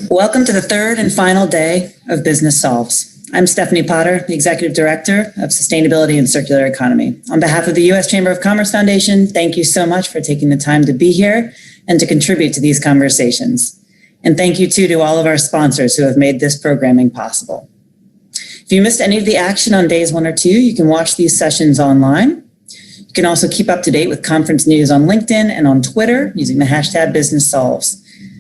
Welcome to the third and final day of Business Solves. I'm Stephanie Potter, the Executive Director of Sustainability and Circular Economy. On behalf of the U.S. Chamber of Commerce Foundation, thank you so much for taking the time to be here and to contribute to these conversations. And thank you too to all of our sponsors who have made this programming possible. If you missed any of the action on days 1 or 2, you can watch these sessions online. You can also keep up to date with conference news on LinkedIn and on Twitter using the hashtag BusinessSolves.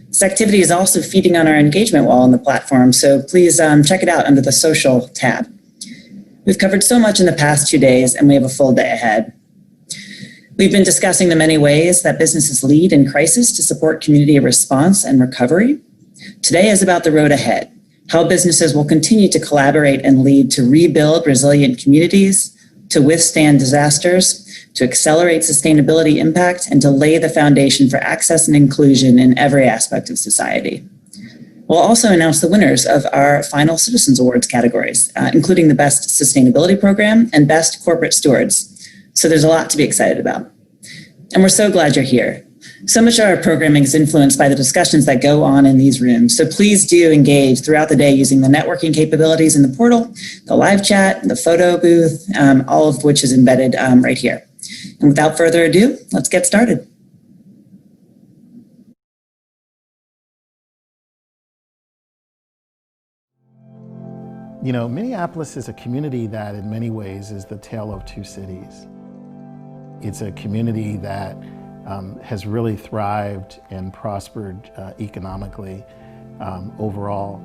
This activity is also feeding on our engagement wall on the platform, so please check it out under the social tab. We've covered so much in the past 2 days, and we have a full day ahead. We've been discussing the many ways that businesses lead in crisis to support community response and recovery. Today is about the road ahead, how businesses will continue to collaborate and lead to rebuild resilient communities, to withstand disasters, to accelerate sustainability impact, and to lay the foundation for access and inclusion in every aspect of society. We'll also announce the winners of our final Citizens Awards categories, including the Best Sustainability Program and Best Corporate Stewards. So there's a lot to be excited about. And we're so glad you're here. So much of our programming is influenced by the discussions that go on in these rooms. So please do engage throughout the day using the networking capabilities in the portal, the live chat, the photo booth, all of which is embedded right here. And without further ado, let's get started. You know, Minneapolis is a community that in many ways is the tale of two cities. It's a community that has really thrived and prospered economically overall,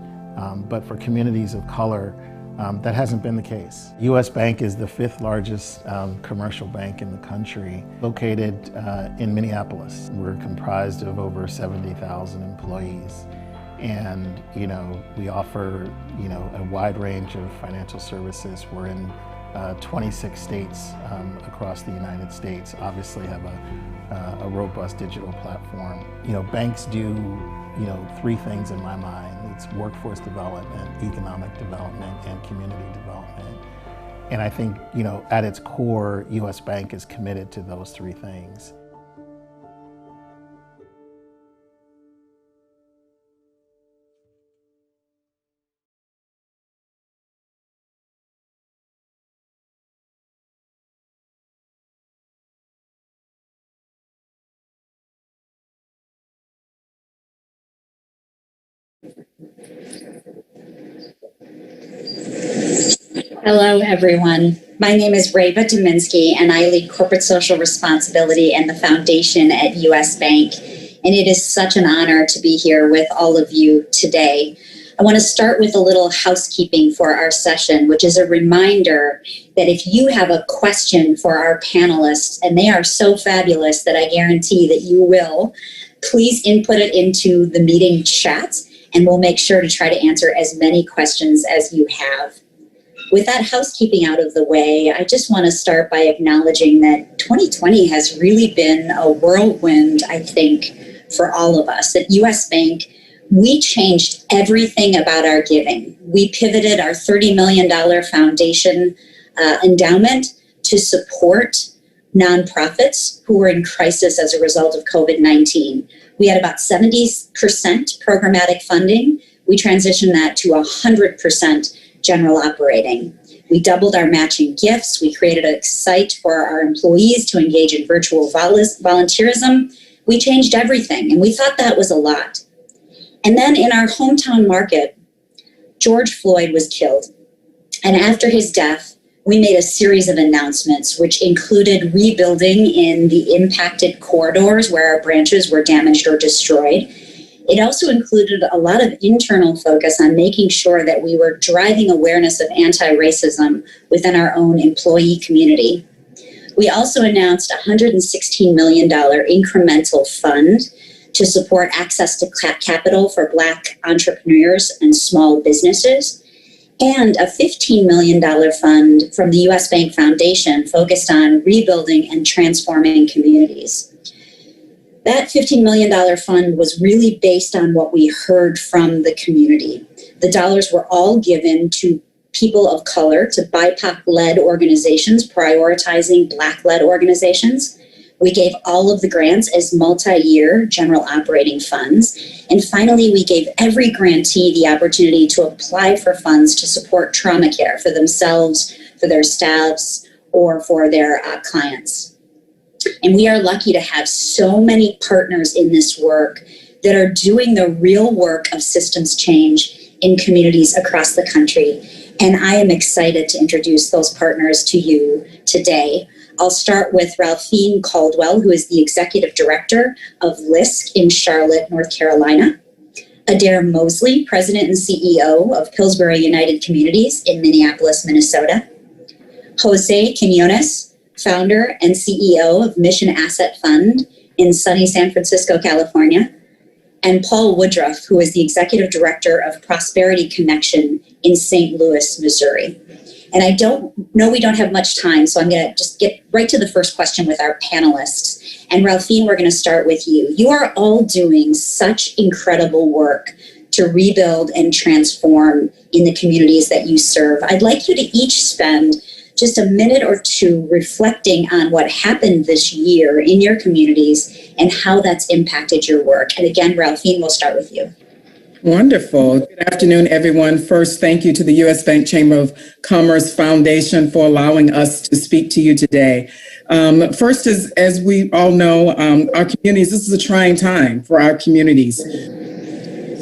but for communities of color, that hasn't been the case. U.S. Bank is the 5th largest commercial bank in the country, located in Minneapolis. We're comprised of over 70,000 employees. And, you know, we offer, you know, a wide range of financial services. We're in 26 states across the United States, obviously have a robust digital platform. You know, banks do, you know, 3 things in my mind. It's workforce development, economic development, and community development. And I think, you know, at its core, U.S. Bank is committed to those 3 things. Hello, everyone. My name is Reva Dominski, and I lead corporate social responsibility and the foundation at U.S. Bank. And it is such an honor to be here with all of you today. I want to start with a little housekeeping for our session, which is a reminder that if you have a question for our panelists, and they are so fabulous that I guarantee that you will, please input it into the meeting chat, and we'll make sure to try to answer as many questions as you have. With that housekeeping out of the way, I just want to start by acknowledging that 2020 has really been a whirlwind, I think, for all of us. At U.S. Bank, we changed everything about our giving. We pivoted our $30 million foundation endowment to support nonprofits who were in crisis as a result of COVID-19. We had about 70% programmatic funding. We transitioned that to 100% general operating. We doubled our matching gifts. We created a site for our employees to engage in virtual volunteerism. We changed everything, and we thought that was a lot. And then in our hometown market, George Floyd was killed. And after his death, we made a series of announcements, which included rebuilding in the impacted corridors where our branches were damaged or destroyed. It also included a lot of internal focus on making sure that we were driving awareness of anti-racism within our own employee community. We also announced a $116 million incremental fund to support access to capital for Black entrepreneurs and small businesses, and a $15 million fund from the U.S. Bank Foundation focused on rebuilding and transforming communities. That $15 million fund was really based on what we heard from the community. The dollars were all given to people of color, to BIPOC-led organizations, prioritizing Black-led organizations. We gave all of the grants as multi-year general operating funds. And finally, we gave every grantee the opportunity to apply for funds to support trauma care for themselves, for their staffs, or for their clients. And we are lucky to have so many partners in this work that are doing the real work of systems change in communities across the country. And I am excited to introduce those partners to you today. I'll start with Ralphine Caldwell, who is the Executive Director of LISC in Charlotte, North Carolina. Adair Mosley, President and CEO of Pillsbury United Communities in Minneapolis, Minnesota. Jose Quinones, Founder and CEO of Mission Asset Fund in sunny San Francisco, California. And Paul Woodruff, who is the Executive Director of Prosperity Connection in St. Louis, Missouri. And I don't know we don't have much time, so I'm going to just get right to the first question with our panelists. And Ralphine, we're going to start with you. You are all doing such incredible work to rebuild and transform in the communities that you serve. I'd like you to each spend just a minute or two reflecting on what happened this year in your communities and how that's impacted your work. And again, Ralphine, we'll start with you. Wonderful. Good afternoon, everyone. First, thank you to the U.S. Bank Chamber of Commerce Foundation for allowing us to speak to you today. First, as we all know, our communities, this is a trying time for our communities.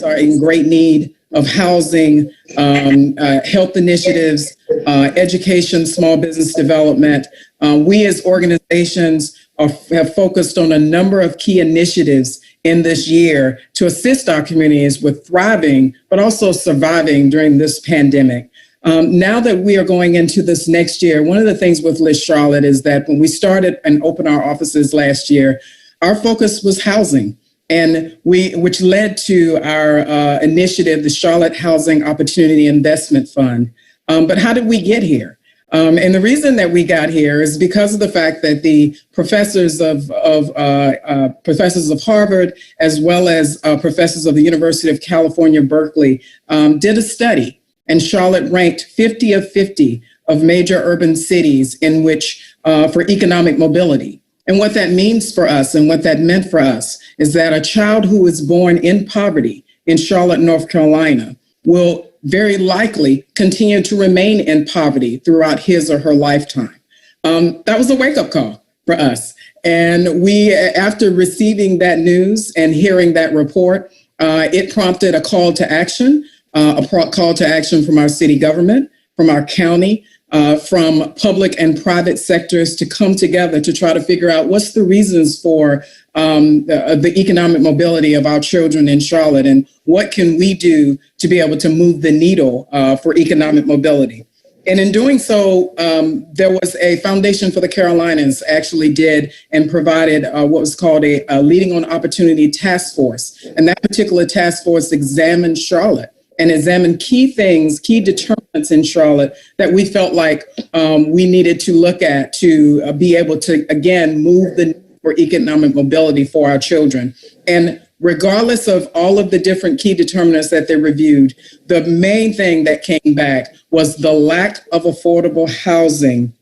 Are in great need of housing, health initiatives, education, small business development. We as organizations have focused on a number of key initiatives in this year to assist our communities with thriving, but also surviving during this pandemic. Now that we are going into this next year, one of the things with LISC Charlotte is that when we started and opened our offices last year, our focus was housing. And which led to our initiative, the Charlotte Housing Opportunity Investment Fund. But how did we get here? And the reason that we got here is because of the fact that the professors of Harvard, as well as professors of the University of California, Berkeley, did a study, and Charlotte ranked 50 of 50 of major urban cities in which for economic mobility. And what that means for us and what that meant for us is that a child who is born in poverty in Charlotte, North Carolina, will very likely continue to remain in poverty throughout his or her lifetime. That was a wake-up call for us. And we, after receiving that news and hearing that report, it prompted a call to action from our city government, from our county, from public and private sectors to come together to try to figure out what's the reasons for the economic mobility of our children in Charlotte, and what can we do to be able to move the needle for economic mobility. And in doing so, there was a Foundation for the Carolinas actually did and provided what was called a Leading on Opportunity Task Force. And that particular task force examined Charlotte and examined key things, key determinants in Charlotte that we felt like we needed to look at to be able to, again, move the for economic mobility for our children. And regardless of all of the different key determinants that they reviewed, the main thing that came back was the lack of affordable housing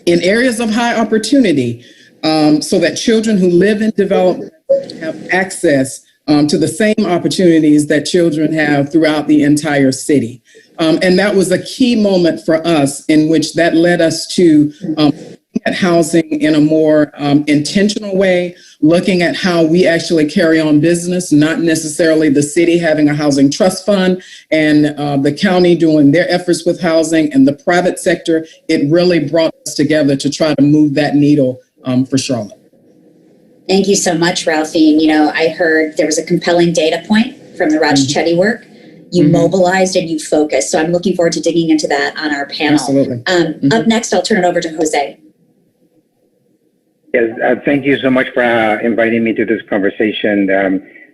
in areas of high opportunity, so that children who live in development have access to the same opportunities that children have throughout the entire city. And that was a key moment for us, in which that led us to at housing in a more intentional way, looking at how we actually carry on business, not necessarily the city having a housing trust fund and the county doing their efforts with housing and the private sector. It really brought us together to try to move that needle for Charlotte. Thank you so much, Ralphie. And, I heard there was a compelling data point from the Raj Chetty work. You mobilized and you focused. So I'm looking forward to digging into that on our panel. Absolutely. Up next, I'll turn it over to Jose. Yes, thank you so much for inviting me to this conversation.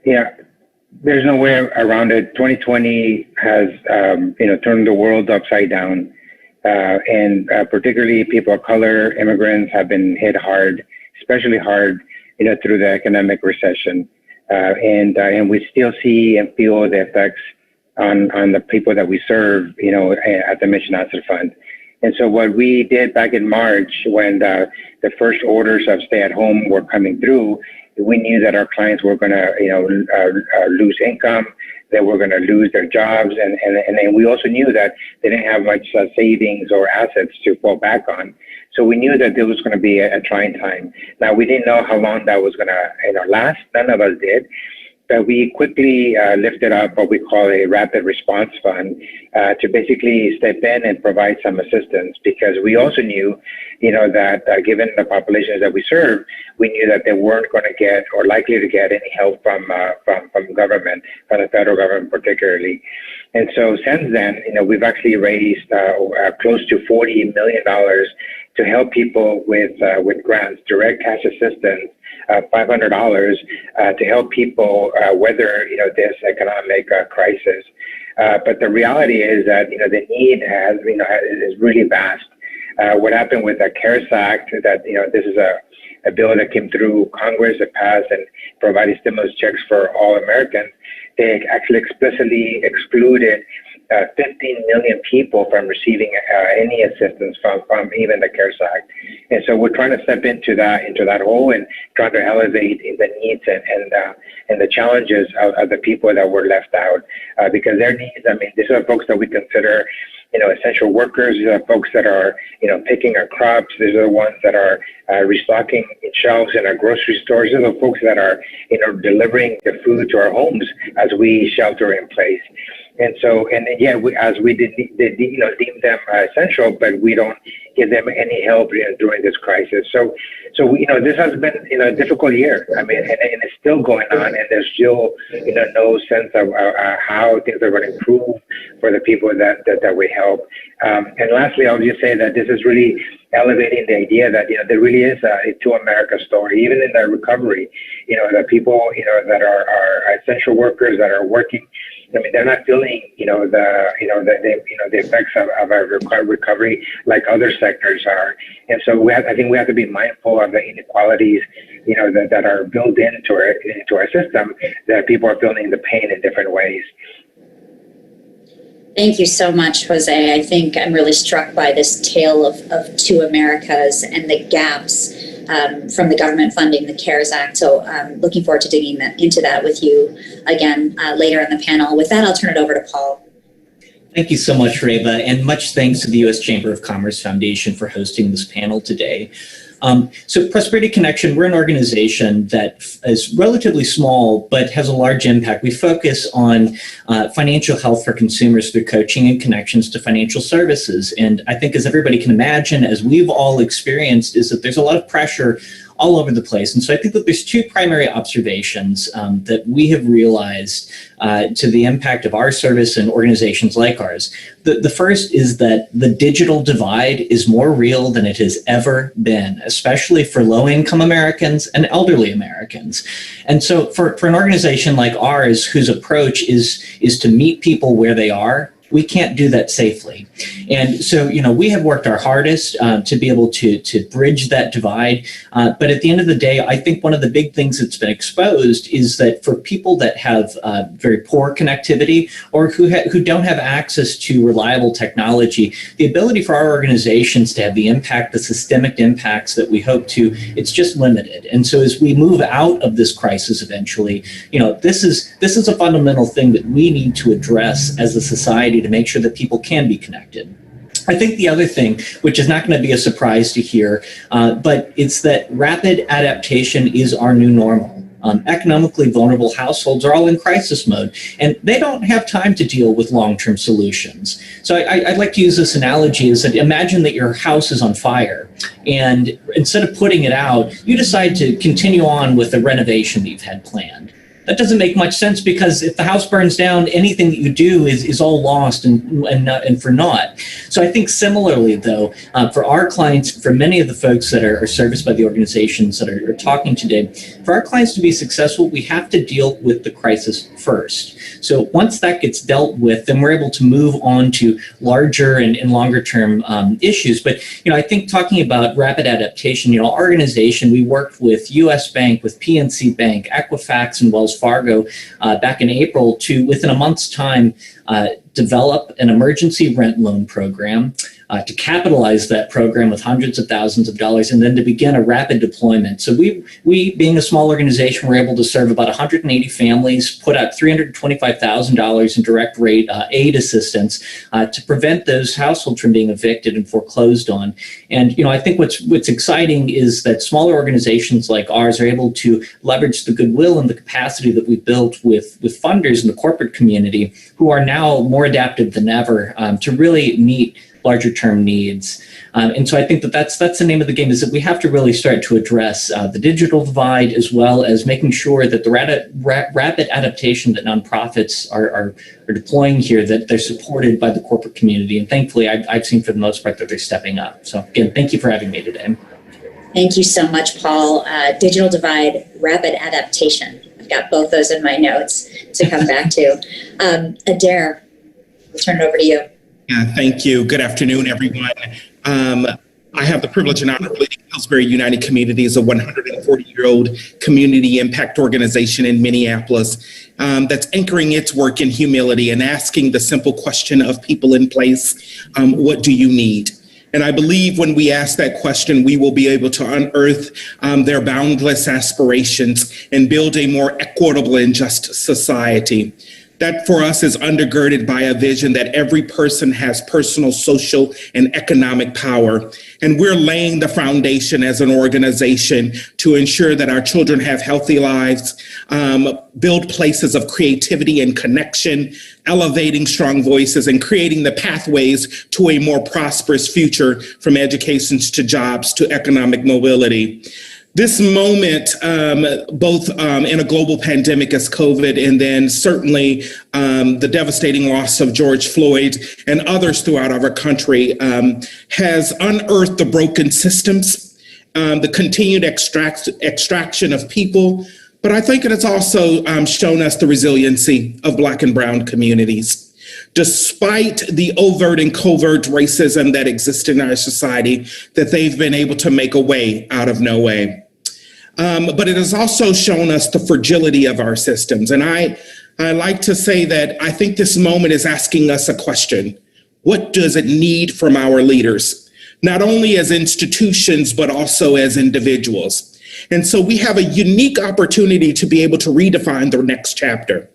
There's no way around it. 2020 has, turned the world upside down, and particularly people of color, immigrants have been hit hard, especially hard, through the economic recession, and we still see and feel the effects on the people that we serve, at the Mission Asset Fund. And so what we did back in March, when the first orders of stay at home were coming through, we knew that our clients were going to, lose income, that were going to lose their jobs. And then we also knew that they didn't have much savings or assets to fall back on. So we knew that this was going to be a trying time. Now, we didn't know how long that was going to last. None of us did. But we quickly lifted up what we call a rapid response fund to basically step in and provide some assistance, because we also knew, that given the populations that we serve, we knew that they weren't going to get or likely to get any help from government, from the federal government particularly. And so since then, we've actually raised close to $40 million to help people with grants, direct cash assistance, $500 to help people weather this economic crisis. But the reality is that the need is really vast. What happened with the CARES Act, that this is a bill that came through Congress that passed and provided stimulus checks for all Americans. They actually explicitly excluded 15 million people from receiving any assistance from even the CARES Act. And so we're trying to step into that hole and trying to elevate the needs and the challenges of the people that were left out, because their needs, these are folks that we consider essential workers. These are folks that are, picking our crops. These are the ones that are restocking shelves in our grocery stores. These are the folks that are, delivering the food to our homes as we shelter in place. And so, we deem them essential, but we don't give them any help during this crisis. So this has been, a difficult year. And it's still going on, and there's still, no sense of how things are going to improve for the people that we help. And lastly, I'll just say that this is really elevating the idea that, there really is a To America story, even in the recovery. The people, that are essential workers that are working, they're not feeling, the effects of our recovery like other sectors are. And so I think we have to be mindful of the inequalities, that are built into our system, that people are feeling the pain in different ways. Thank you so much, Jose. I think I'm really struck by this tale of two Americas and the gaps from the government funding, the CARES Act. So looking forward to digging into that with you again later in the panel. With that, I'll turn it over to Paul. Thank you so much, Reva, and much thanks to the U.S. Chamber of Commerce Foundation for hosting this panel today. So Prosperity Connection, we're an organization that is relatively small, but has a large impact. We focus on financial health for consumers through coaching and connections to financial services. And I think, as everybody can imagine, as we've all experienced, is that there's a lot of pressure all over the place. And so I think that there's two primary observations that we have realized to the impact of our service and organizations like ours. The first is that the digital divide is more real than it has ever been, especially for low-income Americans and elderly Americans. And so for an organization like ours, whose approach is to meet people where they are we can't do that safely. And so, we have worked our hardest to be able to bridge that divide. But at the end of the day, I think one of the big things that's been exposed is that for people that have very poor connectivity or who don't have access to reliable technology, the ability for our organizations to have the impact, the systemic impacts that we hope to, it's just limited. And so as we move out of this crisis eventually, this is a fundamental thing that we need to address as a society to make sure that people can be connected. I think the other thing, which is not going to be a surprise to hear, but it's that rapid adaptation is our new normal. Economically vulnerable households are all in crisis mode, and they don't have time to deal with long-term solutions. So I'd like to use this analogy is that imagine that your house is on fire, and instead of putting it out, you decide to continue on with the renovation that you've had planned. That doesn't make much sense because if the house burns down, anything that you do is all lost and for naught. So I think similarly, though, for our clients, for many of the folks that are serviced by the organizations that are talking today, for our clients to be successful, we have to deal with the crisis first. So once that gets dealt with, then we're able to move on to larger and longer term issues. But, I think talking about rapid adaptation, our organization, we worked with US Bank, with PNC Bank, Equifax, and Wells Fargo back in April to, within a month's time, develop an emergency rent loan program, to capitalize that program with hundreds of thousands of dollars, and then to begin a rapid deployment. So we being a small organization, were able to serve about 180 families, put out $325,000 in direct rate aid assistance to prevent those households from being evicted and foreclosed on. And I think what's exciting is that smaller organizations like ours are able to leverage the goodwill and the capacity that we've built with funders in the corporate community, who are now more adaptive than ever to really meet larger term needs. And so I think that's the name of the game, is that we have to really start to address the digital divide, as well as making sure that the rapid adaptation that nonprofits are deploying here, that they're supported by the corporate community. And thankfully, I've seen for the most part that they're stepping up. So again, thank you for having me today. Thank you so much, Paul. Digital divide, rapid adaptation. I've got both those in my notes to come back to. Adair, I'll turn it over to you. Yeah, thank you. Good afternoon, everyone. I have the privilege and honor of leading Pillsbury United Communities, a 140-year-old community impact organization in Minneapolis that's anchoring its work in humility and asking the simple question of people in place, what do you need? And I believe when we ask that question, we will be able to unearth their boundless aspirations and build a more equitable and just society. That for us is undergirded by a vision that every person has personal, social, and economic power. And we're laying the foundation as an organization to ensure that our children have healthy lives, build places of creativity and connection, elevating strong voices, and creating the pathways to a more prosperous future, from education to jobs to economic mobility. This moment, both in a global pandemic as COVID, and then certainly the devastating loss of George Floyd and others throughout our country, has unearthed the broken systems, the continued extraction of people. But I think it has also shown us the resiliency of Black and Brown communities. Despite the overt and covert racism that exists in our society, that they've been able to make a way out of no way. But it has also shown us the fragility of our systems. And I like to say that I think this moment is asking us a question. What does it need from our leaders? Not only as institutions, but also as individuals. And so we have a unique opportunity to be able to redefine the next chapter.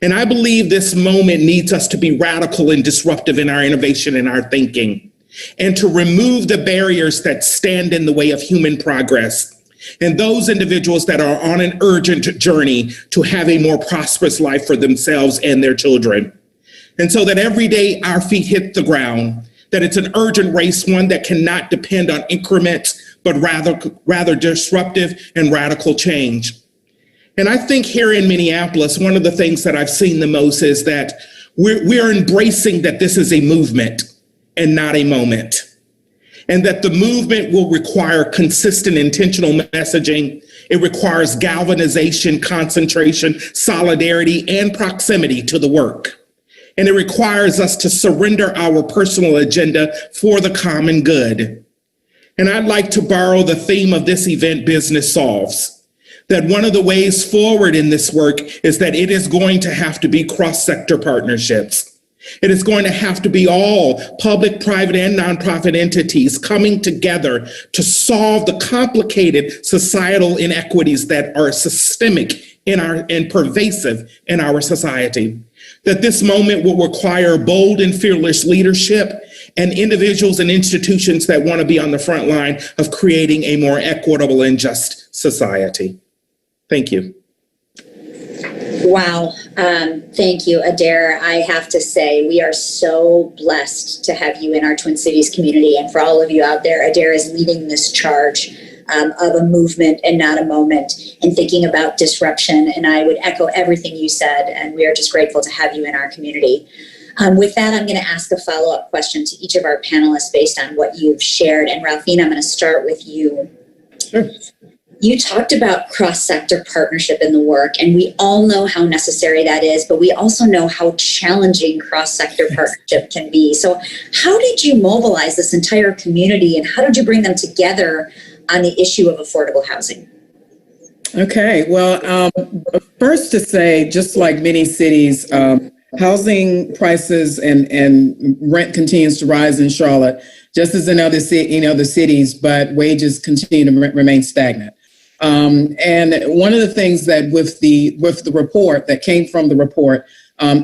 And I believe this moment needs us to be radical and disruptive in our innovation and our thinking, and to remove the barriers that stand in the way of human progress, and those individuals that are on an urgent journey to have a more prosperous life for themselves and their children. And so that every day our feet hit the ground, that it's an urgent race, one that cannot depend on increments, but rather disruptive and radical change. And I think here in Minneapolis, one of the things that I've seen the most is that we're embracing that this is a movement and not a moment. And that the movement will require consistent, intentional messaging. It requires galvanization, concentration, solidarity, and proximity to the work. and it requires us to surrender our personal agenda for the common good. And I'd like to borrow the theme of this event, Business Solves, that one of the ways forward in this work is that it is going to have to be cross-sector partnerships. It is going to have to be all public, private, and nonprofit entities coming together to solve the complicated societal inequities that are systemic and pervasive in our society. That this moment will require bold and fearless leadership and individuals and institutions that want to be on the front line of creating a more equitable and just society. Thank you. Wow. Thank you, Adair. I have to say, we are so blessed to have you in our Twin Cities community. And for all of you out there, Adair is leading this charge of a movement and not a moment, and thinking about disruption. And I would echo everything you said. And we are just grateful to have you in our community. With that, I'm going to ask a follow-up question to each of our panelists based on what you've shared. And Ralphine, I'm going to start with you. Sure. You talked about cross-sector partnership in the work, and we all know how necessary that is, but we also know how challenging cross-sector partnership can be. So how did you mobilize this entire community, and how did you bring them together on the issue of affordable housing? Okay, well, first to say, just like many cities, housing prices and rent continues to rise in Charlotte, just as in other cities, but wages continue to remain stagnant. And one of the things that with the report that came from the report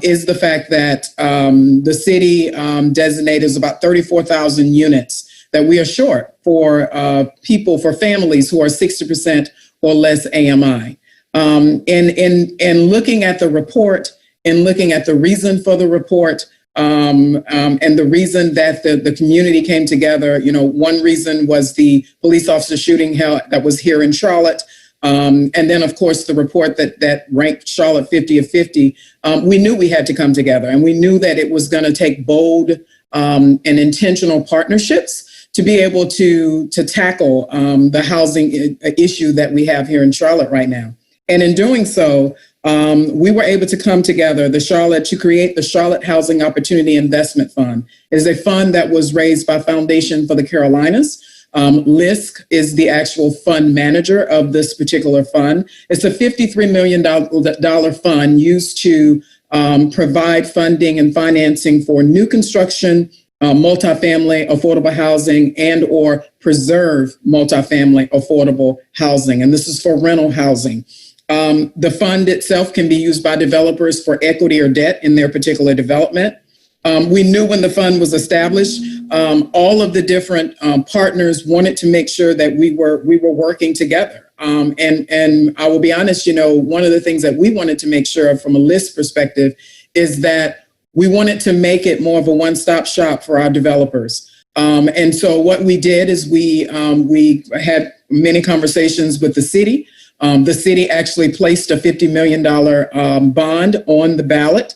is the fact that the city designated about 34,000 units that we are short for for families who are 60% or less AMI. In looking at the report and looking at the reason for the report, and the reason that the community came together, one reason was the police officer shooting that was here in Charlotte. And then, of course, the report that ranked Charlotte 50 of 50. We knew we had to come together, and we knew that it was going to take bold and intentional partnerships to be able to tackle the housing issue that we have here in Charlotte right now. And in doing so, we were able to come together to create the Charlotte Housing Opportunity Investment Fund. It is a fund that was raised by Foundation for the Carolinas. LISC is the actual fund manager of this particular fund. It's a $53 million fund used to provide funding and financing for new construction, multifamily affordable housing, and or preserve multifamily affordable housing. And this is for rental housing. The fund itself can be used by developers for equity or debt in their particular development. We knew when the fund was established, all of the different partners wanted to make sure that we were working together. And I will be honest, one of the things that we wanted to make sure of from a list perspective is that we wanted to make it more of a one-stop shop for our developers. And so what we did is we had many conversations with the city. The city actually placed a $50 million bond on the ballot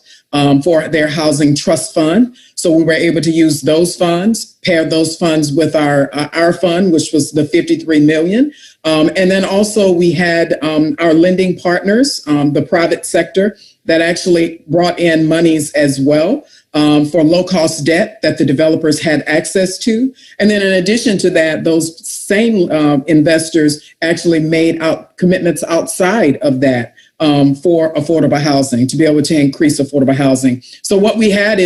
for their housing trust fund. So we were able to use those funds, pair those funds with our fund, which was the $53 million. And then also we had our lending partners, the private sector, that actually brought in monies as well for low-cost debt that the developers had access to. And then in addition to that, those same investors actually made commitments outside of that for affordable housing, to be able to increase affordable housing. So what we had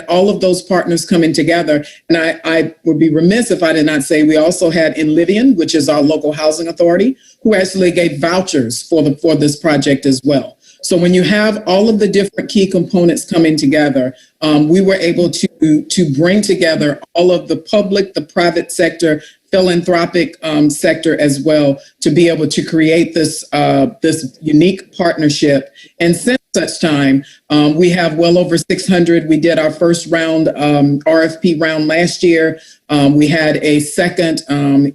all of those partners coming together. And I would be remiss if I did not say we also had Enlivian, which is our local housing authority, who actually gave vouchers for this project as well. So when you have all of the different key components coming together, we were able to bring together all of the public, the private sector, philanthropic sector as well, to be able to create this unique partnership. And since such time, we have well over 600. We did our first round, RFP round last year. We had a second we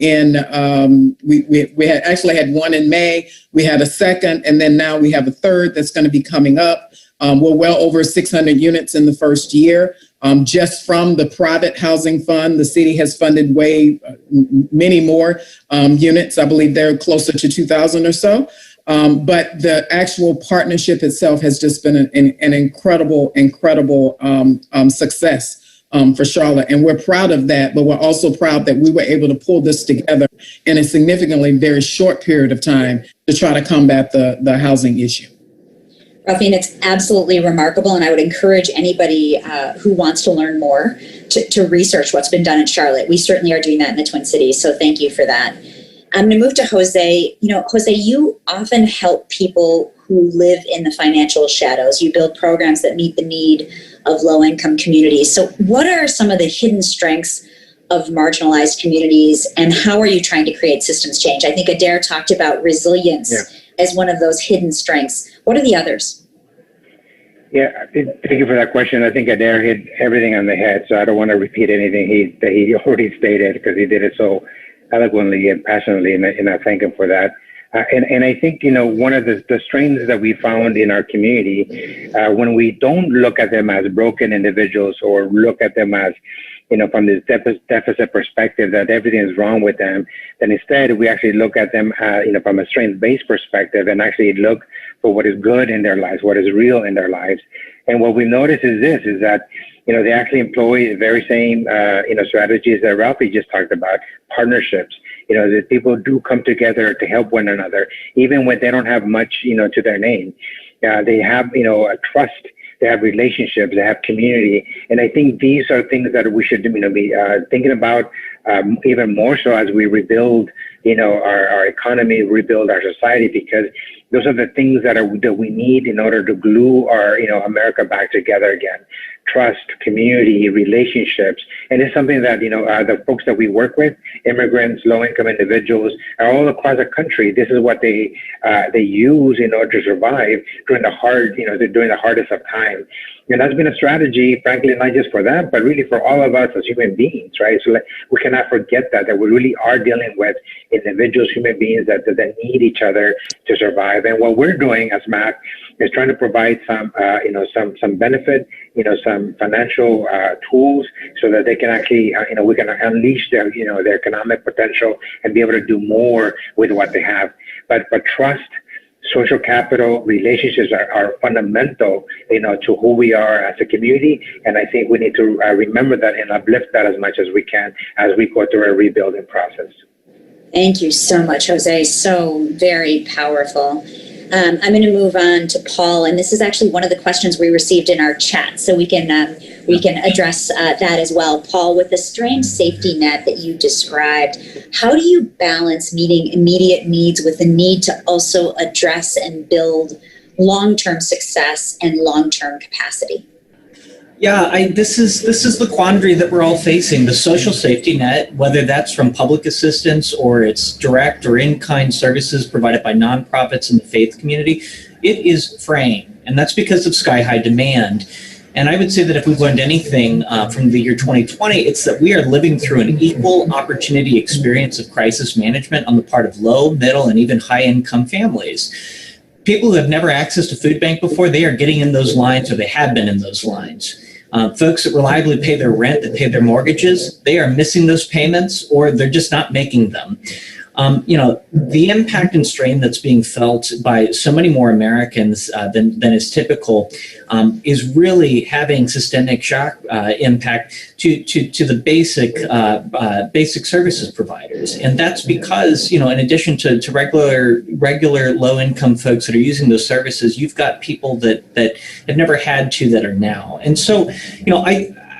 had actually had one in May. We had a second, and then now we have a third that's going to be coming up. We're well over 600 units in the first year. Just from the private housing fund, the city has funded many more units. I believe they're closer to 2,000 or so. But the actual partnership itself has just been an incredible success for Charlotte. And we're proud of that, but we're also proud that we were able to pull this together in a significantly very short period of time to try to combat the housing issue. Rafin, it's absolutely remarkable, and I would encourage anybody who wants to learn more to research what's been done in Charlotte. We certainly are doing that in the Twin Cities, so thank you for that. I'm going to move to Jose. Jose, you often help people who live in the financial shadows. You build programs that meet the need of low-income communities. So what are some of the hidden strengths of marginalized communities, and how are you trying to create systems change? I think Adair talked about resilience as one of those hidden strengths. What are the others? Yeah, thank you for that question. I think Adair hit everything on the head, so I don't want to repeat anything that he already stated, because he did it so eloquently and passionately, and I thank him for that. And I think, one of the strengths that we found in our community, when we don't look at them as broken individuals or look at them as, from this deficit perspective that everything is wrong with them, then instead we actually look at them, from a strength-based perspective, and actually look for what is good in their lives, what is real in their lives. And what we notice is that, they actually employ the very same, strategies that Ralphie just talked about, partnerships. That people do come together to help one another, even when they don't have much, to their name. They have, a trust. They have relationships, they have community. And I think these are things that we should, be thinking about even more so as we rebuild, our economy, rebuild our society, because those are the things that we need in order to glue our, America back together again. Trust, community, relationships. And it's something that, the folks that we work with, immigrants, low-income individuals, are all across the country. This is what they use in order to survive during during the hardest of time. And that's been a strategy, frankly, not just for them, but really for all of us as human beings, right? So we cannot forget that we really are dealing with individuals, human beings that need each other to survive. And what we're doing as MAC is trying to provide some benefit, some financial tools, so that they can actually, we can unleash their economic potential and be able to do more with what they have. But trust, social capital, relationships are fundamental, to who we are as a community. And I think we need to remember that and uplift that as much as we can as we go through a rebuilding process. Thank you so much, Jose. So very powerful. I'm going to move on to Paul, and this is actually one of the questions we received in our chat, so we can address that as well. Paul, with the strange safety net that you described, how do you balance meeting immediate needs with the need to also address and build long-term success and long-term capacity? Yeah, this is the quandary that we're all facing. The social safety net, whether that's from public assistance or it's direct or in-kind services provided by nonprofits in the faith community, it is fraying, and that's because of sky-high demand. And I would say that if we've learned anything from the year 2020, it's that we are living through an equal opportunity experience of crisis management on the part of low, middle, and even high-income families. People who have never accessed a food bank before, they are getting in those lines, or they have been in those lines. Folks that reliably pay their rent, that pay their mortgages, they are missing those payments, or they're just not making them. The impact and strain that's being felt by so many more Americans than is typical is really having systemic shock impact to the basic services providers. And that's because, in addition to regular low-income folks that are using those services, you've got people that have never had to that are now. And so,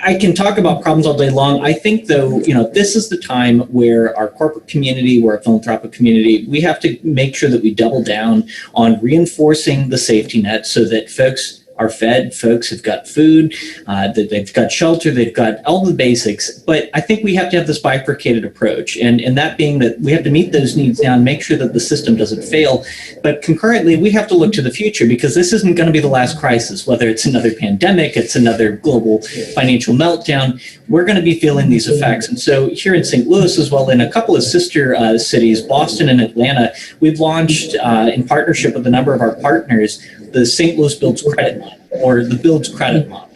I can talk about problems all day long. I think, though, this is the time where our corporate community, we're a philanthropic community, we have to make sure that we double down on reinforcing the safety net so that folks are fed, folks have got food, that they've got shelter, they've got all the basics. But I think we have to have this bifurcated approach, and that being that we have to meet those needs now and make sure that the system doesn't fail. But concurrently, we have to look to the future, because this isn't going to be the last crisis, whether it's another pandemic, it's another global financial meltdown. We're going to be feeling these effects. And so here in St. Louis as well, in a couple of sister cities, Boston and Atlanta, we've launched in partnership with a number of our partners, the St. Louis Builds Credit Model, or the Builds Credit Model.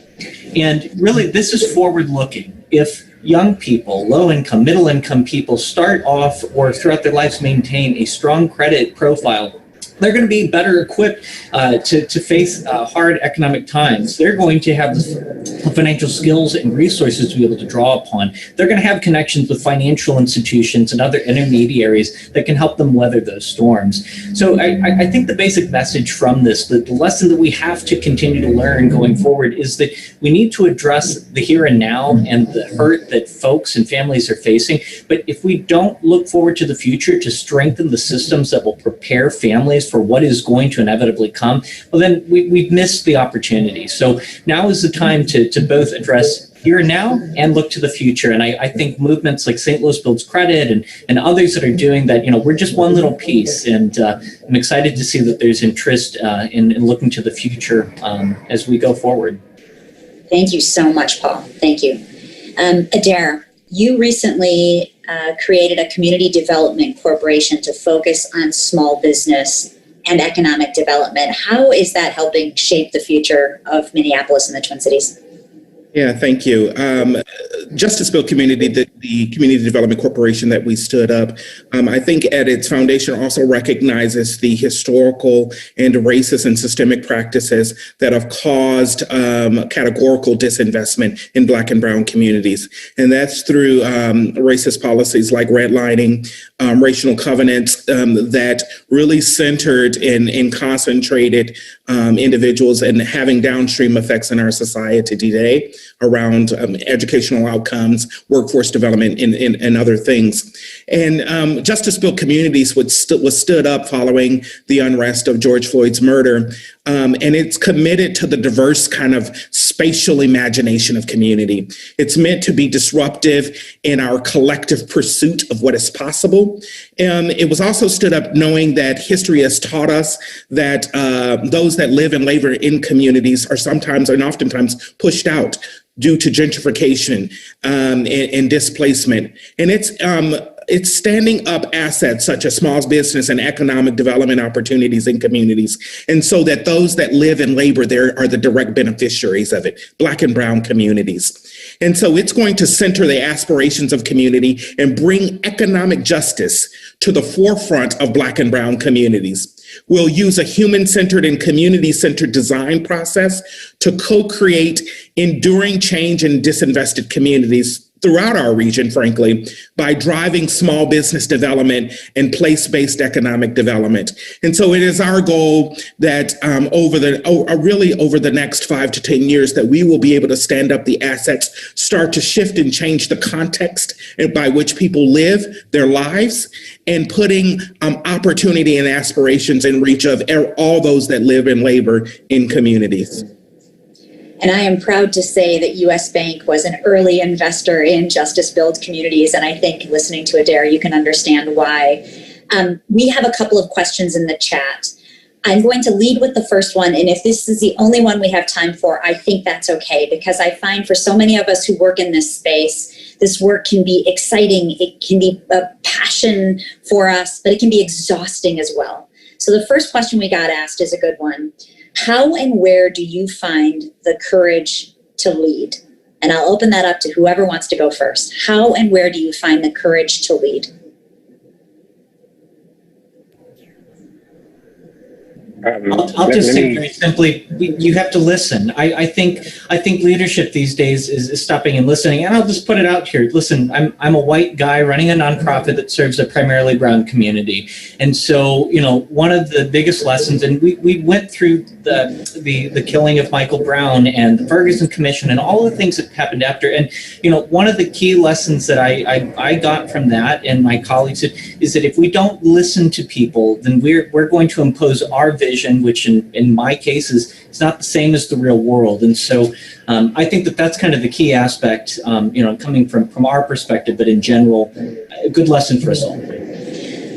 And really, this is forward-looking. If young people, low-income, middle-income people start off or throughout their lives maintain a strong credit profile, they're going to be better equipped to face hard economic times. They're going to have the financial skills and resources to be able to draw upon. They're going to have connections with financial institutions and other intermediaries that can help them weather those storms. So I think the basic message from this, the lesson that we have to continue to learn going forward, is that we need to address the here and now and the hurt that folks and families are facing. But if we don't look forward to the future to strengthen the systems that will prepare families for what is going to inevitably come, well, then we've missed the opportunity. So now is the time to both address here and now and look to the future. And I think movements like St. Louis Builds Credit and others that are doing that, we're just one little piece. And I'm excited to see that there's interest in looking to the future as we go forward. Thank you so much, Paul. Thank you. Adair, you recently created a community development corporation to focus on small business and economic development. How is that helping shape the future of Minneapolis and the Twin Cities? Yeah, thank you. Justice Build Community, the Community Development Corporation that we stood up, I think at its foundation also recognizes the historical and racist and systemic practices that have caused categorical disinvestment in Black and Brown communities. And that's through racist policies like redlining, racial covenants that really centered and concentrated individuals and having downstream effects in our society today around educational outcomes, workforce development, and other things. And Justice Build Communities was stood up following the unrest of George Floyd's murder. And it's committed to the diverse kind of spatial imagination of community. It's meant to be disruptive in our collective pursuit of what is possible. It was also stood up knowing that history has taught us that those that live and labor in communities are sometimes and oftentimes pushed out due to gentrification and displacement. And it's standing up assets such as small business and economic development opportunities in communities. And so that those that live and labor there are the direct beneficiaries of it, Black and Brown communities. And so it's going to center the aspirations of community and bring economic justice to the forefront of Black and Brown communities. We'll use a human-centered and community-centered design process to co-create enduring change in disinvested communities throughout our region, frankly, by driving small business development and place-based economic development. And so it is our goal that over the next 5 to 10 years that we will be able to stand up the assets, start to shift and change the context by which people live their lives, and putting opportunity and aspirations in reach of all those that live and labor in communities. And I am proud to say that US Bank was an early investor in Justice Build Communities. And I think listening to Adair, you can understand why. We have a couple of questions in the chat. I'm going to lead with the first one. And if this is the only one we have time for, I think that's okay, because I find for so many of us who work in this space, this work can be exciting. It can be a passion for us, but it can be exhausting as well. So the first question we got asked is a good one. How and where do you find the courage to lead? And I'll open that up to whoever wants to go first. How and where do you find the courage to lead? I'll just say very simply, you have to listen. I think leadership these days is stopping and listening. And I'll just put it out here. Listen, I'm a white guy running a nonprofit that serves a primarily brown community. And so, one of the biggest lessons, and we went through the killing of Michael Brown and the Ferguson Commission and all the things that happened after. And, one of the key lessons that I got from that and my colleagues is that if we don't listen to people, then we're going to impose our vision, which in my case is not the same as the real world. And so I think that's kind of the key aspect, coming from our perspective, but in general, a good lesson for us all.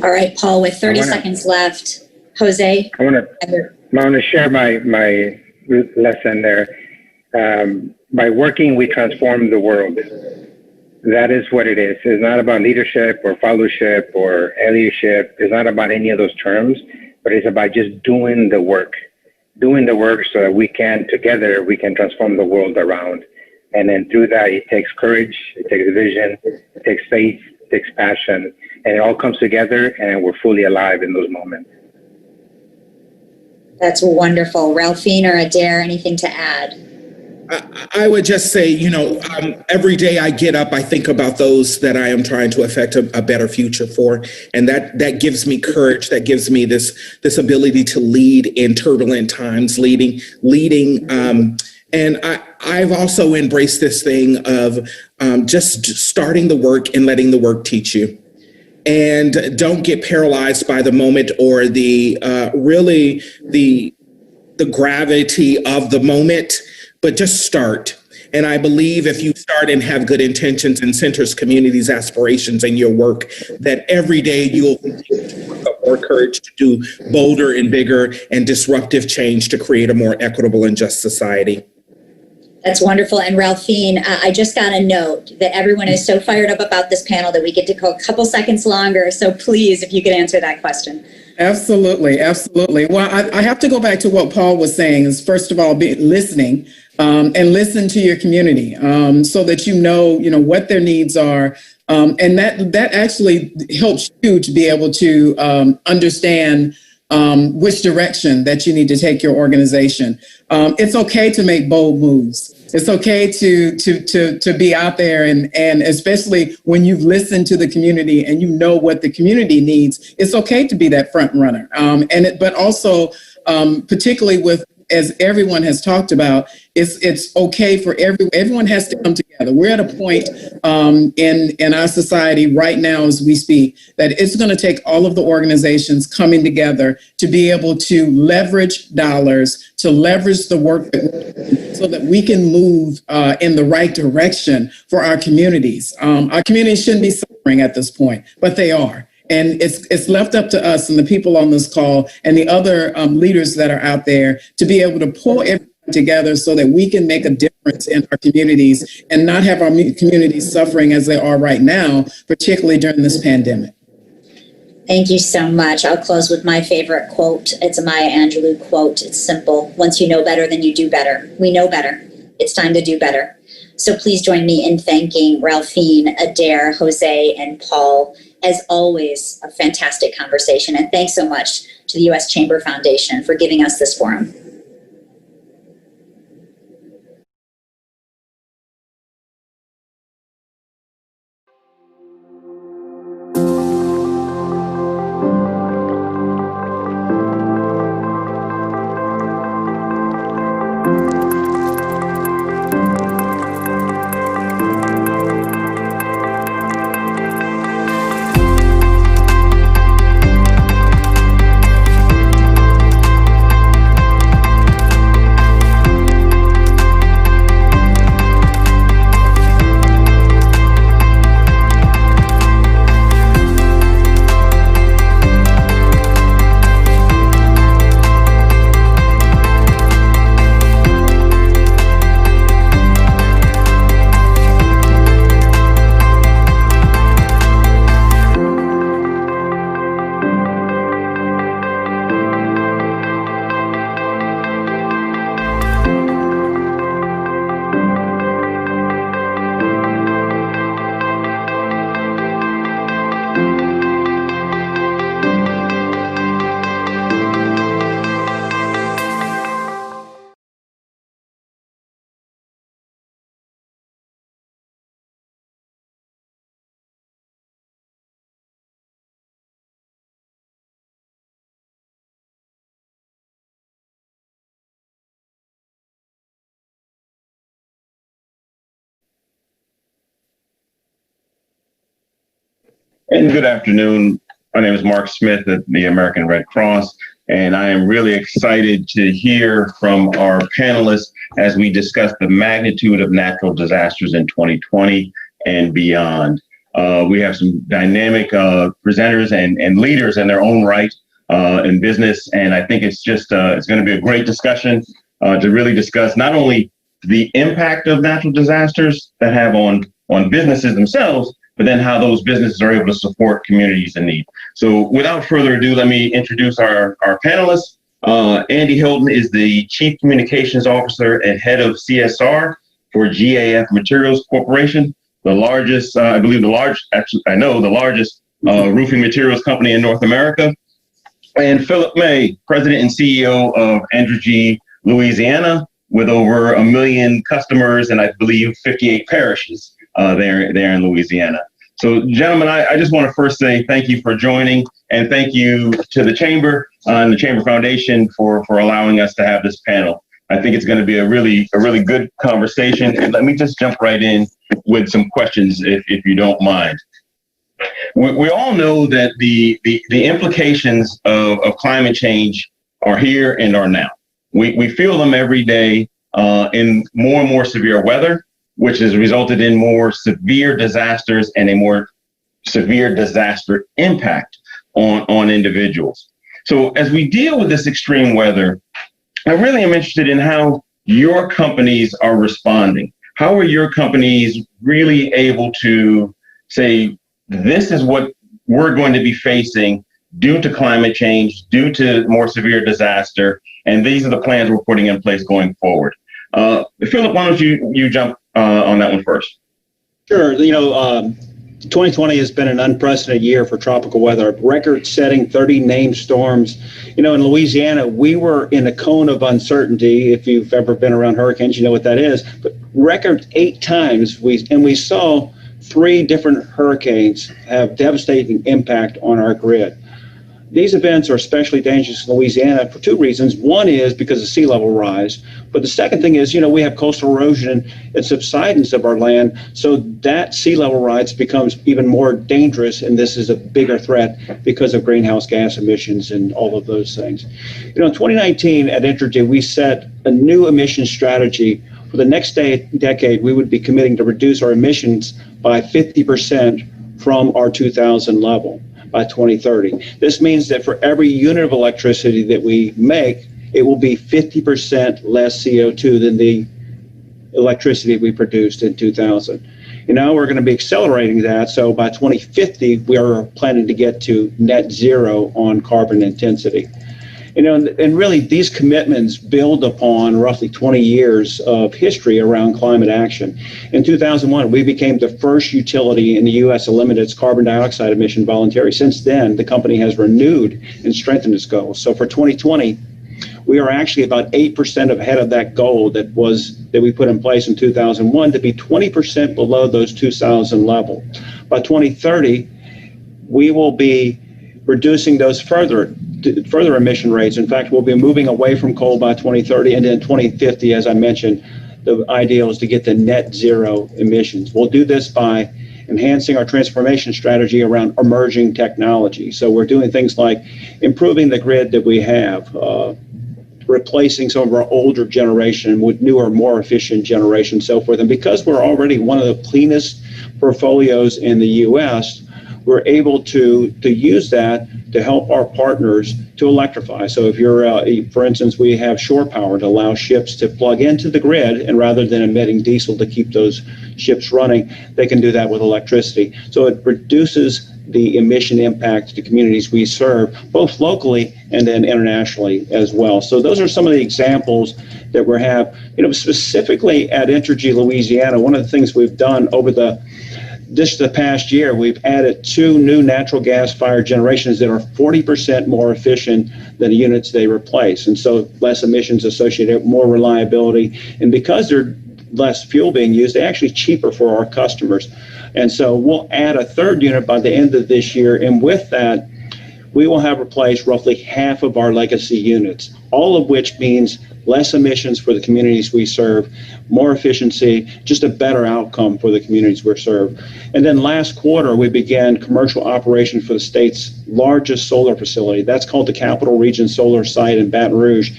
All right, Paul, with 30 seconds left. Jose? I want to share my lesson there. By working, we transform the world. That is what it is. It's not about leadership or followership or allyship. It's not about any of those terms, but it's about just doing the work so that we can transform the world around. And then through that, it takes courage, it takes vision, it takes faith, it takes passion, and it all comes together and we're fully alive in those moments. That's wonderful. Ralphine or Adair, anything to add? I would just say, every day I get up, I think about those that I am trying to affect a better future for. And that gives me courage. That gives me this ability to lead in turbulent times, leading. And I've also embraced this thing of just starting the work and letting the work teach you. And don't get paralyzed by the moment or the gravity of the moment, but just start. And I believe if you start and have good intentions and centers communities' aspirations in your work, that every day you'll work up more courage to do bolder and bigger and disruptive change to create a more equitable and just society. That's wonderful. And Ralphine, I just got a note that everyone is so fired up about this panel that we get to go a couple seconds longer. So please, if you could answer that question. Absolutely. Absolutely. Well, I have to go back to what Paul was saying is, first of all, be listening and listen to your community so that you know what their needs are. And that actually helps you to be able to understand which direction that you need to take your organization. It's okay to make bold moves. It's okay to be out there and especially when you've listened to the community and you know what the community needs, it's okay to be that front runner. But also, particularly with, as everyone has talked about, it's okay for everyone has to come together. We're at a point in our society right now as we speak that it's going to take all of the organizations coming together to be able to leverage dollars, to leverage the work so that we can move in the right direction for our communities. Our communities shouldn't be suffering at this point, but they are. And it's left up to us and the people on this call and the other leaders that are out there to be able to pull everything together so that we can make a difference in our communities and not have our communities suffering as they are right now, particularly during this pandemic. Thank you so much. I'll close with my favorite quote. It's a Maya Angelou quote. It's simple. Once you know better, then you do better. We know better. It's time to do better. So please join me in thanking Ralphine, Adair, Jose, and Paul. As always, a fantastic conversation. And thanks so much to the U.S. Chamber Foundation for giving us this forum. And good afternoon. My name is Mark Smith at the American Red Cross, and I am really excited to hear from our panelists as we discuss the magnitude of natural disasters in 2020 and beyond. We have some dynamic presenters and leaders in their own right in business, and I think it's just it's going to be a great discussion to really discuss not only the impact of natural disasters that have on businesses themselves, but then how those businesses are able to support communities in need. So without further ado, let me introduce our panelists. Andy Hilton is the Chief Communications Officer and Head of CSR for GAF Materials Corporation, the largest, the largest roofing materials company in North America. And Philip May, President and CEO of Entergy Louisiana, with over 1 million customers and I believe 58 parishes there in Louisiana. So, gentlemen, I just want to first say thank you for joining, and thank you to the Chamber and the Chamber Foundation for allowing us to have this panel. I think it's going to be a really good conversation. And let me just jump right in with some questions, if you don't mind. We all know that the implications of climate change are here and are now. We feel them every day in more and more severe weather, which has resulted in more severe disasters and a more severe disaster impact on individuals. So as we deal with this extreme weather, I really am interested in how your companies are responding. How are your companies really able to say, this is what we're going to be facing due to climate change, due to more severe disaster, and these are the plans we're putting in place going forward? Philip, why don't you jump on that one first? Sure. 2020 has been an unprecedented year for tropical weather, record-setting 30 named storms. In Louisiana, we were in a cone of uncertainty. If you've ever been around hurricanes, you know what that is. But record 8 times, we saw 3 different hurricanes have devastating impact on our grid. These events are especially dangerous in Louisiana for 2 reasons. One is because of sea level rise. But the second thing is, we have coastal erosion and subsidence of our land. So that sea level rise becomes even more dangerous. And this is a bigger threat because of greenhouse gas emissions and all of those things. In 2019 at Entergy, we set a new emission strategy. For the next decade, we would be committing to reduce our emissions by 50% from our 2000 level by 2030. This means that for every unit of electricity that we make, it will be 50% less CO2 than the electricity we produced in 2000. We're going to be accelerating that. So by 2050, we are planning to get to net zero on carbon intensity. And really these commitments build upon roughly 20 years of history around climate action. In 2001, we became the first utility in the U.S. to limit its carbon dioxide emission voluntarily. Since then, the company has renewed and strengthened its goals. So for 2020, we are actually about 8% ahead of that goal that we put in place in 2001 to be 20% below those 2000 level. By 2030, we will be reducing those further emission rates. In fact, we'll be moving away from coal by 2030, and then 2050, as I mentioned, the ideal is to get to net zero emissions. We'll do this by enhancing our transformation strategy around emerging technology. So we're doing things like improving the grid that we have, replacing some of our older generation with newer, more efficient generation, so forth. And because we're already one of the cleanest portfolios in the U.S., we're able to use that to help our partners to electrify. So if you're, for instance, we have shore power to allow ships to plug into the grid, and rather than emitting diesel to keep those ships running, they can do that with electricity. So it reduces the emission impact to communities we serve, both locally and then internationally as well. So those are some of the examples that we have. Specifically at Entergy Louisiana, one of the things we've done over the past year, we've added 2 new natural gas fired generations that are 40% more efficient than the units they replace. And so less emissions associated, more reliability. And because they're less fuel being used, they're actually cheaper for our customers. And so we'll add a 3rd unit by the end of this year. And with that, we will have replaced roughly half of our legacy units, all of which means less emissions for the communities we serve, more efficiency, just a better outcome for the communities we serve. And then last quarter, we began commercial operation for the state's largest solar facility. That's called the Capital Region Solar Site in Baton Rouge.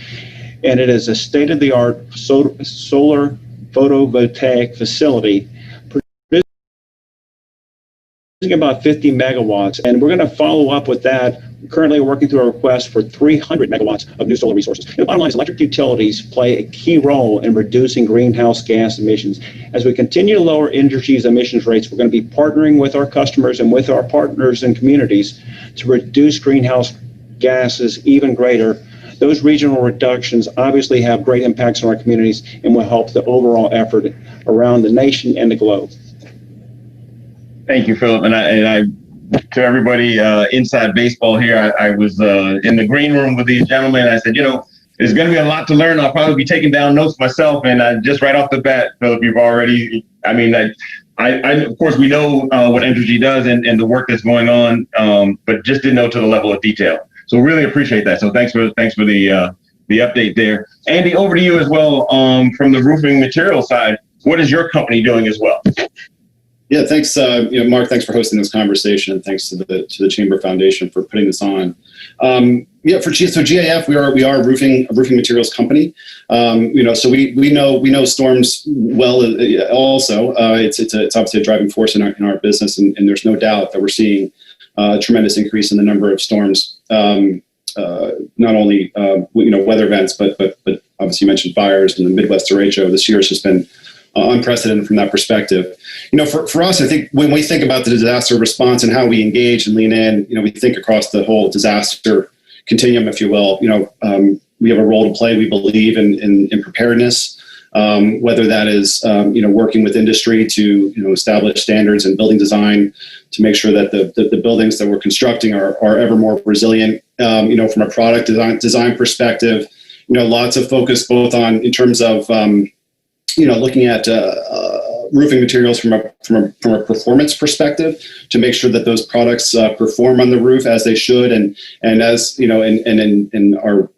And it is a state-of-the-art solar photovoltaic facility producing about 50 megawatts. And we're going to follow up with that. Currently working through a request for 300 megawatts of new solar resources. The bottom line is electric utilities play a key role in reducing greenhouse gas emissions. As we continue to lower Entergy's emissions rates, we're going to be partnering with our customers and with our partners and communities to reduce greenhouse gases even greater. Those regional reductions obviously have great impacts on our communities and will help the overall effort around the nation and the globe. Thank you, Philip. And I to everybody inside baseball here, I was in the green room with these gentlemen. I said, there's going to be a lot to learn. I'll probably be taking down notes myself. And just right off the bat, Philip, you've already, I of course, we know what Entergy does and the work that's going on, but just didn't know to the level of detail. So really appreciate that. So thanks for the update there. Andy, over to you as well. From the roofing material side, what is your company doing as well? Yeah, thanks, Mark. Thanks for hosting this conversation, and thanks to the Chamber Foundation for putting this on. So GAF, we are a roofing materials company. So we know storms well. Also, it's obviously a driving force in our business, and there's no doubt that we're seeing a tremendous increase in the number of storms. Not only weather events, but obviously you mentioned fires and the Midwest derecho. This year has just been unprecedented from that perspective. For us, I think when we think about the disaster response and how we engage and lean in, we think across the whole disaster continuum, if you will. We have a role to play. We believe in preparedness, whether that is working with industry to establish standards and building design to make sure that the buildings that we're constructing are ever more resilient. From a product design perspective, lots of focus both in terms of looking at roofing materials from a performance perspective to make sure that those products perform on the roof as they should, and as and are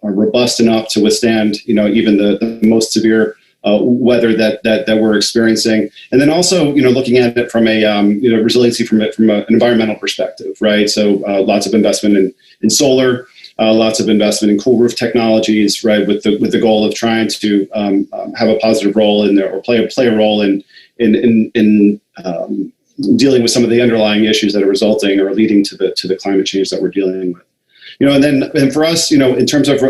robust enough to withstand even the most severe weather that we're experiencing. And then also looking at it from a resiliency from an environmental perspective, right? So lots of investment in solar. Lots of investment in cool roof technologies, right, with the goal of trying to have a positive role in there, or play a role in dealing with some of the underlying issues that are resulting or leading to the climate change that we're dealing with. And for us, in terms of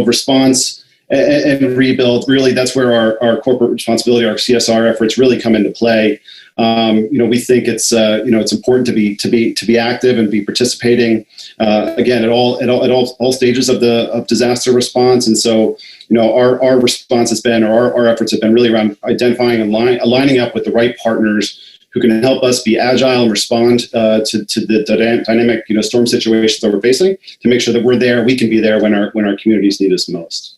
response and rebuild, really that's where our corporate responsibility, our CSR efforts really come into play. We think it's important to be active and be participating again at all stages of disaster response. And so our response has been, or our efforts have been really around identifying and aligning up with the right partners who can help us be agile and respond to the dynamic storm situations that we're facing, to make sure that we're there, we can be there when our communities need us most.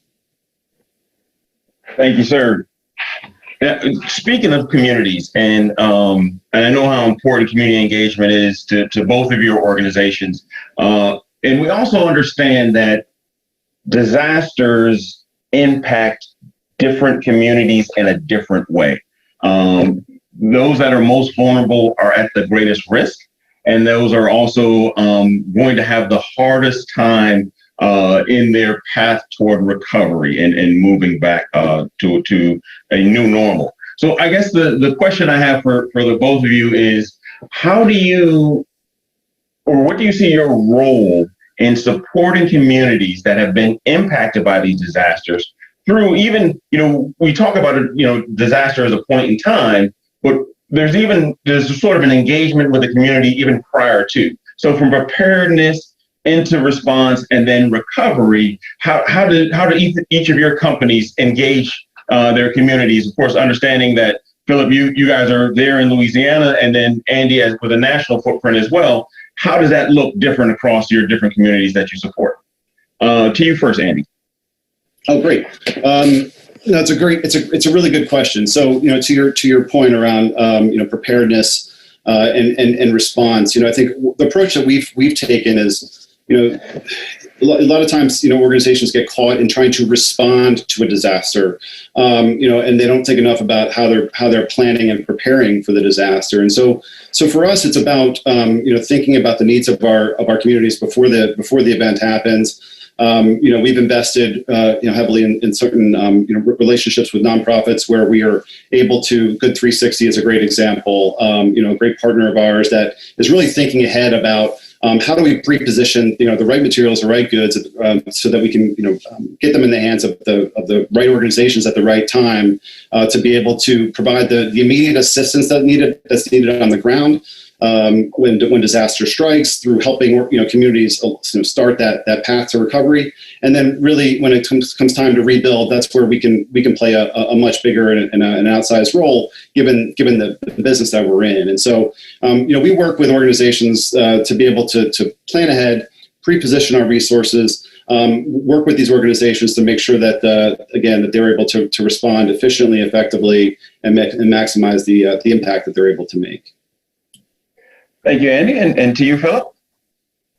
Thank you, sir. Now, speaking of communities, and I know how important community engagement is to both of your organizations, and we also understand that disasters impact different communities in a different way. Those that are most vulnerable are at the greatest risk, and those are also going to have the hardest time in their path toward recovery and moving back to a new normal. So I guess the question I have for the both of you is, what do you see your role in supporting communities that have been impacted by these disasters through even, we talk about disaster as a point in time, but there's sort of an engagement with the community even prior to. So from preparedness into response and then recovery, how do each of your companies engage their communities? Of course, understanding that, Philip, you guys are there in Louisiana, and then Andy with a national footprint as well. How does that look different across your different communities that you support? To you first, Andy. Oh, great. It's a really good question. So, to your point around preparedness and response, I think the approach that we've taken is, a lot of times, organizations get caught in trying to respond to a disaster, and they don't think enough about how they're planning and preparing for the disaster. And so for us, it's about thinking about the needs of our communities before the event happens. We've invested heavily in certain relationships with nonprofits where we are able to. Good 360 is a great example. A great partner of ours that is really thinking ahead about how do we pre-position the right materials, the right goods, so that we can get them in the hands of the right organizations at the right time to be able to provide the immediate assistance that's needed on the ground, when disaster strikes, through helping communities start that path to recovery. And then really when it comes time to rebuild, that's where we can play a much bigger and an outsized role given the business that we're in. And so we work with organizations to be able to plan ahead, pre-position our resources, work with these organizations to make sure that that they're able to respond efficiently, effectively, and maximize the impact that they're able to make. Thank you, Andy. And to you, Philip?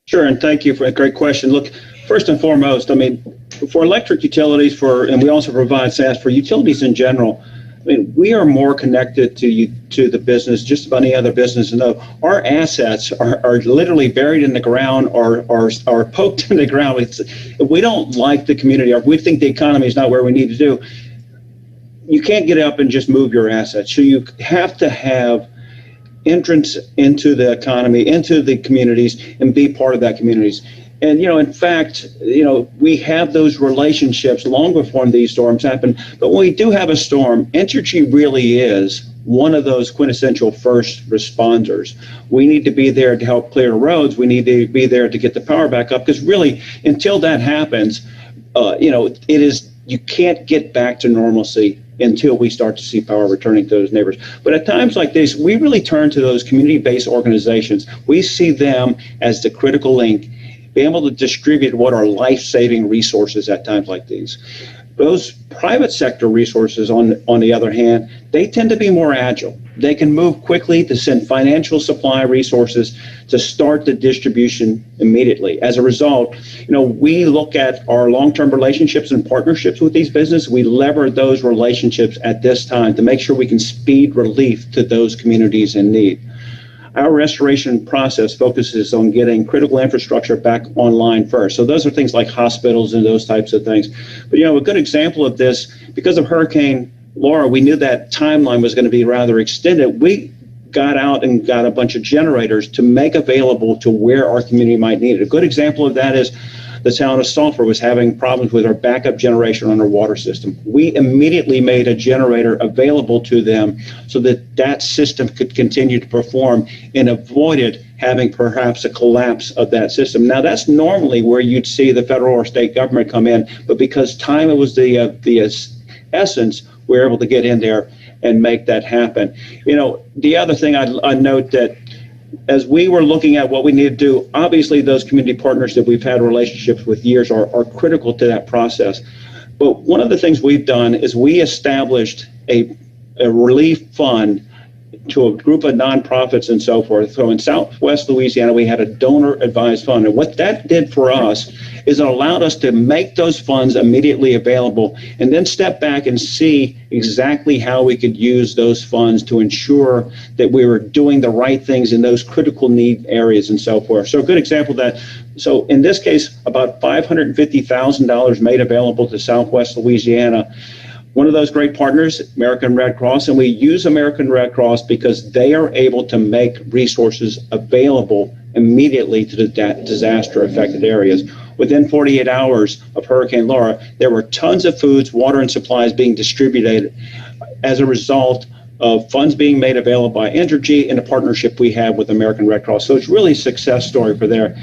Sure, and thank you for a great question. Look, first and foremost, I mean, for electric utilities, and we also provide SaaS for utilities in general, I mean, we are more connected to the business, just about any other business. And our assets are literally buried in the ground or poked in the ground. If we don't like the community, or if we think the economy is not where we need to do, you can't get up and just move your assets. So you have to have entrance into the economy, into the communities, and be part of that communities. And, in fact, we have those relationships long before these storms happen. But when we do have a storm, Entergy really is one of those quintessential first responders. We need to be there to help clear roads. We need to be there to get the power back up, because really, until that happens, you can't get back to normalcy until we start to see power returning to those neighbors. But at times like this, we really turn to those community-based organizations. We see them as the critical link, be able to distribute what are life-saving resources at times like these. Those private sector resources, on the other hand, they tend to be more agile. They can move quickly to send financial supply resources to start the distribution immediately. As a result, we look at our long-term relationships and partnerships with these businesses. We lever those relationships at this time to make sure we can speed relief to those communities in need. Our restoration process focuses on getting critical infrastructure back online first. So those are things like hospitals and those types of things. But, a good example of this, because of Hurricane Laura, we knew that timeline was going to be rather extended. We got out and got a bunch of generators to make available to where our community might need it. A good example of that is the town of Sulphur was having problems with our backup generation on our water system. We immediately made a generator available to them so that system could continue to perform and avoided having perhaps a collapse of that system. Now, that's normally where you'd see the federal or state government come in, but because time was the essence, we were able to get in there and make that happen. The other thing I'd note that as we were looking at what we need to do, obviously those community partners that we've had relationships with years are critical to that process. But one of the things we've done is we established a relief fund to a group of nonprofits and so forth. So in Southwest Louisiana, we had a donor advised fund. And what that did for us is it allowed us to make those funds immediately available and then step back and see exactly how we could use those funds to ensure that we were doing the right things in those critical need areas and so forth. So a good example of that. So in this case, about $550,000 made available to Southwest Louisiana. One of those great partners, American Red Cross, and we use American Red Cross because they are able to make resources available immediately to the disaster-affected areas. Within 48 hours of Hurricane Laura, there were tons of foods, water, and supplies being distributed as a result of funds being made available by Entergy and a partnership we have with American Red Cross. So it's really a success story for there.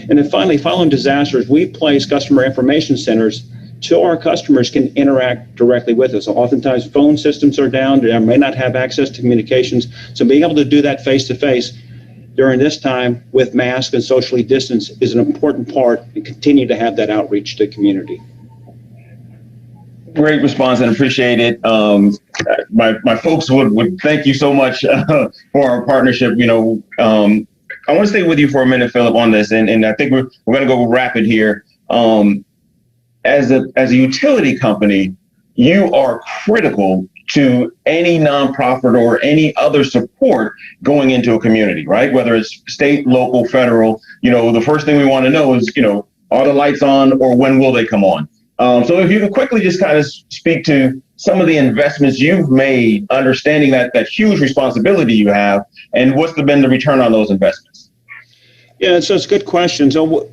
And then finally, following disasters, we place customer information centers so our customers can interact directly with us. So oftentimes phone systems are down, they may not have access to communications. So being able to do that face-to-face during this time with masks and socially distance is an important part, and continue to have that outreach to the community. Great response and appreciate it. My folks would thank you so much for our partnership. I want to stay with you for a minute, Philip, on this, and I think we're going to go rapid here. As a utility company, you are critical to any nonprofit or any other support going into a community, right? Whether it's state, local, federal, the first thing we want to know is, are the lights on or when will they come on? So if you could quickly just kind of speak to some of the investments you've made, understanding that huge responsibility you have, and what's been the return on those investments? Yeah, so it's a good question. So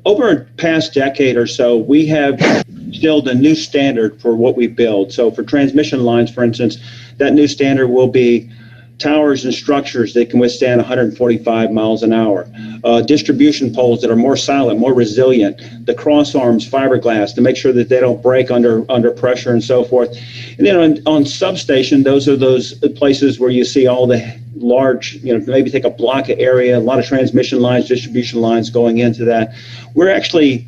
over the past decade or so, we have instilled a new standard for what we build. So for transmission lines, for instance, that new standard will be towers and structures that can withstand 145 miles an hour, distribution poles that are more silent, more resilient, the cross arms, fiberglass to make sure that they don't break under pressure and so forth. And then on substation, those are those places where you see all the large, maybe take a block of area, a lot of transmission lines, distribution lines going into that. We're actually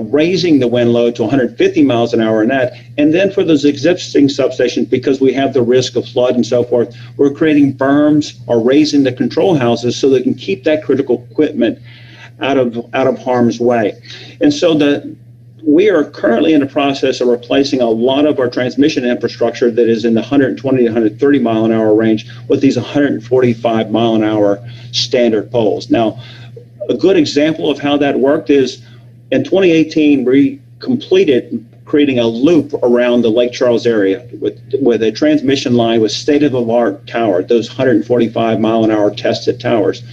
raising the wind load to 150 miles an hour in that. And then for those existing substations, because we have the risk of flood and so forth, we're creating berms or raising the control houses so they can keep that critical equipment out of harm's way. And so we are currently in the process of replacing a lot of our transmission infrastructure that is in the 120 to 130 mile an hour range with these 145 mile an hour standard poles. Now, a good example of how that worked is in 2018, we completed creating a loop around the Lake Charles area with a transmission line with state-of-the-art tower, those 145 mile an hour tested towers.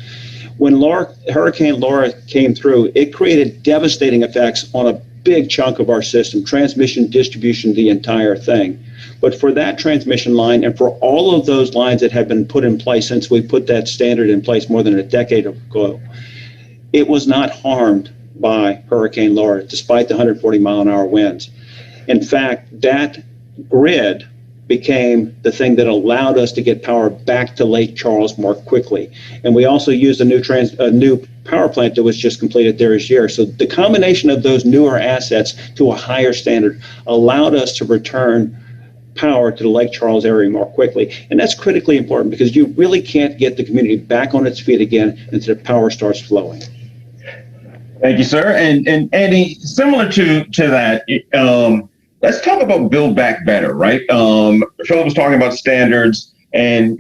When Hurricane Laura came through, it created devastating effects on a big chunk of our system, transmission, distribution, the entire thing. But for that transmission line and for all of those lines that have been put in place since we put that standard in place more than a decade ago, it was not harmed by Hurricane Laura, despite the 140 mile an hour winds. In fact, that grid became the thing that allowed us to get power back to Lake Charles more quickly. And we also used a new power plant that was just completed there this year. So the combination of those newer assets to a higher standard allowed us to return power to the Lake Charles area more quickly. And that's critically important because you really can't get the community back on its feet again until the power starts flowing. Thank you, sir. And Andy, similar to that, let's talk about Build Back Better, right? Philip was talking about standards, and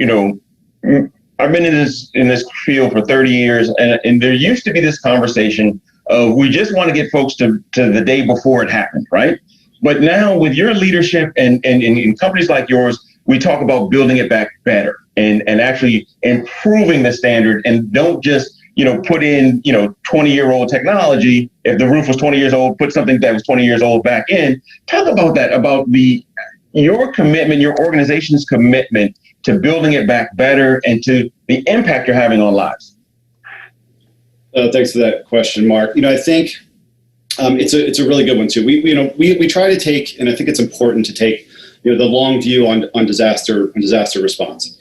I've been in this field for 30 years, and there used to be this conversation of we just want to get folks to the day before it happened, right? But now with your leadership and in companies like yours, we talk about building it back better and actually improving the standard, and don't just put in, 20-year-old technology. If the roof was 20 years old, put something that was 20 years old back in. Talk about that, about your commitment, your organization's commitment to building it back better and to the impact you're having on lives. Thanks for that question, Mark. I think it's a really good one too. We try to take, and I think it's important to take, the long view on disaster response.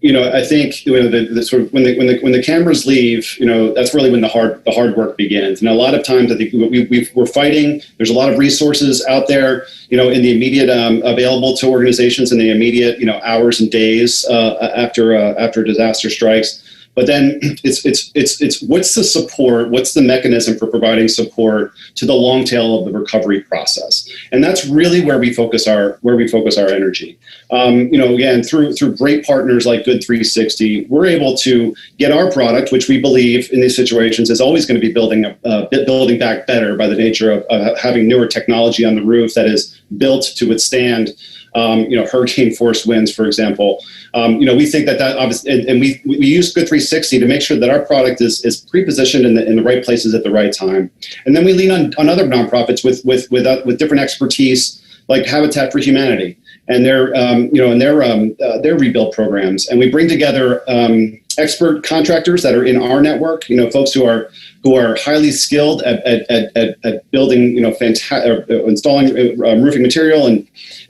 I think the sort of when the cameras leave, that's really when the hard work begins. And a lot of times, I think we're fighting. There's a lot of resources out there, in the immediate available to organizations in the immediate, hours and days after disaster strikes. But then it's what's the support? What's the mechanism for providing support to the long tail of the recovery process? And that's really where we focus our energy. Again, through great partners like Good 360, we're able to get our product, which we believe in these situations is always going to be building back better by the nature of having newer technology on the roof that is built to withstand hurricane force winds, for example. We think that obviously, and we use Good 360 to make sure that our product is pre-positioned in the right places at the right time. And then we lean on other nonprofits with different expertise, like Habitat for Humanity and their rebuild programs. And we bring together expert contractors that are in our network, folks who are highly skilled at building, installing roofing material, and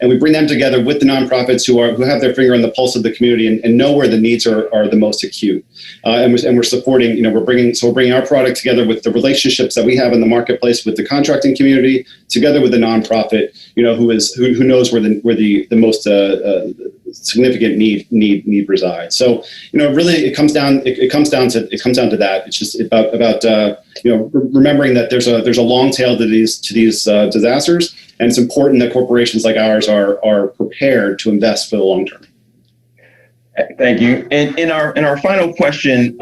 we bring them together with the nonprofits who have their finger on the pulse of the community and know where the needs are the most acute. And we're supporting, we're bringing our product together with the relationships that we have in the marketplace with the contracting community, together with the nonprofit, who knows where the most significant need resides. So, really it comes down to that. It's just about remembering that there's a long tail to these disasters, and it's important that corporations like ours are prepared to invest for the long term. Thank you. And in our final question,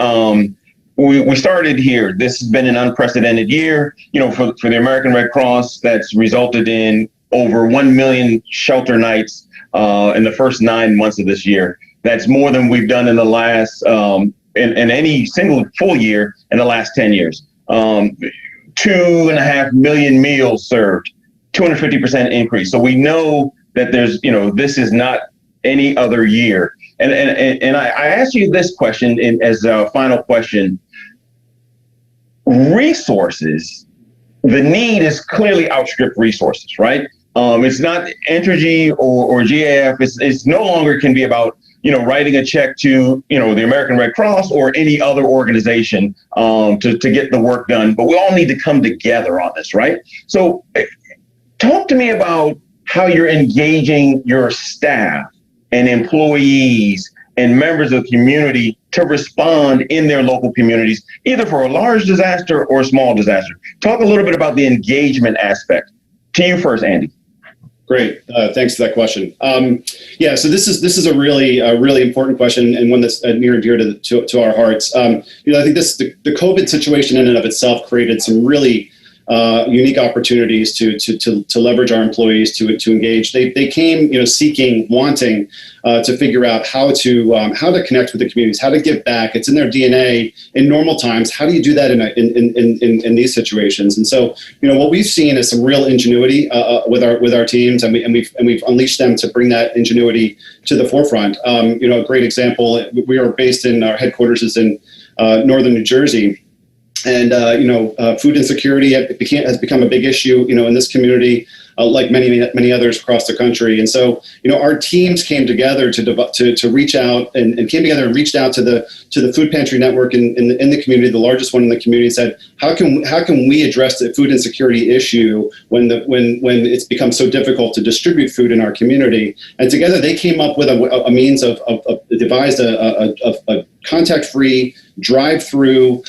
we started here. This has been an unprecedented year, for the American Red Cross. That's resulted in over 1 million shelter nights in the first 9 months of this year. That's more than we've done in the last, in any single full year in the last 10 years. 2.5 million meals served, 250% increase. So we know that there's, this is not any other year. I ask you this question as a final question. Resources, the need is clearly outstripped resources, right? It's not Entergy or GAF. It's no longer can be about, writing a check to, the American Red Cross or any other organization to get the work done. But we all need to come together on this, right? So talk to me about how you're engaging your staff and employees and members of the community to respond in their local communities, either for a large disaster or a small disaster. Talk a little bit about the engagement aspect. To you first, Andy. Great. Thanks for that question. So this is a really important question, and one that's near and dear to our hearts. I think the COVID situation in and of itself created some really unique opportunities to leverage our employees to engage. They came seeking, wanting to figure out how to connect with the communities, how to give back. It's in their DNA in normal times. How do you do that in these situations? And so what we've seen is some real ingenuity with our teams, and we've unleashed them to bring that ingenuity to the forefront. A great example. We are based in our headquarters is in northern New Jersey. And, food insecurity has become a big issue, in this community, like many others across the country. And so, our teams came together to reach out and came together and reached out to the food pantry network in the community, the largest one in the community, and said, how can we address the food insecurity issue when it's become so difficult to distribute food in our community? And together they came up with a means of devised a contact-free drive-through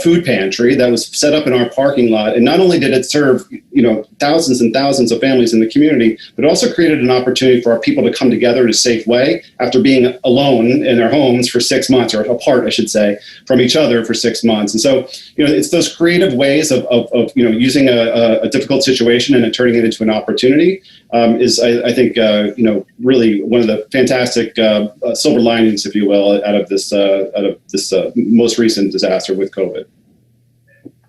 food pantry that was set up in our parking lot. And not only did it serve, thousands and thousands of families in the community, but it also created an opportunity for our people to come together in a safe way after being alone in their homes for 6 months, or apart, I should say, from each other for 6 months. And so, it's those creative ways of using a difficult situation and turning it into an opportunity is, I think, really one of the fantastic silver linings, if you will, out of this most recent disaster with COVID.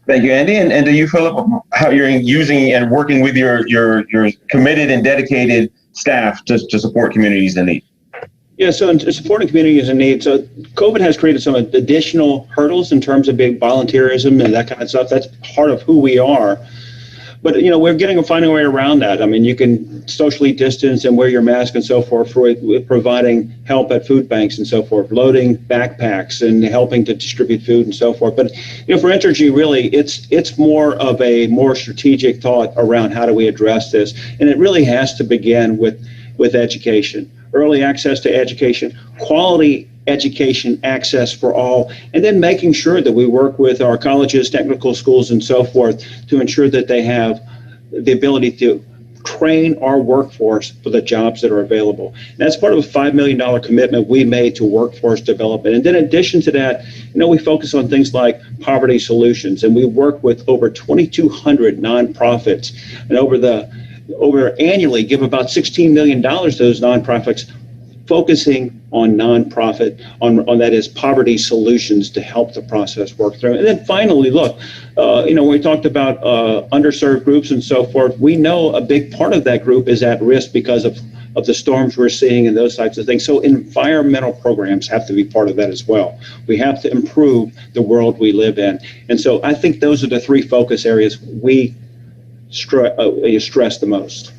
Thank you, Andy. And do you, Philip, how you're using and working with your committed and dedicated staff to support communities in need? Yeah, so in supporting communities in need, so COVID has created some additional hurdles in terms of big volunteerism and that kind of stuff. That's part of who we are. But, we're finding a way around that. I mean, you can socially distance and wear your mask and so forth with providing help at food banks and so forth, loading backpacks and helping to distribute food and so forth. But, for Entergy, really, it's more of a more strategic thought around how do we address this. And it really has to begin with education, early access to education, quality education access for all, and then making sure that we work with our colleges, technical schools, and so forth to ensure that they have the ability to train our workforce for the jobs that are available. And that's part of a $5 million commitment we made to workforce development. And then in addition to that, we focus on things like poverty solutions, and we work with over 2,200 nonprofits, and over annually give about $16 million to those nonprofits, focusing on nonprofit, on that is poverty solutions to help the process work through. And then finally, look, when we talked about underserved groups and so forth, we know a big part of that group is at risk because of the storms we're seeing and those types of things. So environmental programs have to be part of that as well. We have to improve the world we live in. And so I think those are the three focus areas we stress the most.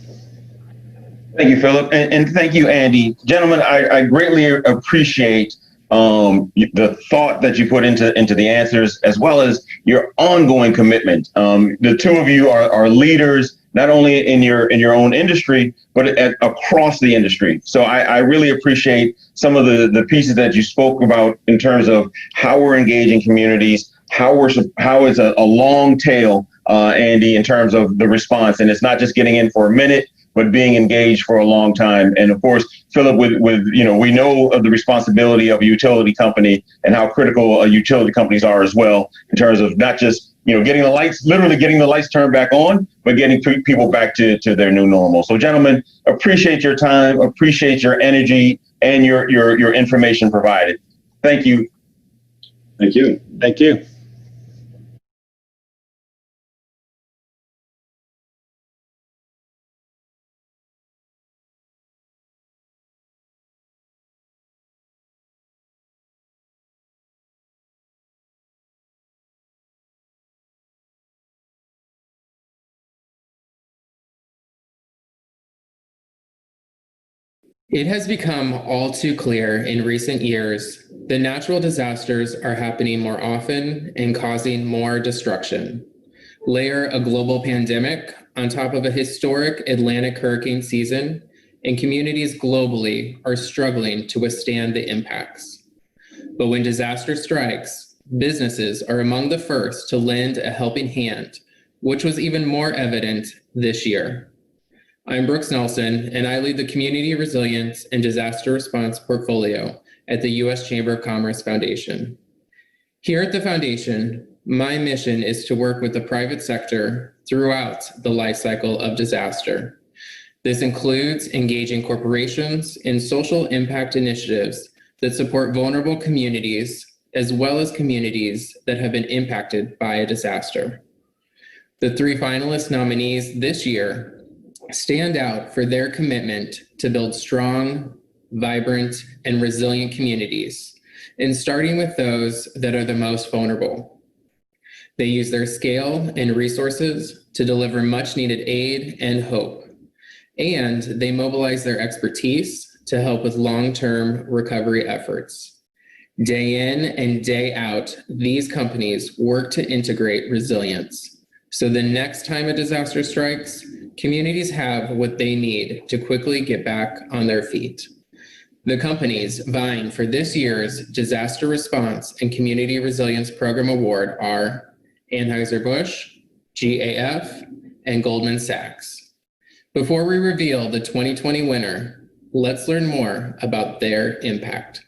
Thank you, Philip, and thank you, Andy. Gentlemen, I greatly appreciate the thought that you put into the answers, as well as your ongoing commitment. The two of you are leaders, not only in your own industry, but across the industry. So I really appreciate some of the pieces that you spoke about in terms of how we're engaging communities, how it's a long tail, Andy, in terms of the response, and it's not just getting in for a minute, but being engaged for a long time. And of course, Philip, with we know of the responsibility of a utility company and how critical utility companies are as well, in terms of not just getting the lights turned back on, but getting people back to their new normal. So, gentlemen, appreciate your time, appreciate your energy and your information provided. Thank you. Thank you. Thank you. It has become all too clear in recent years that natural disasters are happening more often and causing more destruction. Layer a global pandemic on top of a historic Atlantic hurricane season, and communities globally are struggling to withstand the impacts. But when disaster strikes, businesses are among the first to lend a helping hand, which was even more evident this year. I'm Brooks Nelson, and I lead the Community Resilience and Disaster Response portfolio at the U.S. Chamber of Commerce Foundation. Here at the Foundation, my mission is to work with the private sector throughout the life cycle of disaster. This includes engaging corporations in social impact initiatives that support vulnerable communities, as well as communities that have been impacted by a disaster. The 3 finalist nominees this year stand out for their commitment to build strong, vibrant, and resilient communities, and starting with those that are the most vulnerable. They use their scale and resources to deliver much needed aid and hope, and they mobilize their expertise to help with long-term recovery efforts. Day in and day out, these companies work to integrate resilience. So the next time a disaster strikes, communities have what they need to quickly get back on their feet. The companies vying for this year's Disaster Response and Community Resilience Program Award are Anheuser-Busch, GAF, and Goldman Sachs. Before we reveal the 2020 winner, let's learn more about their impact.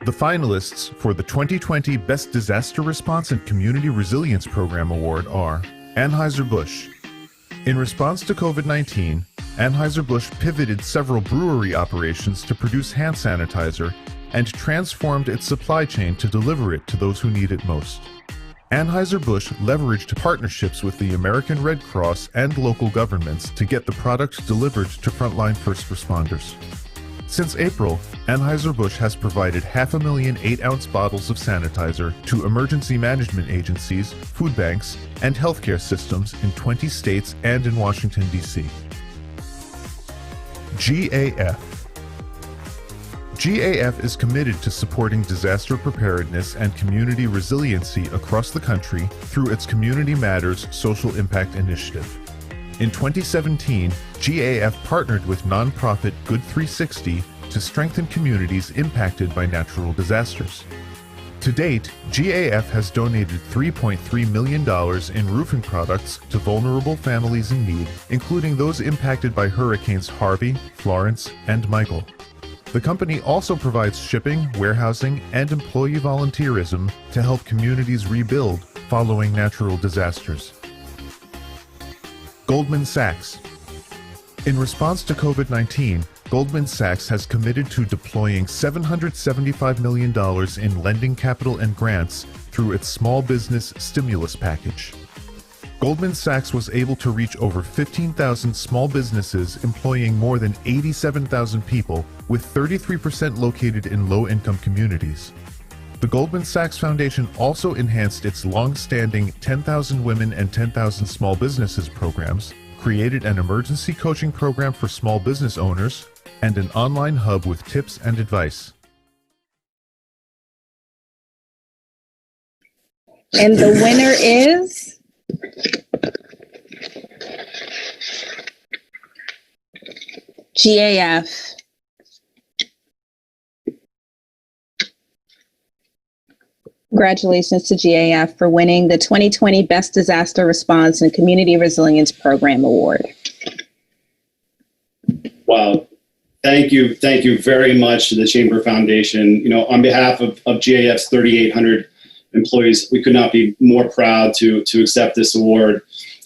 The finalists for the 2020 Best Disaster Response and Community Resilience Program Award are Anheuser-Busch. In response to COVID-19, Anheuser-Busch pivoted several brewery operations to produce hand sanitizer and transformed its supply chain to deliver it to those who need it most. Anheuser-Busch leveraged partnerships with the American Red Cross and local governments to get the product delivered to frontline first responders. Since April, Anheuser-Busch has provided 500,000 8-ounce bottles of sanitizer to emergency management agencies, food banks, and healthcare systems in 20 states and in Washington, D.C. GAF. GAF is committed to supporting disaster preparedness and community resiliency across the country through its Community Matters social impact initiative. In 2017, GAF partnered with nonprofit Good 360 to strengthen communities impacted by natural disasters. To date, GAF has donated $3.3 million in roofing products to vulnerable families in need, including those impacted by Hurricanes Harvey, Florence, and Michael. The company also provides shipping, warehousing, and employee volunteerism to help communities rebuild following natural disasters. Goldman Sachs. In response to COVID-19, Goldman Sachs has committed to deploying $775 million in lending capital and grants through its small business stimulus package. Goldman Sachs was able to reach over 15,000 small businesses employing more than 87,000 people, with 33% located in low-income communities. The Goldman Sachs Foundation also enhanced its long-standing 10,000 Women and 10,000 Small Businesses programs, created an emergency coaching program for small business owners, and an online hub with tips and advice. And the winner is GAF. Congratulations to GAF for winning the 2020 Best Disaster Response and Community Resilience Program Award. Wow. Thank you very much to the Chamber Foundation. You know, on behalf of GAF's 3,800 employees, we could not be more proud to accept this award.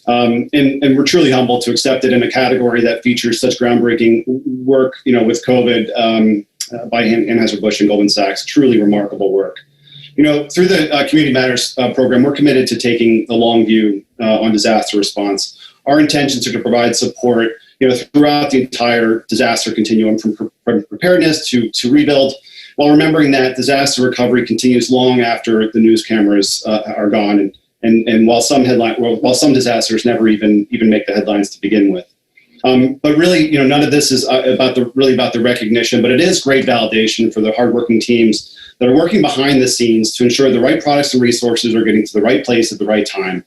And we're truly humbled to accept it in a category that features such groundbreaking work, you know, with COVID by Anheuser-Busch and Goldman Sachs. Truly remarkable work. You know, through the Community Matters program, we're committed to taking the long view on disaster response. Our intentions are to provide support, you know, throughout the entire disaster continuum, from preparedness to rebuild, while remembering that disaster recovery continues long after the news cameras are gone. And while some disasters never even make the headlines to begin with. But really, none of this is about the recognition, but it is great validation for the hardworking teams that are working behind the scenes to ensure the right products and resources are getting to the right place at the right time.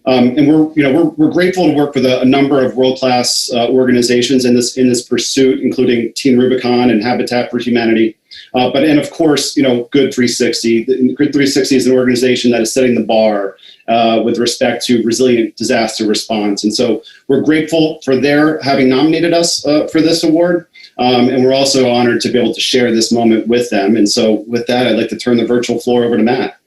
And we're grateful to work with a number of world-class organizations in this pursuit, including Team Rubicon and Habitat for Humanity. And of course, Good 360. Good 360 is an organization that is setting the bar with respect to resilient disaster response. And so we're grateful for their having nominated us for this award. And we're also honored to be able to share this moment with them. And so with that, I'd like to turn the virtual floor over to Matt.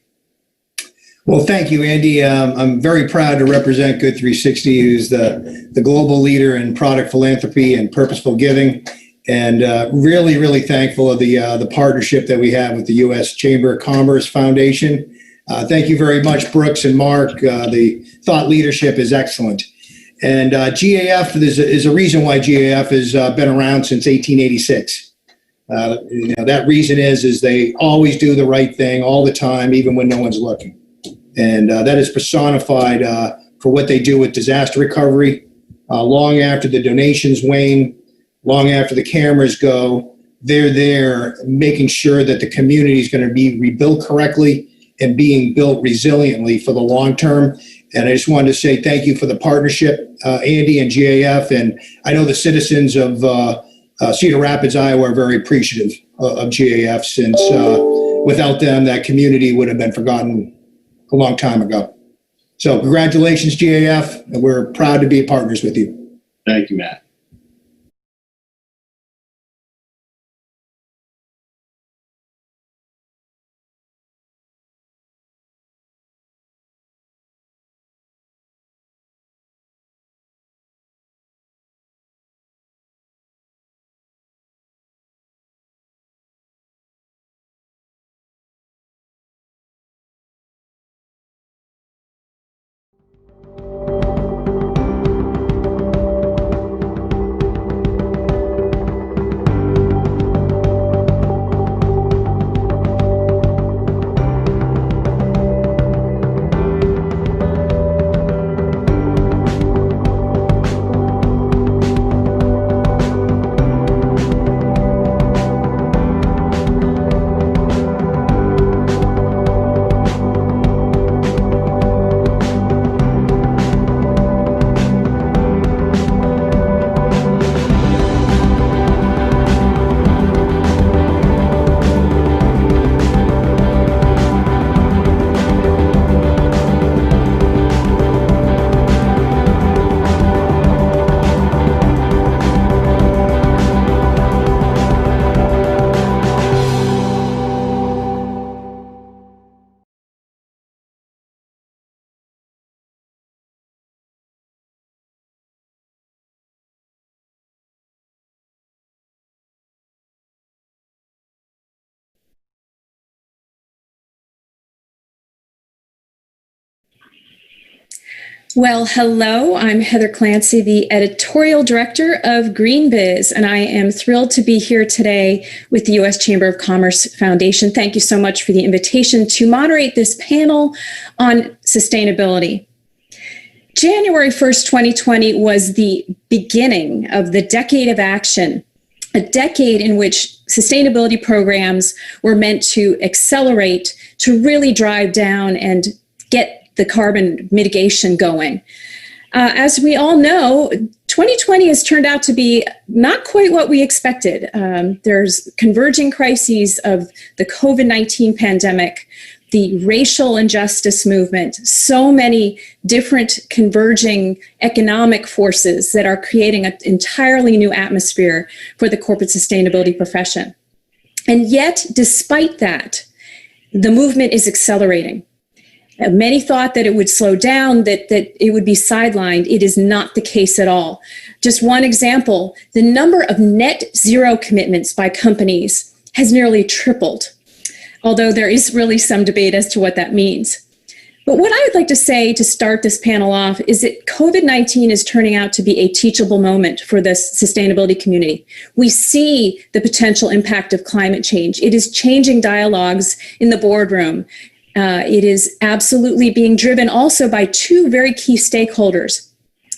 Well, thank you, Andy. I'm very proud to represent Good 360, who's the global leader in product philanthropy and purposeful giving. And really, really thankful of the partnership that we have with the U.S. Chamber of Commerce Foundation. Thank you very much, Brooks and Mark. The thought leadership is excellent. And GAF, there's a reason why GAF has been around since 1886. That reason is they always do the right thing all the time, even when no one's looking. And that is personified for what they do with disaster recovery. Long after the donations wane, long after the cameras go, they're there making sure that the community is going to be rebuilt correctly and being built resiliently for the long term. And I just wanted to say thank you for the partnership, Andy and GAF. And I know the citizens of Cedar Rapids, Iowa are very appreciative of GAF, since without them, that community would have been forgotten a long time ago. So congratulations, GAF, and we're proud to be partners with you. Thank you, Matt. Well, hello, I'm Heather Clancy, the editorial director of GreenBiz, and I am thrilled to be here today with the U.S. Chamber of Commerce Foundation. Thank you so much for the invitation to moderate this panel on sustainability. January 1st, 2020 was the beginning of the decade of action, a decade in which sustainability programs were meant to accelerate, to really drive down and get the carbon mitigation going. As we all know, 2020 has turned out to be not quite what we expected. There's converging crises of the COVID-19 pandemic, the racial injustice movement, so many different converging economic forces that are creating an entirely new atmosphere for the corporate sustainability profession. And yet, despite that, the movement is accelerating. Many thought that it would slow down, that it would be sidelined. It is not the case at all. Just one example, the number of net zero commitments by companies has nearly tripled, although there is really some debate as to what that means. But what I would like to say to start this panel off is that COVID-19 is turning out to be a teachable moment for the sustainability community. We see the potential impact of climate change. It is changing dialogues in the boardroom. It is absolutely being driven also by two very key stakeholders.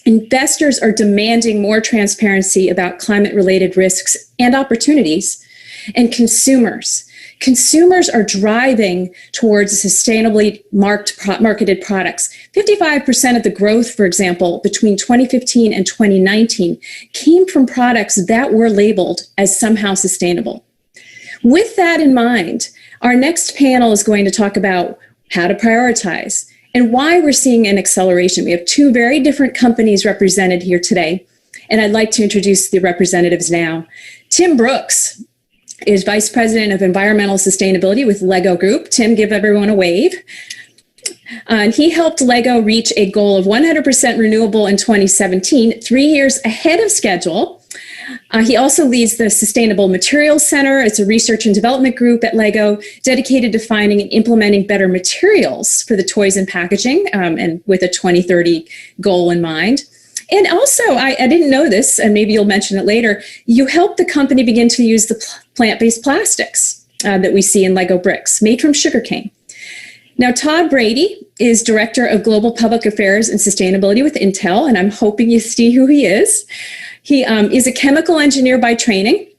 Investors are demanding more transparency about climate-related risks and opportunities, and consumers are driving towards sustainably marketed products. 55% of the growth, for example, between 2015 and 2019 came from products that were labeled as somehow sustainable. With that in mind, our next panel is going to talk about how to prioritize and why we're seeing an acceleration. We have two very different companies represented here today, and I'd like to introduce the representatives now. Tim Brooks is Vice President of Environmental Sustainability with Lego Group. Tim, give everyone a wave. And he helped Lego reach a goal of 100% renewable in 2017, 3 years ahead of schedule. He also leads the Sustainable Materials Center. It's a research and development group at Lego dedicated to finding and implementing better materials for the toys and packaging, and with a 2030 goal in mind. And also, I didn't know this, and maybe you'll mention it later, you helped the company begin to use the plant-based plastics that we see in Lego bricks, made from sugarcane. Now, Todd Brady is Director of Global Public Affairs and Sustainability with Intel, and I'm hoping you see who he is. He is a chemical engineer by training.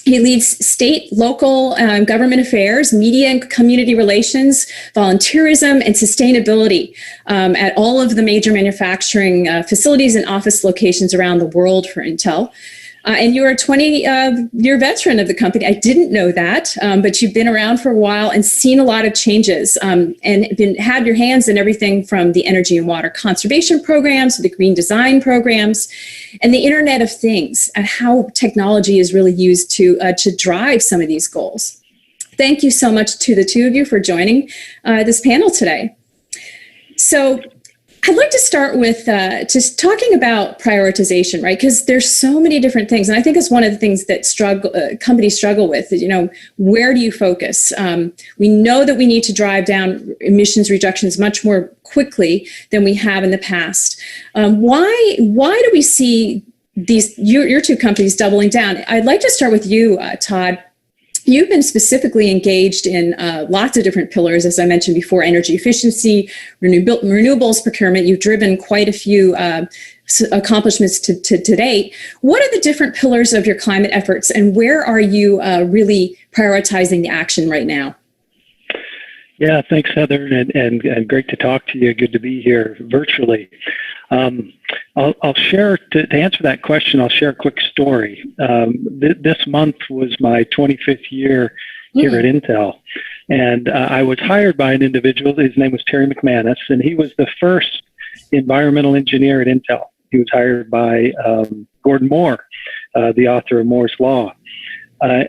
He leads state, local government affairs, media and community relations, volunteerism, and sustainability at all of the major manufacturing facilities and office locations around the world for Intel. And you're a 20-year veteran of the company. I didn't know that, but you've been around for a while and seen a lot of changes, and had your hands in everything from the energy and water conservation programs to the green design programs and the Internet of Things, and how technology is really used to drive some of these goals. Thank you so much to the two of you for joining this panel today. So I'd like to start with just talking about prioritization, right? Because there's so many different things. And I think it's one of the things that companies struggle with, where do you focus? We know that we need to drive down emissions reductions much more quickly than we have in the past. Why do we see your two companies doubling down? I'd like to start with you, Todd. You've been specifically engaged in lots of different pillars, as I mentioned before, energy efficiency, renewables procurement. You've driven quite a few accomplishments to date. What are the different pillars of your climate efforts, and where are you really prioritizing the action right now? Yeah, thanks, Heather, and great to talk to you. Good to be here virtually. I'll share, to answer that question, I'll share a quick story. This month was my 25th year here at Intel, and I was hired by an individual. His name was Terry McManus, and he was the first environmental engineer at Intel. He was hired by Gordon Moore, the author of Moore's Law. A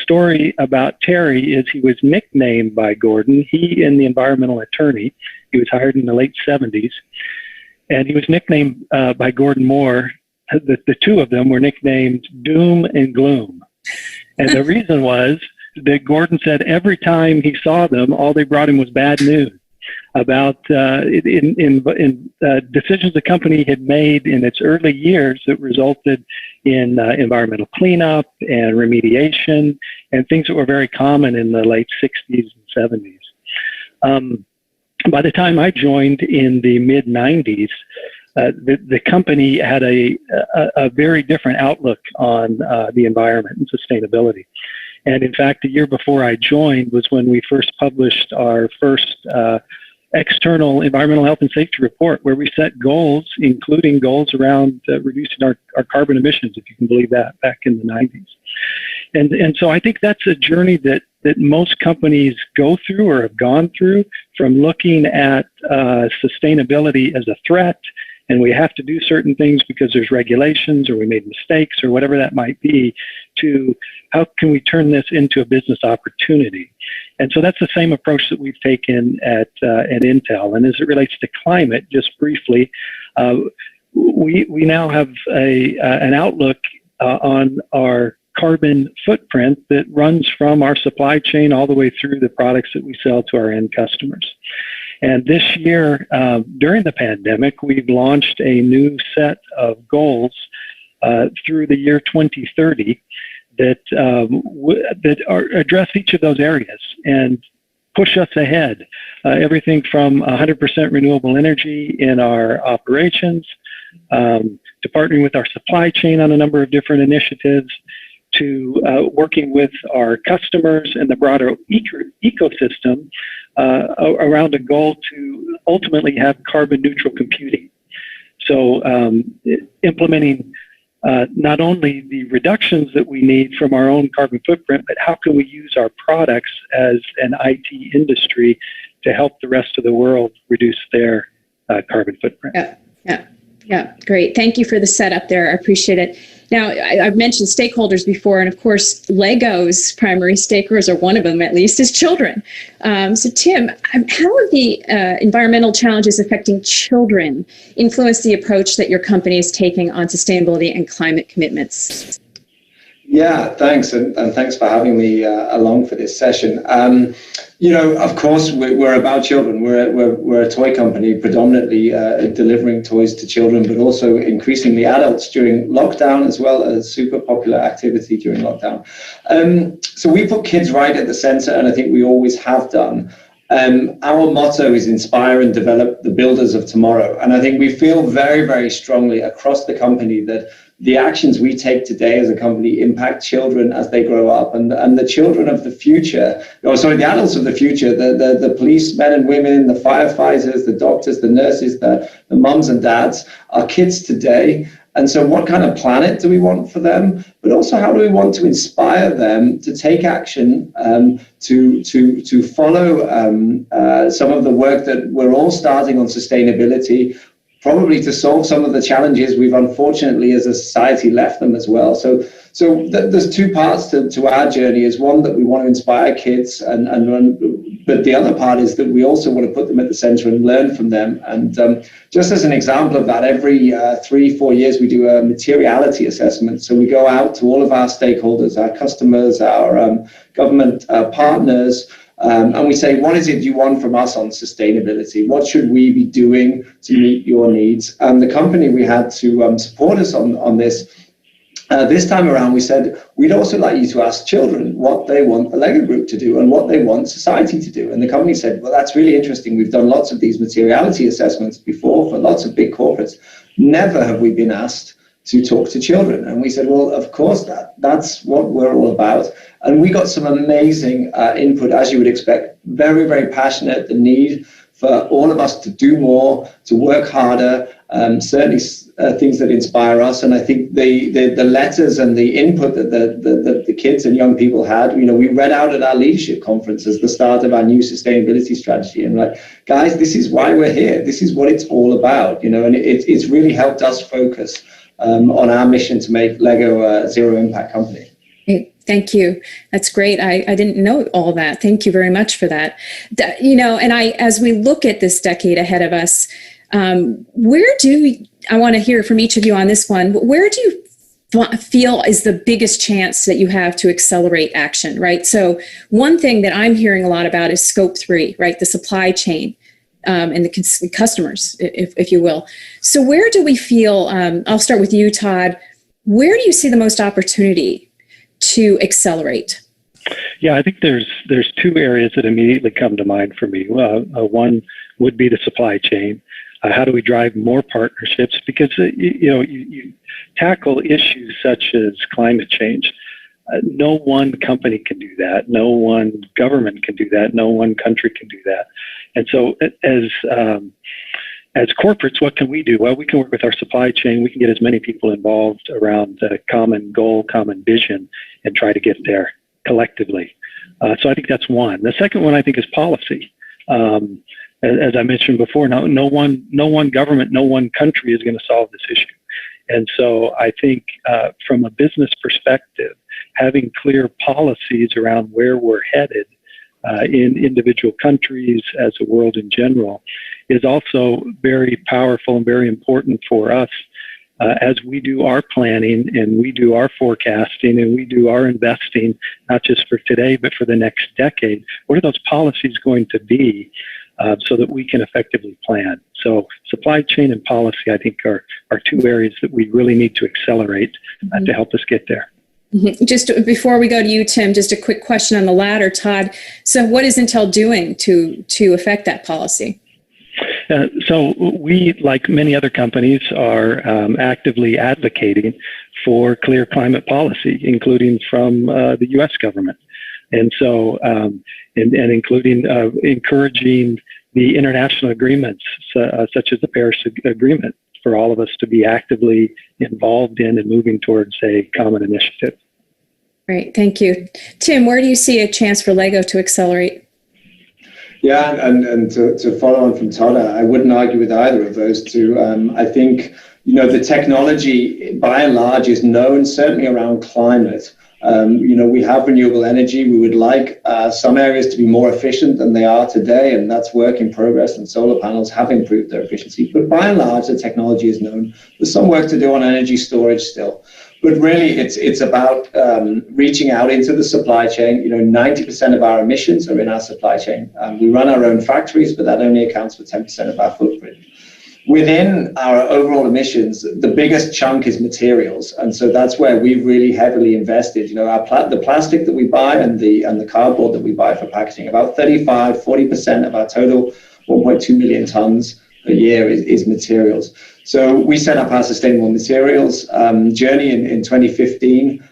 story about Terry is he was nicknamed by Gordon, he and the environmental attorney. He was hired in the late 70s, and he was nicknamed by Gordon Moore. The two of them were nicknamed Doom and Gloom. And the reason was that Gordon said every time he saw them, all they brought him was bad news about decisions the company had made in its early years that resulted in environmental cleanup and remediation and things that were very common in the late 60s and 70s. By the time I joined in the mid 90s, the company had a very different outlook on the environment and sustainability. And in fact, the year before I joined was when we first published our first external environmental health and safety report, where we set goals, including goals around reducing our carbon emissions, if you can believe that, back in the 90s. And so I think that's a journey that most companies go through or have gone through, from looking at sustainability as a threat, and we have to do certain things because there's regulations or we made mistakes or whatever that might be, to how can we turn this into a business opportunity. And so that's the same approach that we've taken at Intel. And as it relates to climate, just briefly, we now have an outlook on our carbon footprint that runs from our supply chain all the way through the products that we sell to our end customers. And this year, during the pandemic, we've launched a new set of goals through the year 2030 that address each of those areas. And push us ahead. Everything from 100% renewable energy in our operations, to partnering with our supply chain on a number of different initiatives, to working with our customers and the broader ecosystem around a goal to ultimately have carbon neutral computing. So implementing not only the reductions that we need from our own carbon footprint, but how can we use our products as an IT industry to help the rest of the world reduce their carbon footprint. Yeah, great. Thank you for the setup there. I appreciate it. Now, I've mentioned stakeholders before, and of course, Lego's primary stakeholders, or one of them at least, is children. So Tim, how have the environmental challenges affecting children influenced the approach that your company is taking on sustainability and climate commitments? Yeah, thanks. And thanks for having me along for this session. Of course, we're about children. We're a toy company, predominantly delivering toys to children, but also increasingly adults during lockdown, as well as super popular activity during lockdown. So we put kids right at the center, and I think we always have done. Our motto is inspire and develop the builders of tomorrow. And I think we feel very, very strongly across the company that the actions we take today as a company impact children as they grow up, and the children of the future, the adults of the future, the policemen and women, the firefighters, the doctors, the nurses, the mums and dads are kids today. And so what kind of planet do we want for them? But also, how do we want to inspire them to take action, to follow some of the work that we're all starting on sustainability, probably to solve some of the challenges we've unfortunately as a society left them as well. So there's two parts to our journey. Is one, that we want to inspire kids, but the other part is that we also want to put them at the center and learn from them. And just as an example of that, every 3-4 years we do a materiality assessment. So we go out to all of our stakeholders, our customers, our government partners, and we say, what is it you want from us on sustainability? What should we be doing to meet your needs? And the company we had to support us on this, this time around, we said, we'd also like you to ask children what they want the Lego Group to do and what they want society to do. And the company said, well, that's really interesting. We've done lots of these materiality assessments before for lots of big corporates. Never have we been asked to talk to children. And we said, well, of course, that's what we're all about. And we got some amazing input, as you would expect, very, very passionate, the need for all of us to do more, to work harder, certainly things that inspire us. And I think the letters and the input that the kids and young people had, we read out at our leadership conference as the start of our new sustainability strategy. And like, guys, this is why we're here. This is what it's all about, and it's really helped us focus on our mission to make Lego a zero impact company. Thank you. That's great. I didn't know all that. Thank you very much for that. And as we look at this decade ahead of us, I want to hear from each of you on this one. Where do you feel is the biggest chance that you have to accelerate action, right? So one thing that I'm hearing a lot about is scope 3, right? The supply chain. And the customers, if you will. So where do we feel, I'll start with you, Todd, where do you see the most opportunity to accelerate? Yeah, I think there's two areas that immediately come to mind for me. One would be the supply chain. How do we drive more partnerships? Because you tackle issues such as climate change. No one company can do that. No one government can do that. No one country can do that. And so as corporates, what can we do? Well, we can work with our supply chain. We can get as many people involved around a common goal, common vision, and try to get there collectively. So I think that's one. The second one, I think, is policy. As I mentioned before, no one government, no one country is going to solve this issue. And so I think from a business perspective, having clear policies around where we're headed in individual countries, as a world in general, is also very powerful and very important for us as we do our planning and we do our forecasting and we do our investing, not just for today, but for the next decade. What are those policies going to be so that we can effectively plan? So supply chain and policy, I think, are two areas that we really need to accelerate to help us get there. Just before we go to you, Tim, just a quick question on the latter, Todd. So what is Intel doing to affect that policy? So we, like many other companies, are actively advocating for clear climate policy, including from the U.S. government. And so, and including encouraging the international agreements, such as the Paris Agreement, for all of us to be actively involved in and moving towards a common initiative. Great, thank you. Tim, where do you see a chance for LEGO to accelerate? Yeah, and to follow on from Todd, I wouldn't argue with either of those two. I think, the technology by and large is known, certainly around climate. We have renewable energy. We would like some areas to be more efficient than they are today, and that's work in progress, and solar panels have improved their efficiency. But by and large, the technology is known. There's some work to do on energy storage still. But really, it's about reaching out into the supply chain. 90% of our emissions are in our supply chain. We run our own factories, but that only accounts for 10% of our footprint. Within our overall emissions, the biggest chunk is materials, and so that's where we've really heavily invested. The plastic that we buy and the cardboard that we buy for packaging, about 40% of our total 1.2 million tons a year is materials. So we set up our sustainable materials journey in 2015.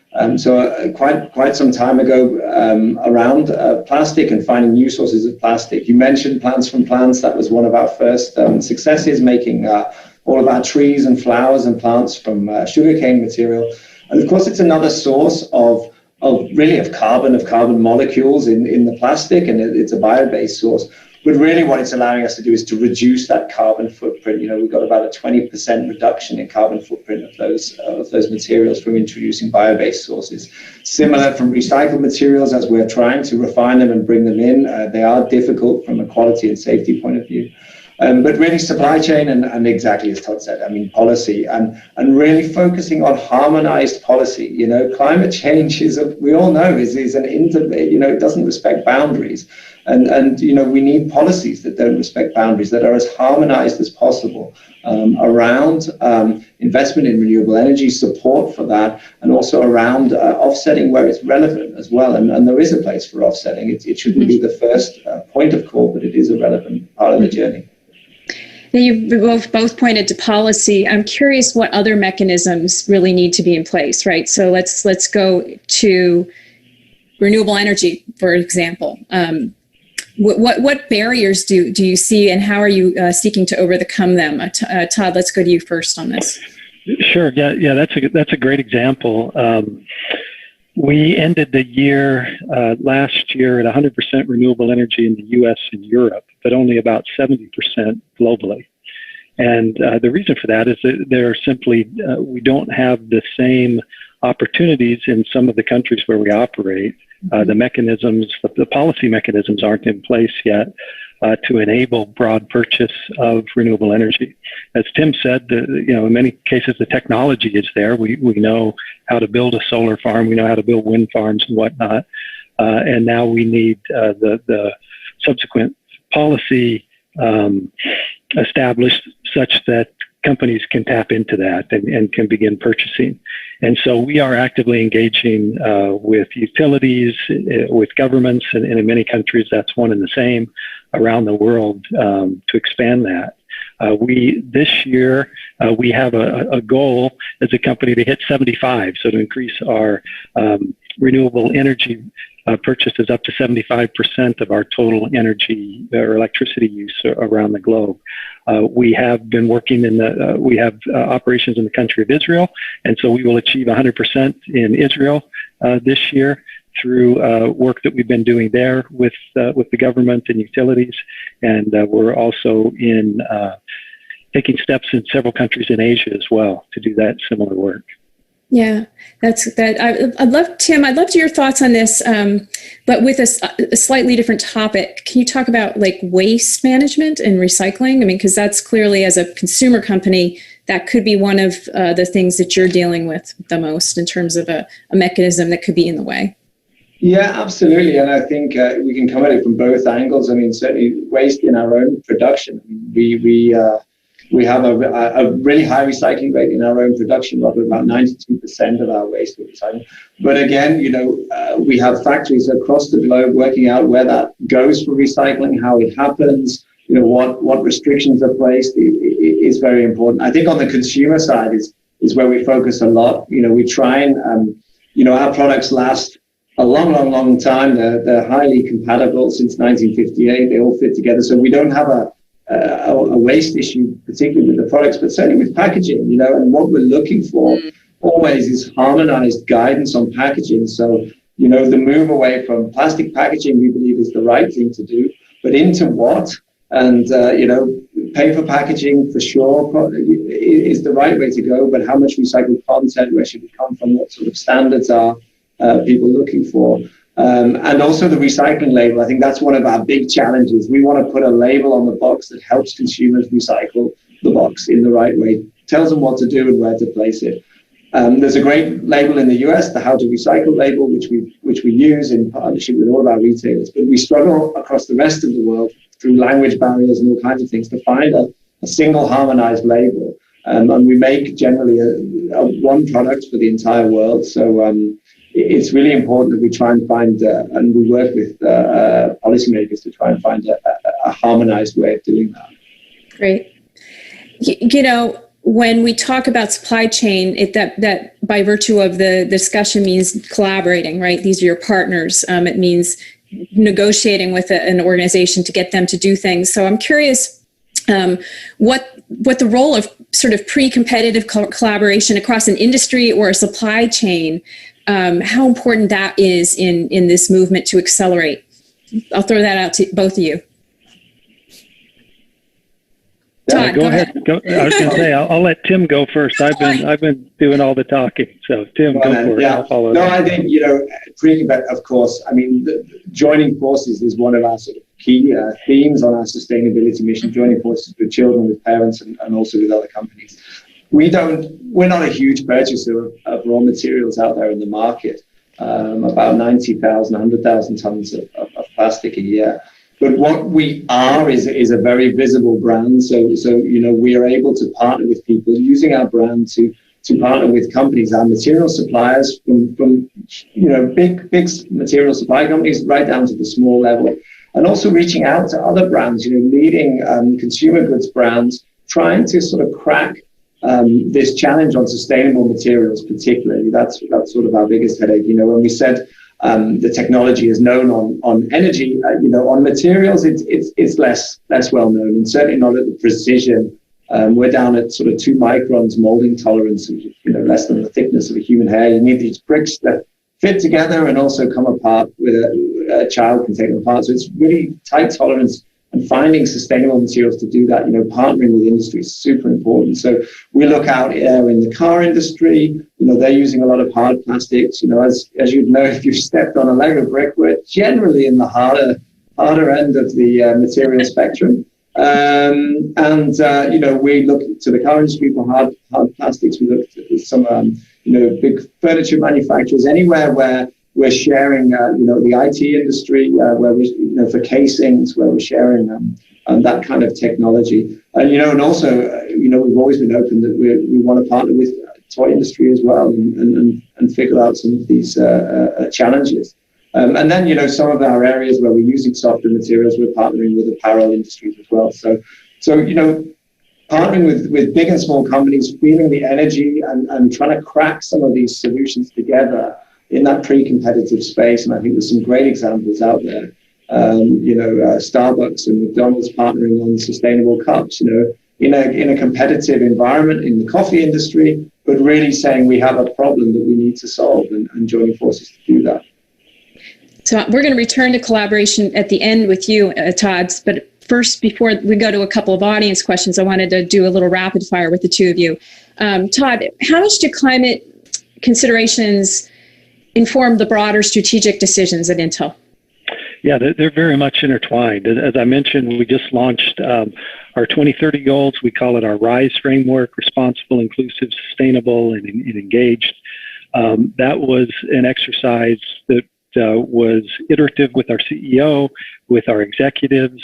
Quite some time ago around plastic and finding new sources of plastic. You mentioned plants from plants. That was one of our first successes, making all of our trees and flowers and plants from sugarcane material. And of course, it's another source of carbon molecules in the plastic, and it's a bio-based source. But really what it's allowing us to do is to reduce that carbon footprint. We've got about a 20% reduction in carbon footprint of those materials from introducing bio-based sources. Similar from recycled materials, as we're trying to refine them and bring them in. They are difficult from a quality and safety point of view. But really supply chain and exactly as Todd said, policy and really focusing on harmonized policy. Climate change we all know is it doesn't respect boundaries. And we need policies that don't respect boundaries, that are as harmonized as possible around investment in renewable energy, support for that, and also around offsetting where it's relevant as well. And there is a place for offsetting. It shouldn't be the first point of call, but it is a relevant part of the journey. Now, you both pointed to policy. I'm curious what other mechanisms really need to be in place, right? So let's go to renewable energy, for example. What barriers do you see, and how are you seeking to overcome them? Todd, let's go to you first on this. Sure. Yeah. That's a great example. We ended the year last year at 100% renewable energy in the U.S. and Europe, but only about 70% globally. And the reason for that is that there are simply we don't have the same opportunities in some of the countries where we operate. The mechanisms, the policy mechanisms aren't in place yet to enable broad purchase of renewable energy. As Tim said, in many cases, the technology is there. We know how to build a solar farm. We know how to build wind farms and whatnot. And now we need the subsequent policy established such that companies can tap into that and can begin purchasing. And so we are actively engaging with utilities, with governments, and in many countries that's one and the same around the world to expand that. This year, we have a goal as a company to hit 75, so to increase our renewable energy purchases up to 75% of our total energy or electricity use around the globe. We have been working we have operations in the country of Israel, and so we will achieve 100% in Israel this year through work that we've been doing there with the government and utilities, and we're also taking steps in several countries in Asia as well to do that similar work. Yeah, I'd love, Tim, I'd love your thoughts on this, but with a slightly different topic. Can you talk about waste management and recycling? Because that's clearly, as a consumer company, that could be one of the things that you're dealing with the most in terms of a mechanism that could be in the way. Yeah, absolutely. And I think we can come at it from both angles. Certainly waste in our own production. We We have a really high recycling rate in our own production, Robert, about 92% of our waste we recycle. But again, we have factories across the globe working out where that goes for recycling, how it happens, what restrictions are placed is very important. I think on the consumer side is where we focus a lot. We try and, our products last a long time. They're highly compatible since 1958. They all fit together. So we don't have a waste issue, particularly with the products, but certainly with packaging, and what we're looking for always is harmonized guidance on packaging. So, the move away from plastic packaging, we believe is the right thing to do, but into what? And, paper packaging for sure is the right way to go, but how much recycled content, where should it come from, what sort of standards are people looking for? And also the recycling label. I think that's one of our big challenges. We want to put a label on the box that helps consumers recycle the box in the right way, tells them what to do and where to place it. There's a great label in the US, the How to Recycle label, which we use in partnership with all of our retailers. But we struggle across the rest of the world through language barriers and all kinds of things to find a single harmonized label. And we make generally a one product for the entire world. So it's really important that we try and find, and we work with policymakers to try and find a harmonized way of doing that. Great. When we talk about supply chain, that by virtue of the discussion means collaborating, right? These are your partners. It means negotiating with an organization to get them to do things. So I'm curious what the role of sort of pre-competitive collaboration across an industry or a supply chain, how important that is in this movement to accelerate. I'll throw that out to both of you. Todd, go ahead. I was going to say I'll let Tim go first. I've been doing all the talking. So Tim, go for it. I'll follow. No, I think pre-competitive. Of course, I mean joining forces is one of our sort of key themes on our sustainability mission. Joining forces with children, with parents, and also with other companies. We're not a huge purchaser of raw materials out there in the market. About 90,000, 100,000 tons of plastic a year. But what we are is a very visible brand. So we are able to partner with people using our brand to partner with companies, our material suppliers from big material supply companies right down to the small level, and also reaching out to other brands, leading consumer goods brands, trying to sort of crack this challenge on sustainable materials, particularly. That's sort of our biggest headache. When we said the technology is known on energy, on materials, it's less well known, and certainly not at the precision. We're down at sort of 2 microns molding tolerance, less than the thickness of a human hair. You need these bricks that fit together and also come apart with a child can take them apart. So it's really tight tolerance. And finding sustainable materials to do that, partnering with industry is super important. So we look out there in the car industry, they're using a lot of hard plastics. As you'd know, if you've stepped on a Lego brick, we're generally in the harder end of the material spectrum. We look to the car industry for hard plastics. We look at some, big furniture manufacturers, anywhere where we're sharing, the IT industry, where we, for casings, where we're sharing that kind of technology. And also, we've always been open that we want to partner with toy industry as well and figure out some of these challenges. And then, some of our areas where we're using softer materials, we're partnering with apparel industries as well. So partnering with big and small companies, feeling the energy and trying to crack some of these solutions together in that pre-competitive space. And I think there's some great examples out there. Starbucks and McDonald's partnering on sustainable cups, in a competitive environment in the coffee industry, but really saying we have a problem that we need to solve and joining forces to do that. So we're going to return to collaboration at the end with you, Todd. But first, before we go to a couple of audience questions, I wanted to do a little rapid fire with the two of you. Todd, how much do climate considerations inform the broader strategic decisions at Intel? Yeah, they're very much intertwined. As I mentioned, we just launched our 2030 goals. We call it our RISE framework: responsible, inclusive, sustainable, and engaged. That was an exercise that was iterative with our CEO, with our executives,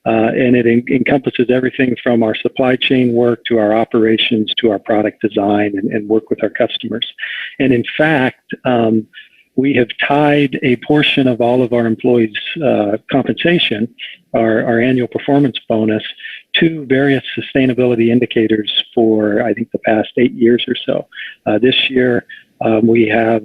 And it encompasses everything from our supply chain work to our operations to our product design and work with our customers. And in fact, we have tied a portion of all of our employees' compensation, our annual performance bonus, to various sustainability indicators for, I think, the past 8 years or so. This year, we have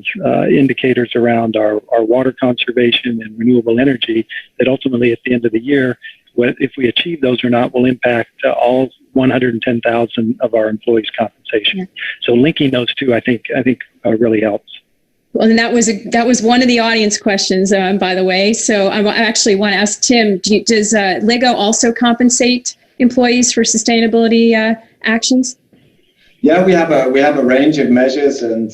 indicators around our water conservation and renewable energy that ultimately at the end of the year, if we achieve those or not, will impact all 110,000 of our employees' compensation. Yeah. So linking those two, I think really helps. Well, and that was one of the audience questions, by the way. So I actually want to ask Tim: does LEGO also compensate employees for sustainability actions? Yeah, we have a range of measures, and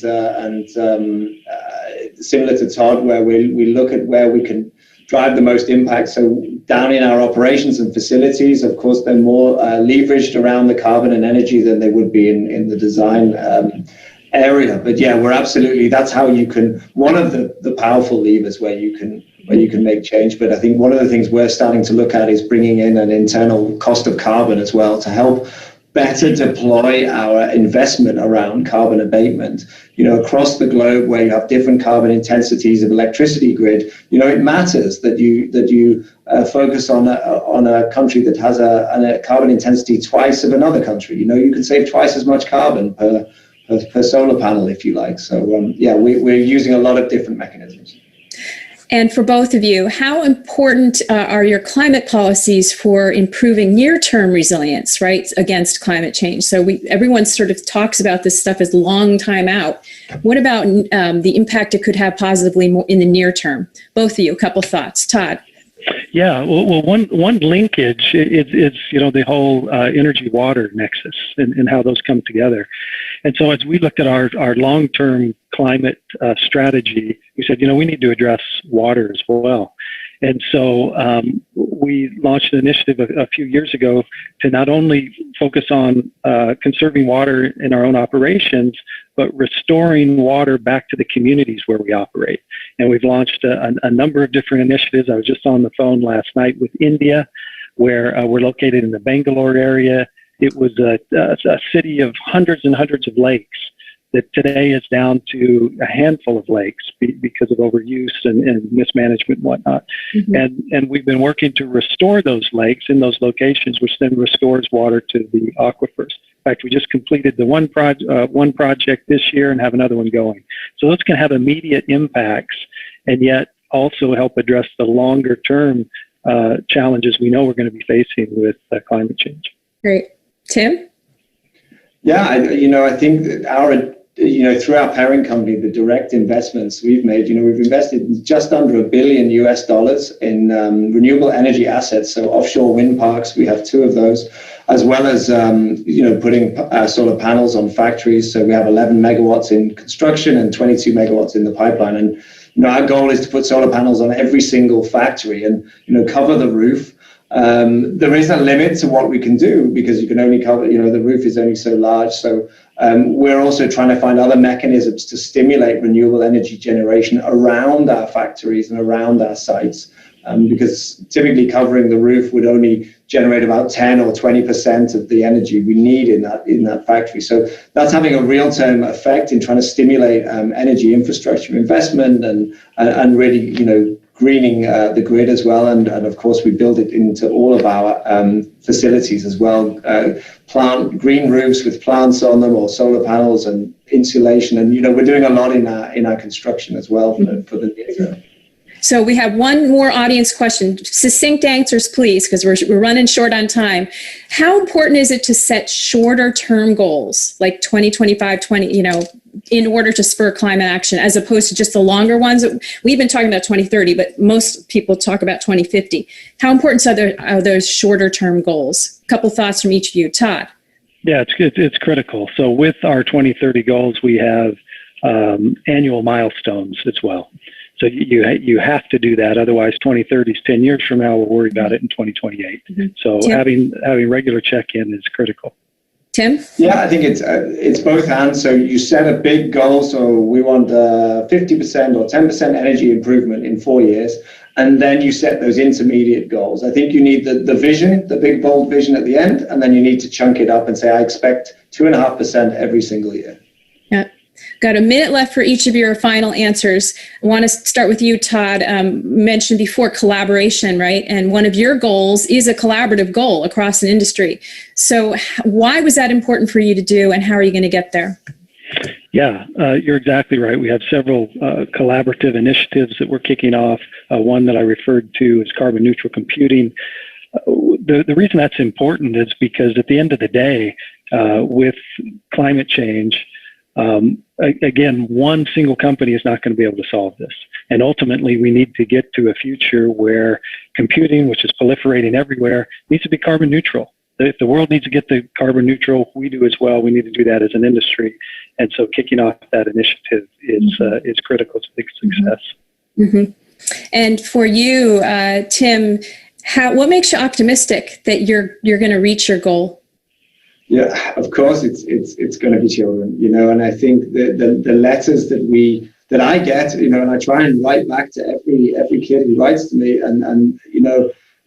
similar to Todd, where we look at where we can drive the most impact. So down in our operations and facilities, of course, they're more leveraged around the carbon and energy than they would be in the design area. But yeah, that's how you can, one of the powerful levers where you can make change. But I think one of the things we're starting to look at is bringing in an internal cost of carbon as well to help better deploy our investment around carbon abatement. Across the globe where you have different carbon intensities of electricity grid, it matters that you focus on a country that has a carbon intensity twice of another country. You can save twice as much carbon per solar panel, if you like. So we're using a lot of different mechanisms. And for both of you, how important are your climate policies for improving near-term resilience, right, against climate change? So everyone sort of talks about this stuff as long time out. What about the impact it could have positively in the near term? Both of you, a couple thoughts. Todd. Yeah, well, one linkage is the whole energy water nexus and how those come together. And so as we looked at our long-term climate strategy, we said, we need to address water as well. And so we launched an initiative a few years ago to not only focus on conserving water in our own operations, but restoring water back to the communities where we operate. And we've launched a number of different initiatives. I was just on the phone last night with India, where we're located in the Bangalore area. It was a city of hundreds and hundreds of lakes that today is down to a handful of lakes because of overuse and mismanagement and whatnot. Mm-hmm. And we've been working to restore those lakes in those locations, which then restores water to the aquifers. In fact, we just completed the one project this year and have another one going. So those can have immediate impacts and yet also help address the longer term challenges we know we're going to be facing with climate change. Great. Tim? Yeah, I think that through our parent company, the direct investments we've made, we've invested just under $1 billion in renewable energy assets. So offshore wind parks, we have 2 of those, as well as, putting solar panels on factories. So we have 11 megawatts in construction and 22 megawatts in the pipeline. And, our goal is to put solar panels on every single factory and, cover the roof. There is a limit to what we can do because you can only cover, the roof is only so large. So we're also trying to find other mechanisms to stimulate renewable energy generation around our factories and around our sites, because typically covering the roof would only generate about 10 or 20% of the energy we need in that factory. So that's having a real-term effect in trying to stimulate energy infrastructure investment and really, greening the grid as well. And of course, we build it into all of our facilities as well. Plant green roofs with plants on them or solar panels and insulation. And, we're doing a lot in our construction as well for the near term. So we have one more audience question. Succinct answers, please, because we're running short on time. How important is it to set shorter term goals, like 2025, in order to spur climate action, as opposed to just the longer ones? We've been talking about 2030, but most people talk about 2050. How important are those shorter term goals? A couple thoughts from each of you. Todd. Yeah, it's critical. So with our 2030 goals, we have annual milestones as well. So you have to do that. Otherwise, 2030 is 10 years from now. We'll worry about it in 2028. Mm-hmm. So Tim? having regular check-in is critical. Tim? Yeah, I think it's both hands. So you set a big goal. So we want 50% or 10% energy improvement in 4 years. And then you set those intermediate goals. I think you need the vision, the big, bold vision at the end. And then you need to chunk it up and say, I expect 2.5% every single year. Yeah. Got a minute left for each of your final answers. I want to start with you, Todd. Mentioned before collaboration, right? And one of your goals is a collaborative goal across an industry. So why was that important for you to do, and how are you going to get there? Yeah, you're exactly right. We have several collaborative initiatives that we're kicking off. One that I referred to is carbon neutral computing. The reason that's important is because at the end of the day, with climate change, again, one single company is not going to be able to solve this. And ultimately, we need to get to a future where computing, which is proliferating everywhere, needs to be carbon neutral. If the world needs to get to carbon neutral, we do as well. We need to do that as an industry. And so kicking off that initiative is critical to the success. Mm-hmm. And for you, Tim, what makes you optimistic that you're going to reach your goal? Yeah, of course, it's going to be children, and I think the letters that I get, and I try and write back to every kid who writes to me, and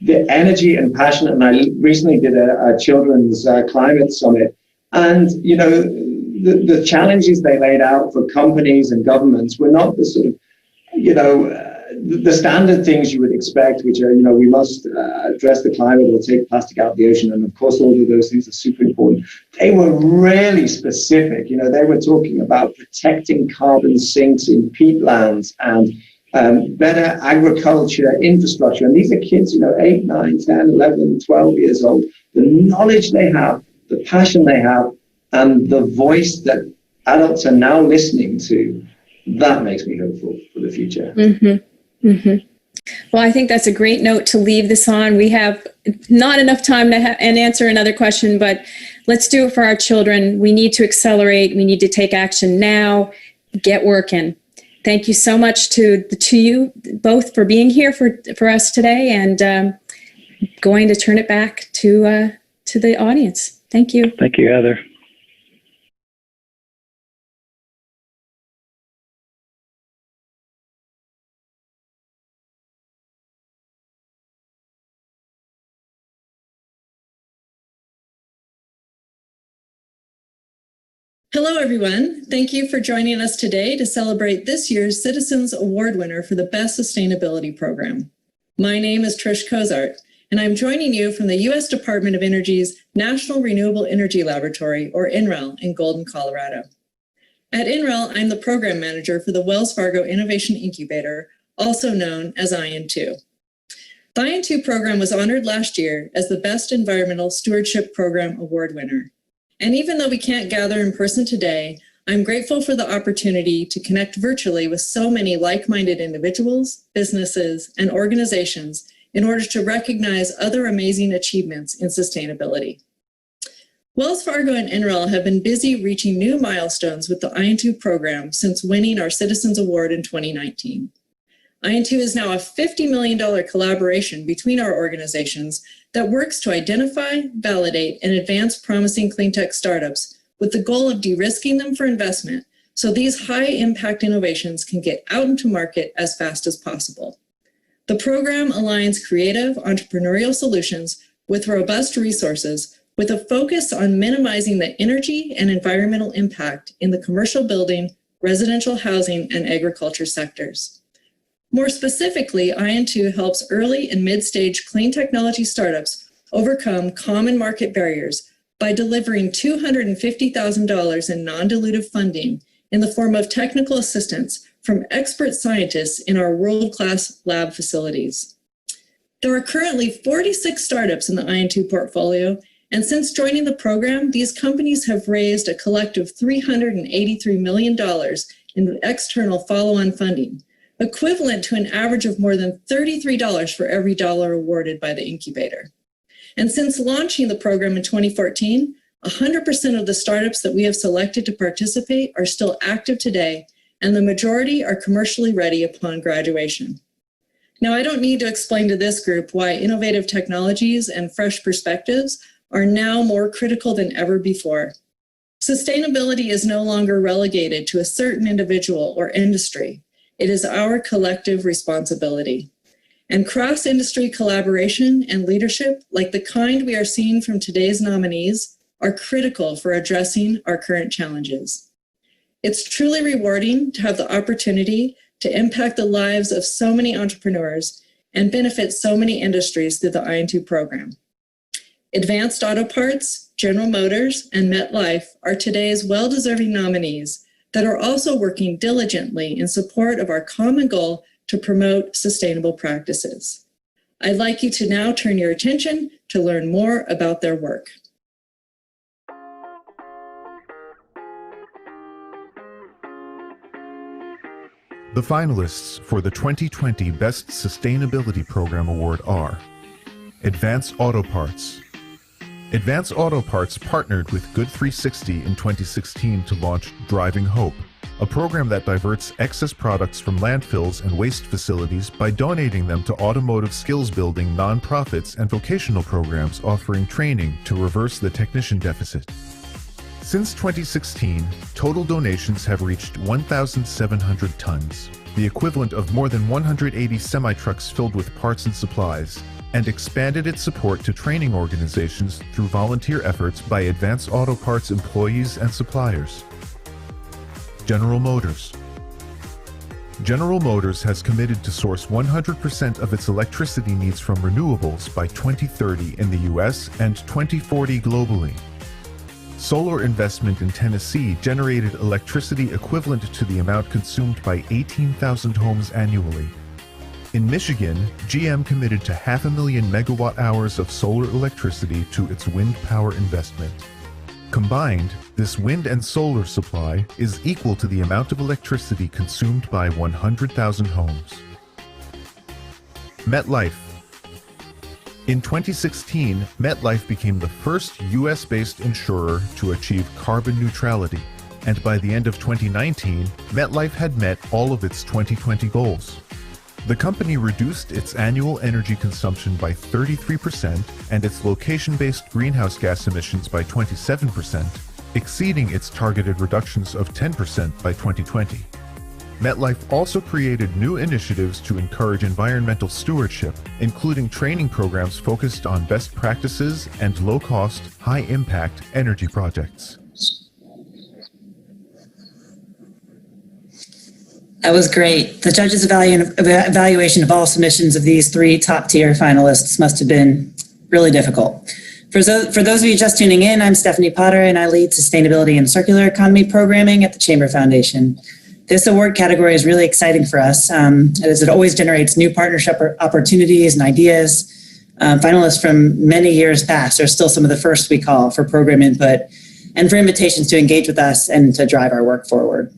the energy and passion. And I recently did a children's climate summit, and the challenges they laid out for companies and governments were not the sort of the standard things you would expect, which are, we must address the climate or take plastic out of the ocean. And of course, all of those things are super important. They were really specific. They were talking about protecting carbon sinks in peatlands and better agriculture infrastructure. And these are kids, 8, 9, 10, 11, 12 years old. The knowledge they have, the passion they have, and the voice that adults are now listening to, that makes me hopeful for the future. Mm-hmm. Mm-hmm. Well, I think that's a great note to leave this on. We have not enough time to and answer another question, but let's do it for our children. We need to accelerate. We need to take action now. Get working. Thank you so much to you both for being here for us today, and going to turn it back to the audience. Thank you. Thank you, Heather. Hello, everyone. Thank you for joining us today to celebrate this year's Citizens Award winner for the Best Sustainability Program. My name is Trish Cozart, and I'm joining you from the U.S. Department of Energy's National Renewable Energy Laboratory, or NREL, in Golden, Colorado. At NREL, I'm the program manager for the Wells Fargo Innovation Incubator, also known as IN2. The IN2 program was honored last year as the Best Environmental Stewardship Program Award winner. And even though we can't gather in person today, I'm grateful for the opportunity to connect virtually with so many like-minded individuals, businesses, and organizations in order to recognize other amazing achievements in sustainability. Wells Fargo and NREL have been busy reaching new milestones with the IN2 program since winning our Citizens Award in 2019. IN2 is now a $50 million collaboration between our organizations that works to identify, validate, and advance promising cleantech startups with the goal of de-risking them for investment so these high-impact innovations can get out into market as fast as possible. The program aligns creative entrepreneurial solutions with robust resources with a focus on minimizing the energy and environmental impact in the commercial building, residential housing, and agriculture sectors. More specifically, IN2 helps early and mid-stage clean technology startups overcome common market barriers by delivering $250,000 in non-dilutive funding in the form of technical assistance from expert scientists in our world-class lab facilities. There are currently 46 startups in the IN2 portfolio, and since joining the program, these companies have raised a collective $383 million in external follow-on funding, equivalent to an average of more than $33 for every dollar awarded by the incubator. And since launching the program in 2014, 100% of the startups that we have selected to participate are still active today, and the majority are commercially ready upon graduation. Now, I don't need to explain to this group why innovative technologies and fresh perspectives are now more critical than ever before. Sustainability is no longer relegated to a certain individual or industry. It is our collective responsibility. And cross-industry collaboration and leadership, like the kind we are seeing from today's nominees, are critical for addressing our current challenges. It's truly rewarding to have the opportunity to impact the lives of so many entrepreneurs and benefit so many industries through the IN2 program. Advanced Auto Parts, General Motors, and MetLife are today's well-deserving nominees that are also working diligently in support of our common goal to promote sustainable practices. I'd like you to now turn your attention to learn more about their work. The finalists for the 2020 Best Sustainability Program Award are Advanced Auto Parts. Advanced Auto Parts partnered with Good 360 in 2016 to launch Driving Hope, a program that diverts excess products from landfills and waste facilities by donating them to automotive skills-building nonprofits and vocational programs offering training to reverse the technician deficit. Since 2016, total donations have reached 1,700 tons, the equivalent of more than 180 semi-trucks filled with parts and supplies, and expanded its support to training organizations through volunteer efforts by Advanced Auto Parts employees and suppliers. General Motors. General Motors has committed to source 100% of its electricity needs from renewables by 2030 in the US and 2040 globally. Solar investment in Tennessee generated electricity equivalent to the amount consumed by 18,000 homes annually. In Michigan, GM committed to 500,000 megawatt-hours of solar electricity to its wind power investment. Combined, this wind and solar supply is equal to the amount of electricity consumed by 100,000 homes. MetLife. In 2016, MetLife became the first US-based insurer to achieve carbon neutrality, and by the end of 2019, MetLife had met all of its 2020 goals. The company reduced its annual energy consumption by 33% and its location-based greenhouse gas emissions by 27%, exceeding its targeted reductions of 10% by 2020. MetLife also created new initiatives to encourage environmental stewardship, including training programs focused on best practices and low-cost, high-impact energy projects. That was great. The judges' evaluation of all submissions of these three top-tier finalists must have been really difficult. For those of you just tuning in, I'm Stephanie Potter, and I lead Sustainability and Circular Economy Programming at the Chamber Foundation. This award category is really exciting for us, as it always generates new partnership opportunities and ideas. Finalists from many years past are still some of the first we call for program input and for invitations to engage with us and to drive our work forward.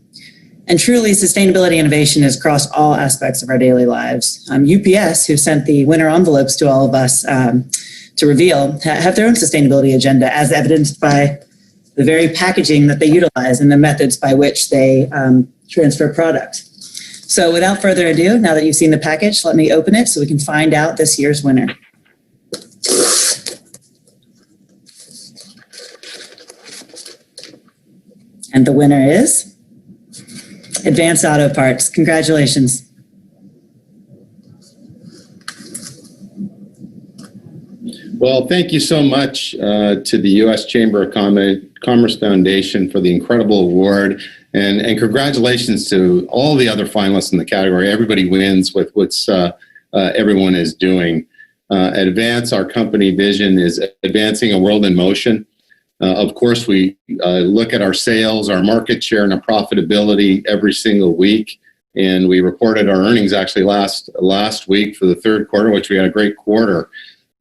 And truly, sustainability innovation is across all aspects of our daily lives. UPS, who sent the winner envelopes to all of us to reveal, have their own sustainability agenda, as evidenced by the very packaging that they utilize and the methods by which they transfer product. So without further ado, now that you've seen the package, let me open it so we can find out this year's winner. And the winner is Advanced Auto Parts. Congratulations. Well, thank you so much to the U.S. Chamber of Commerce Foundation for the incredible award. And congratulations to all the other finalists in the category. Everybody wins with what's everyone is doing. At Advance, our company vision is advancing a world in motion. Of course, we look at our sales, our market share, and our profitability every single week. And we reported our earnings actually last week for the third quarter, which we had a great quarter.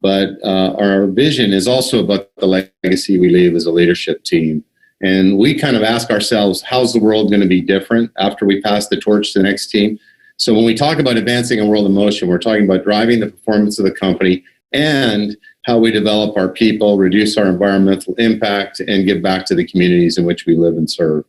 But our vision is also about the legacy we leave as a leadership team. And we kind of ask ourselves, how's the world going to be different after we pass the torch to the next team? So when we talk about advancing a world in motion, we're talking about driving the performance of the company and how we develop our people, reduce our environmental impact, and give back to the communities in which we live and serve.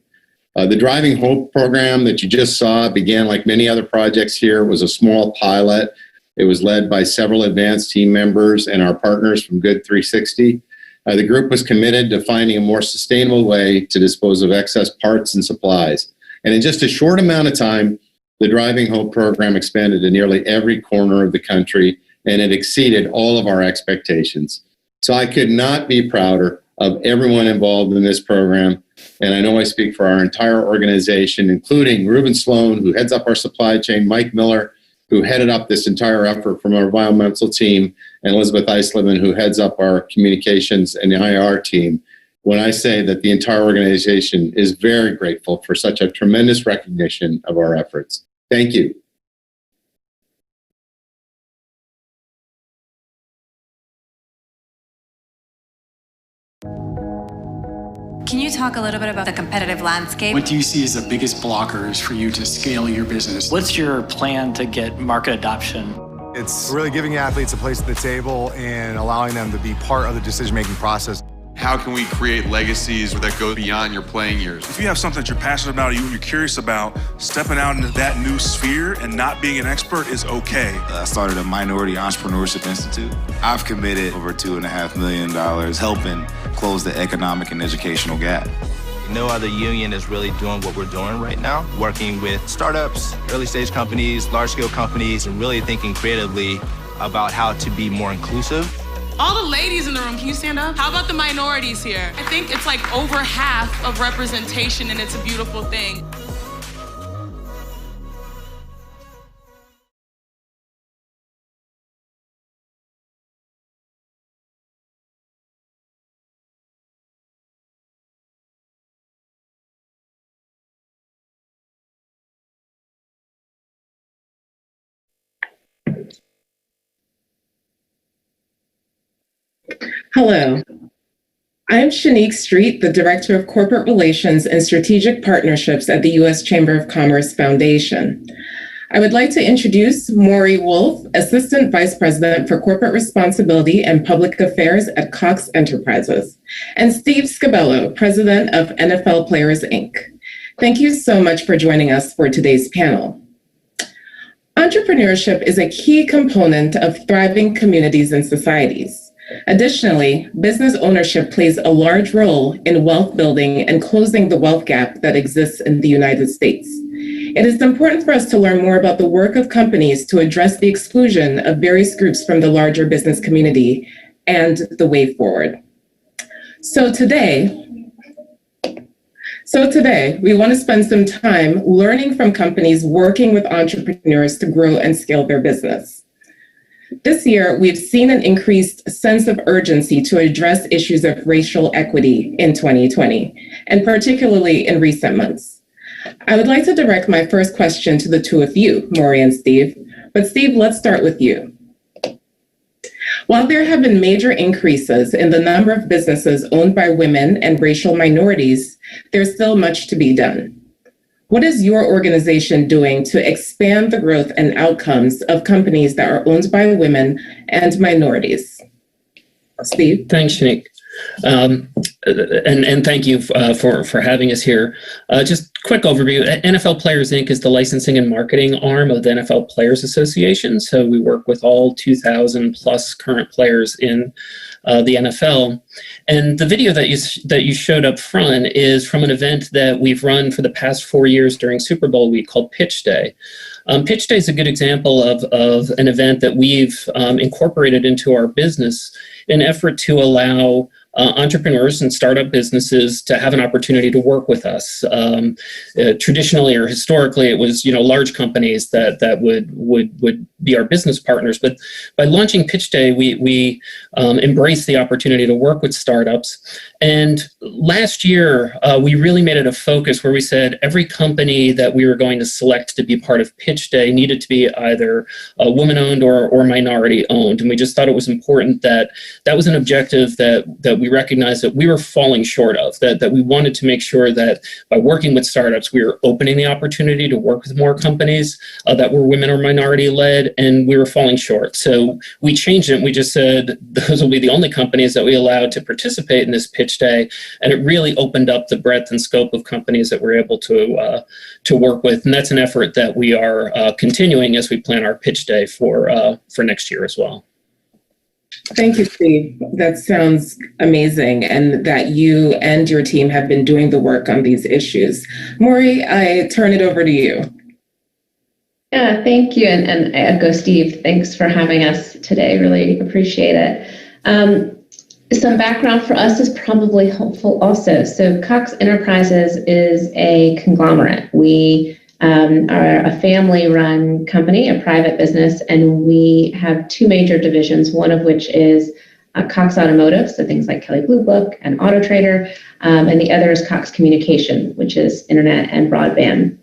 The Driving Hope program that you just saw began, like many other projects here, was a small pilot. It was led by several Advanced team members and our partners from Good 360. The group was committed to finding a more sustainable way to dispose of excess parts and supplies. And in just a short amount of time, the Driving Hope program expanded to nearly every corner of the country, and it exceeded all of our expectations. So I could not be prouder of everyone involved in this program. And I know I speak for our entire organization, including Ruben Sloan, who heads up our supply chain, Mike Miller, who headed up this entire effort from our environmental team, and Elizabeth Eisleben, who heads up our communications and the IR team, when I say that the entire organization is very grateful for such a tremendous recognition of our efforts. Thank you. Can you talk a little bit about the competitive landscape? What do you see as the biggest blockers for you to scale your business? What's your plan to get market adoption? It's really giving athletes a place at the table and allowing them to be part of the decision-making process. How can we create legacies that go beyond your playing years? If you have something that you're passionate about or you're curious about, stepping out into that new sphere and not being an expert is okay. I started a Minority Entrepreneurship Institute. I've committed over $2.5 million helping close the economic and educational gap. No other union is really doing what we're doing right now, working with startups, early stage companies, large scale companies, and really thinking creatively about how to be more inclusive. All the ladies in the room, can you stand up? How about the minorities here? I think it's like over half of representation, and it's a beautiful thing. Hello, I'm Shanique Street, the Director of Corporate Relations and Strategic Partnerships at the U.S. Chamber of Commerce Foundation. I would like to introduce Maury Wolf, Assistant Vice President for Corporate Responsibility and Public Affairs at Cox Enterprises, and Steve Scabello, President of NFL Players, Inc. Thank you so much for joining us for today's panel. Entrepreneurship is a key component of thriving communities and societies. Additionally, business ownership plays a large role in wealth building and closing the wealth gap that exists in the United States. It is important for us to learn more about the work of companies to address the exclusion of various groups from the larger business community and the way forward. So today, we want to spend some time learning from companies working with entrepreneurs to grow and scale their business. This year, we've seen an increased sense of urgency to address issues of racial equity in 2020, and particularly in recent months. I would like to direct my first question to the two of you, Maury and Steve. But Steve, let's start with you. While there have been major increases in the number of businesses owned by women and racial minorities, there's still much to be done. What is your organization doing to expand the growth and outcomes of companies that are owned by women and minorities? Steve? Thanks, Shanique. And thank you for having us here. Just quick overview. NFL Players, Inc. is the licensing and marketing arm of the NFL Players Association. So we work with all 2,000 plus current players in the NFL. And the video that you showed up front is from an event that we've run for the past 4 years during Super Bowl week called Pitch Day. Pitch Day is a good example of an event that we've incorporated into our business in an effort to allow entrepreneurs and startup businesses to have an opportunity to work with us. Traditionally or historically, it was large companies that would be our business partners. But by launching Pitch Day, we embraced the opportunity to work with startups. And last year, we really made it a focus where we said every company that we were going to select to be part of Pitch Day needed to be either woman-owned or minority-owned. And we just thought it was important that was an objective that we recognized that we were falling short of, that we wanted to make sure that by working with startups, we were opening the opportunity to work with more companies that were women or minority-led, and we were falling short. So we changed it. We just said those will be the only companies that we allowed to participate in this Pitch Day, and it really opened up the breadth and scope of companies that we're able to work with. And that's an effort that we are continuing as we plan our Pitch Day for next year as well. Thank you, Steve. That sounds amazing, and that you and your team have been doing the work on these issues. Maury, I turn it over to you. Yeah, thank you. And I echo Steve. Thanks for having us today. Really appreciate it. Some background for us is probably helpful also. So Cox Enterprises is a conglomerate. We are a family-run company, a private business, and we have two major divisions, one of which is Cox Automotive, so things like Kelley Blue Book and Auto Trader, and the other is Cox Communication, which is internet and broadband.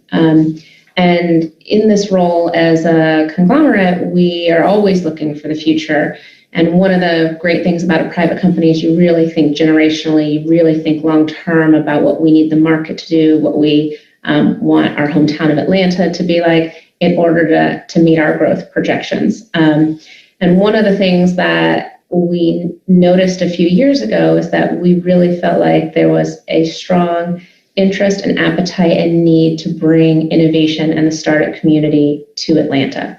And in this role as a conglomerate, we are always looking for the future. And one of the great things about a private company is you really think generationally, you really think long-term about what we need the market to do, what we want our hometown of Atlanta to be like in order to meet our growth projections. And one of the things that we noticed a few years ago is that we really felt like there was a strong interest and appetite and need to bring innovation and the startup community to Atlanta.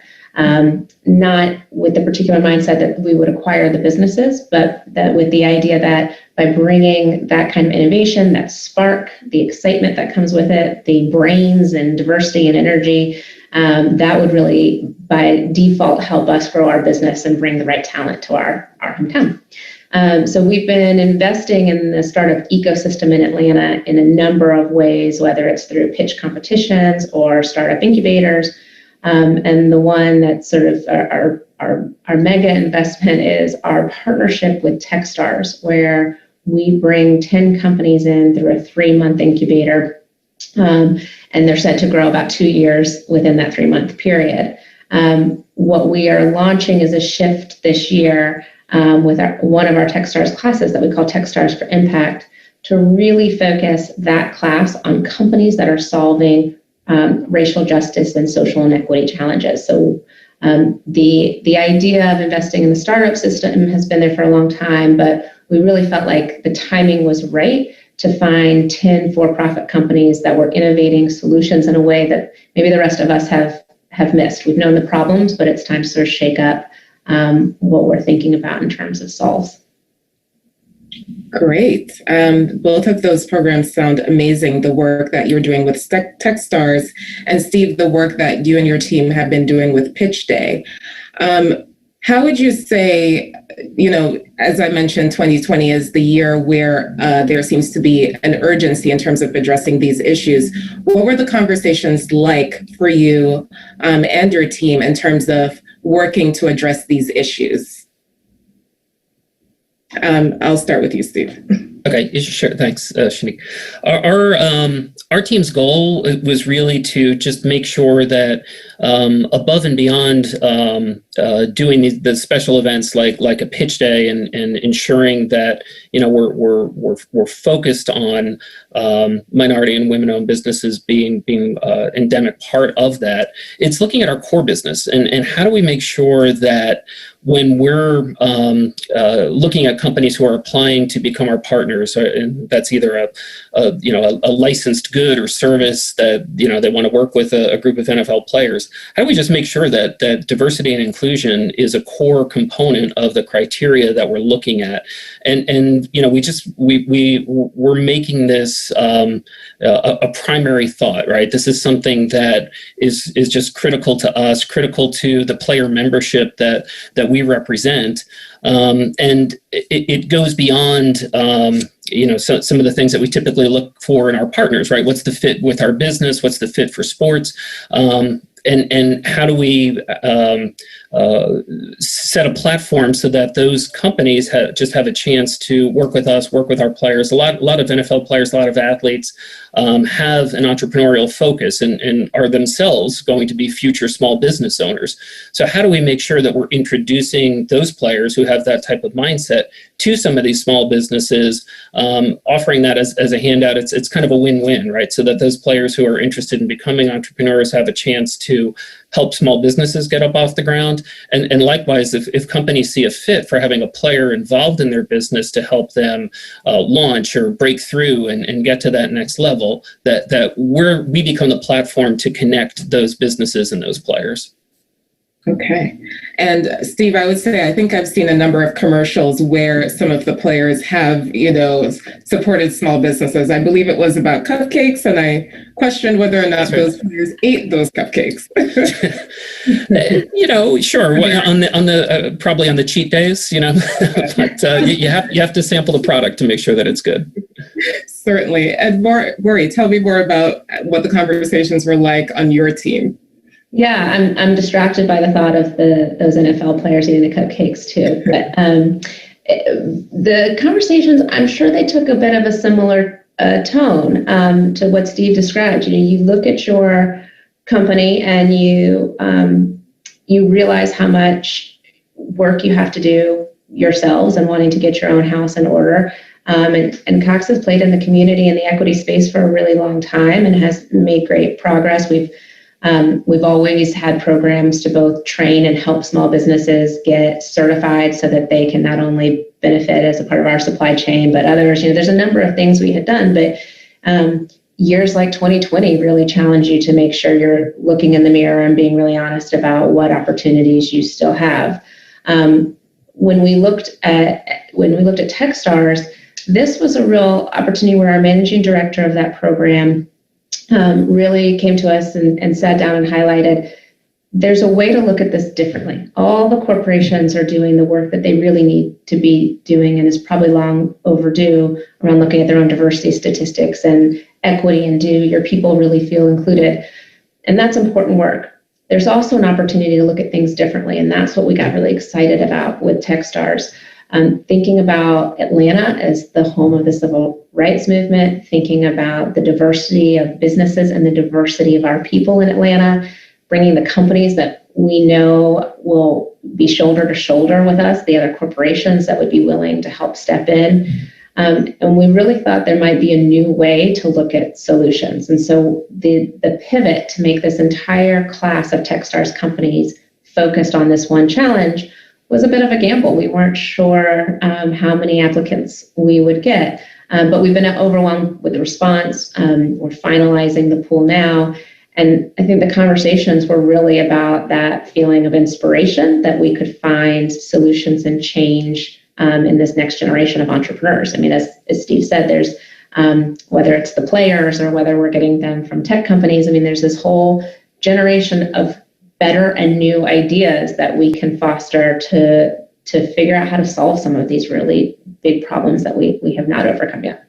Not with the particular mindset that we would acquire the businesses, but that with the idea that by bringing that kind of innovation, that spark, the excitement that comes with it, the brains and diversity and energy, that would really by default help us grow our business and bring the right talent to our hometown. So we've been investing in the startup ecosystem in Atlanta in a number of ways, whether it's through pitch competitions or startup incubators. And the one that's sort of our mega investment is our partnership with Techstars, where we bring 10 companies in through a 3-month incubator, and they're set to grow about 2 years within that 3-month period. What we are launching is a shift this year with one of our Techstars classes that we call Techstars for Impact, to really focus that class on companies that are solving racial justice and social inequity challenges. So the idea of investing in the startup system has been there for a long time, but we really felt like the timing was right to find 10 for-profit companies that were innovating solutions in a way that maybe the rest of us have missed. We've known the problems, but it's time to sort of shake up what we're thinking about in terms of solves. Great. Both of those programs sound amazing, the work that you're doing with Techstars, and Steve, the work that you and your team have been doing with Pitch Day. How would you say, as I mentioned, 2020 is the year where there seems to be an urgency in terms of addressing these issues. What were the conversations like for you and your team in terms of working to address these issues? I'll start with you, Steve. Okay, sure. Thanks, Shanique. Our team's goal was really to just make sure that above and beyond doing the special events like a pitch day and ensuring that we're focused on minority and women-owned businesses being endemic part of that. It's looking at our core business and how do we make sure that when we're looking at companies who are applying to become our partners, and that's either a licensed good or service that they want to work with a group of NFL players, how do we just make sure that diversity and inclusion is a core component of the criteria that we're looking at, and we're making this a primary thought, right? This is something that is just critical to us, critical to the player membership that we represent, and it goes beyond some of the things that we typically look for in our partners, right? What's the fit with our business? What's the fit for sports? And how do we set a platform so that those companies have a chance to work with us, work with our players? A lot of NFL players, a lot of athletes have an entrepreneurial focus and are themselves going to be future small business owners. So how do we make sure that we're introducing those players who have that type of mindset to some of these small businesses, offering that as a handout? It's kind of a win-win, right? So that those players who are interested in becoming entrepreneurs have a chance to help small businesses get up off the ground. And likewise, if companies see a fit for having a player involved in their business to help them launch or break through and get to that next level, that we become the platform to connect those businesses and those players. Okay. And Steve, I would say, I think I've seen a number of commercials where some of the players have, supported small businesses. I believe it was about cupcakes, and I questioned whether or not those players ate those cupcakes. Sure. On the probably on the cheat days, but you have to sample the product to make sure that it's good. Certainly. And Maury, tell me more about what the conversations were like on your team. Yeah, I'm distracted by the thought of those NFL players eating the cupcakes too. But the conversations, I'm sure they took a bit of a similar tone to what Steve described. You look at your company and you realize how much work you have to do yourselves and wanting to get your own house in order. And Cox has played in the community and the equity space for a really long time and has made great progress. We've always had programs to both train and help small businesses get certified so that they can not only benefit as a part of our supply chain, but others. There's a number of things we had done, but years like 2020 really challenge you to make sure you're looking in the mirror and being really honest about what opportunities you still have. When we looked at Techstars, this was a real opportunity where our managing director of that program really came to us and sat down and highlighted, there's a way to look at this differently. All the corporations are doing the work that they really need to be doing and is probably long overdue around looking at their own diversity statistics and equity and do your people really feel included. And that's important work. There's also an opportunity to look at things differently, and that's what we got really excited about with Techstars. Thinking about Atlanta as the home of the civil rights movement, thinking about the diversity of businesses and the diversity of our people in Atlanta, bringing the companies that we know will be shoulder to shoulder with us, the other corporations that would be willing to help step in. And we really thought there might be a new way to look at solutions. And so the pivot to make this entire class of Techstars companies focused on this one challenge was a bit of a gamble. We weren't sure how many applicants we would get, but we've been overwhelmed with the response. We're finalizing the pool now. And I think the conversations were really about that feeling of inspiration that we could find solutions and change in this next generation of entrepreneurs. I mean, as Steve said, there's whether it's the players or whether we're getting them from tech companies, I mean, there's this whole generation of better and new ideas that we can foster to figure out how to solve some of these really big problems that we have not overcome yet.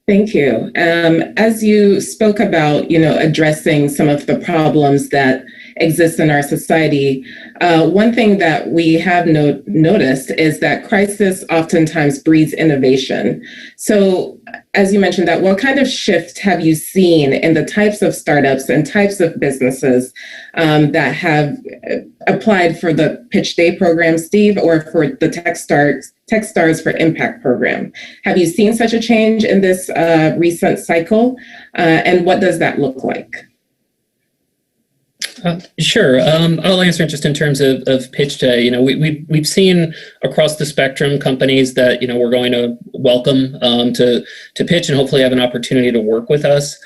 Thank you. As you spoke about, addressing some of the problems that exist in our society, one thing that we have noticed is that crisis oftentimes breeds innovation. So, as you mentioned, that what kind of shift have you seen in the types of startups and types of businesses that have applied for the Pitch Day program, Steve, or for the Techstars for Impact program? Have you seen such a change in this recent cycle? And what does that look like? Sure. I'll answer just in terms of Pitch Day. We've seen across the spectrum companies that we're going to welcome to pitch and hopefully have an opportunity to work with us.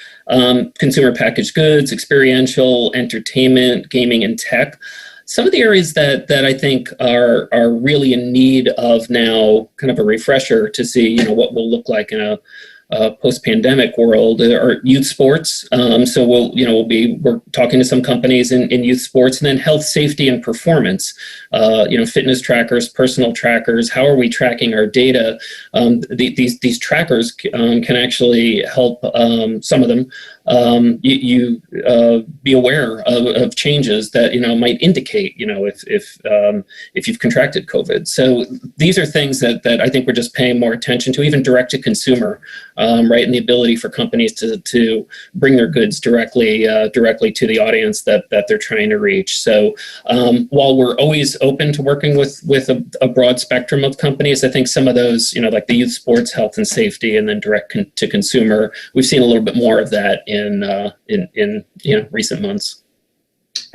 Consumer packaged goods, experiential, entertainment, gaming, and tech. Some of the areas that I think are really in need of now kind of a refresher to see what will look like in a post-pandemic world are youth sports. So we're talking to some companies in youth sports, and then health, safety, and performance. Fitness trackers, personal trackers. How are we tracking our data? These trackers can actually help some of them you be aware of changes that might indicate if you've contracted COVID. So these are things that I think we're just paying more attention to, even direct to consumer, right, and the ability for companies to bring their goods directly to the audience that they're trying to reach. So while we're always open to working with a broad spectrum of companies, I think some of those like the youth sports, health and safety, and then direct to consumer, we've seen a little bit more of that in recent months.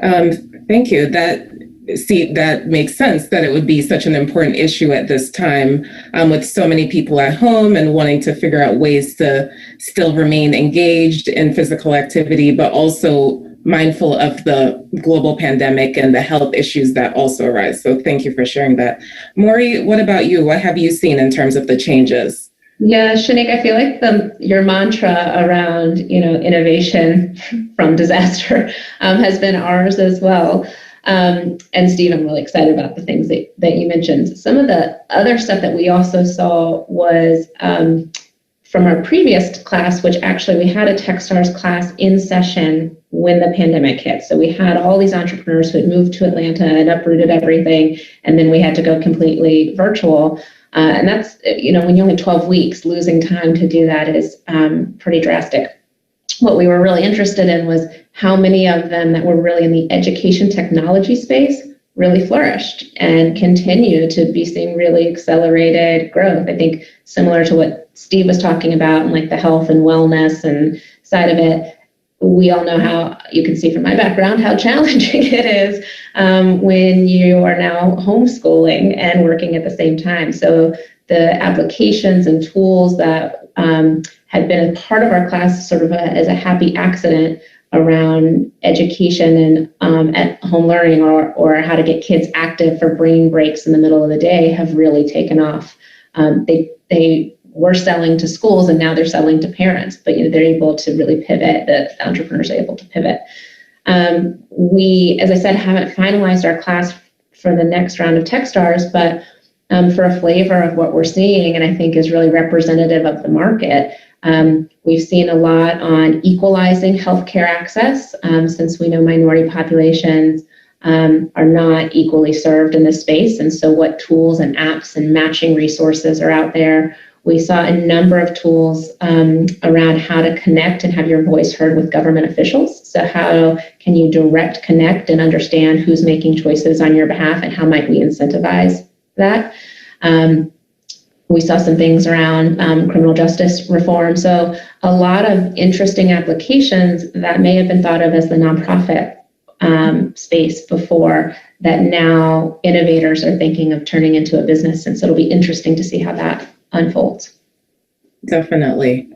Thank you. That makes sense that it would be such an important issue at this time with so many people at home and wanting to figure out ways to still remain engaged in physical activity, but also mindful of the global pandemic and the health issues that also arise. So thank you for sharing that. Maury, what about you? What have you seen in terms of the changes? Yeah, Shanique, I feel like your mantra around, innovation from disaster has been ours as well. And Steve, I'm really excited about the things that you mentioned. Some of the other stuff that we also saw was from our previous class, which actually we had a Techstars class in session when the pandemic hit. So we had all these entrepreneurs who had moved to Atlanta and uprooted everything, and then we had to go completely virtual. And that's, when you only 12 weeks, losing time to do that is pretty drastic. What we were really interested in was how many of them that were really in the education technology space really flourished and continue to be seeing really accelerated growth. I think similar to what Steve was talking about and like the health and wellness and side of it, we all know how, you can see from my background, how challenging it is when you are now homeschooling and working at the same time. So the applications and tools that had been a part of our class sort of as a happy accident around education and at home learning or how to get kids active for brain breaks in the middle of the day have really taken off. They were selling to schools and now they're selling to parents, but they're able to really pivot. The entrepreneurs are able to pivot. We, as I said, haven't finalized our class for the next round of Techstars, but for a flavor of what we're seeing, and I think is really representative of the market, we've seen a lot on equalizing healthcare access, since we know minority populations are not equally served in this space. And so what tools and apps and matching resources are out there. We saw a number of tools around how to connect and have your voice heard with government officials. So how can you direct connect and understand who's making choices on your behalf and how might we incentivize that? We saw some things around criminal justice reform. So a lot of interesting applications that may have been thought of as the nonprofit space before that now innovators are thinking of turning into a business. And so it'll be interesting to see how that unfolds. Definitely.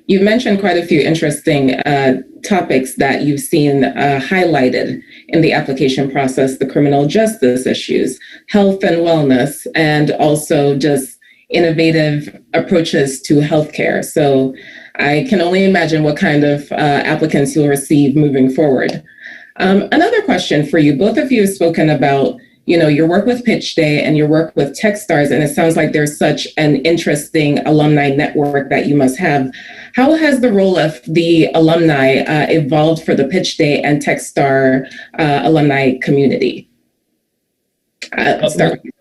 You mentioned quite a few interesting topics that you've seen highlighted in the application process, the criminal justice issues, health and wellness, and also just innovative approaches to healthcare. So I can only imagine what kind of applicants you'll receive moving forward. Another question for you, both of you have spoken about your work with Pitch Day and your work with Techstars, and it sounds like there's such an interesting alumni network that you must have. How has the role of the alumni evolved for the Pitch Day and Techstar alumni community? Start with you.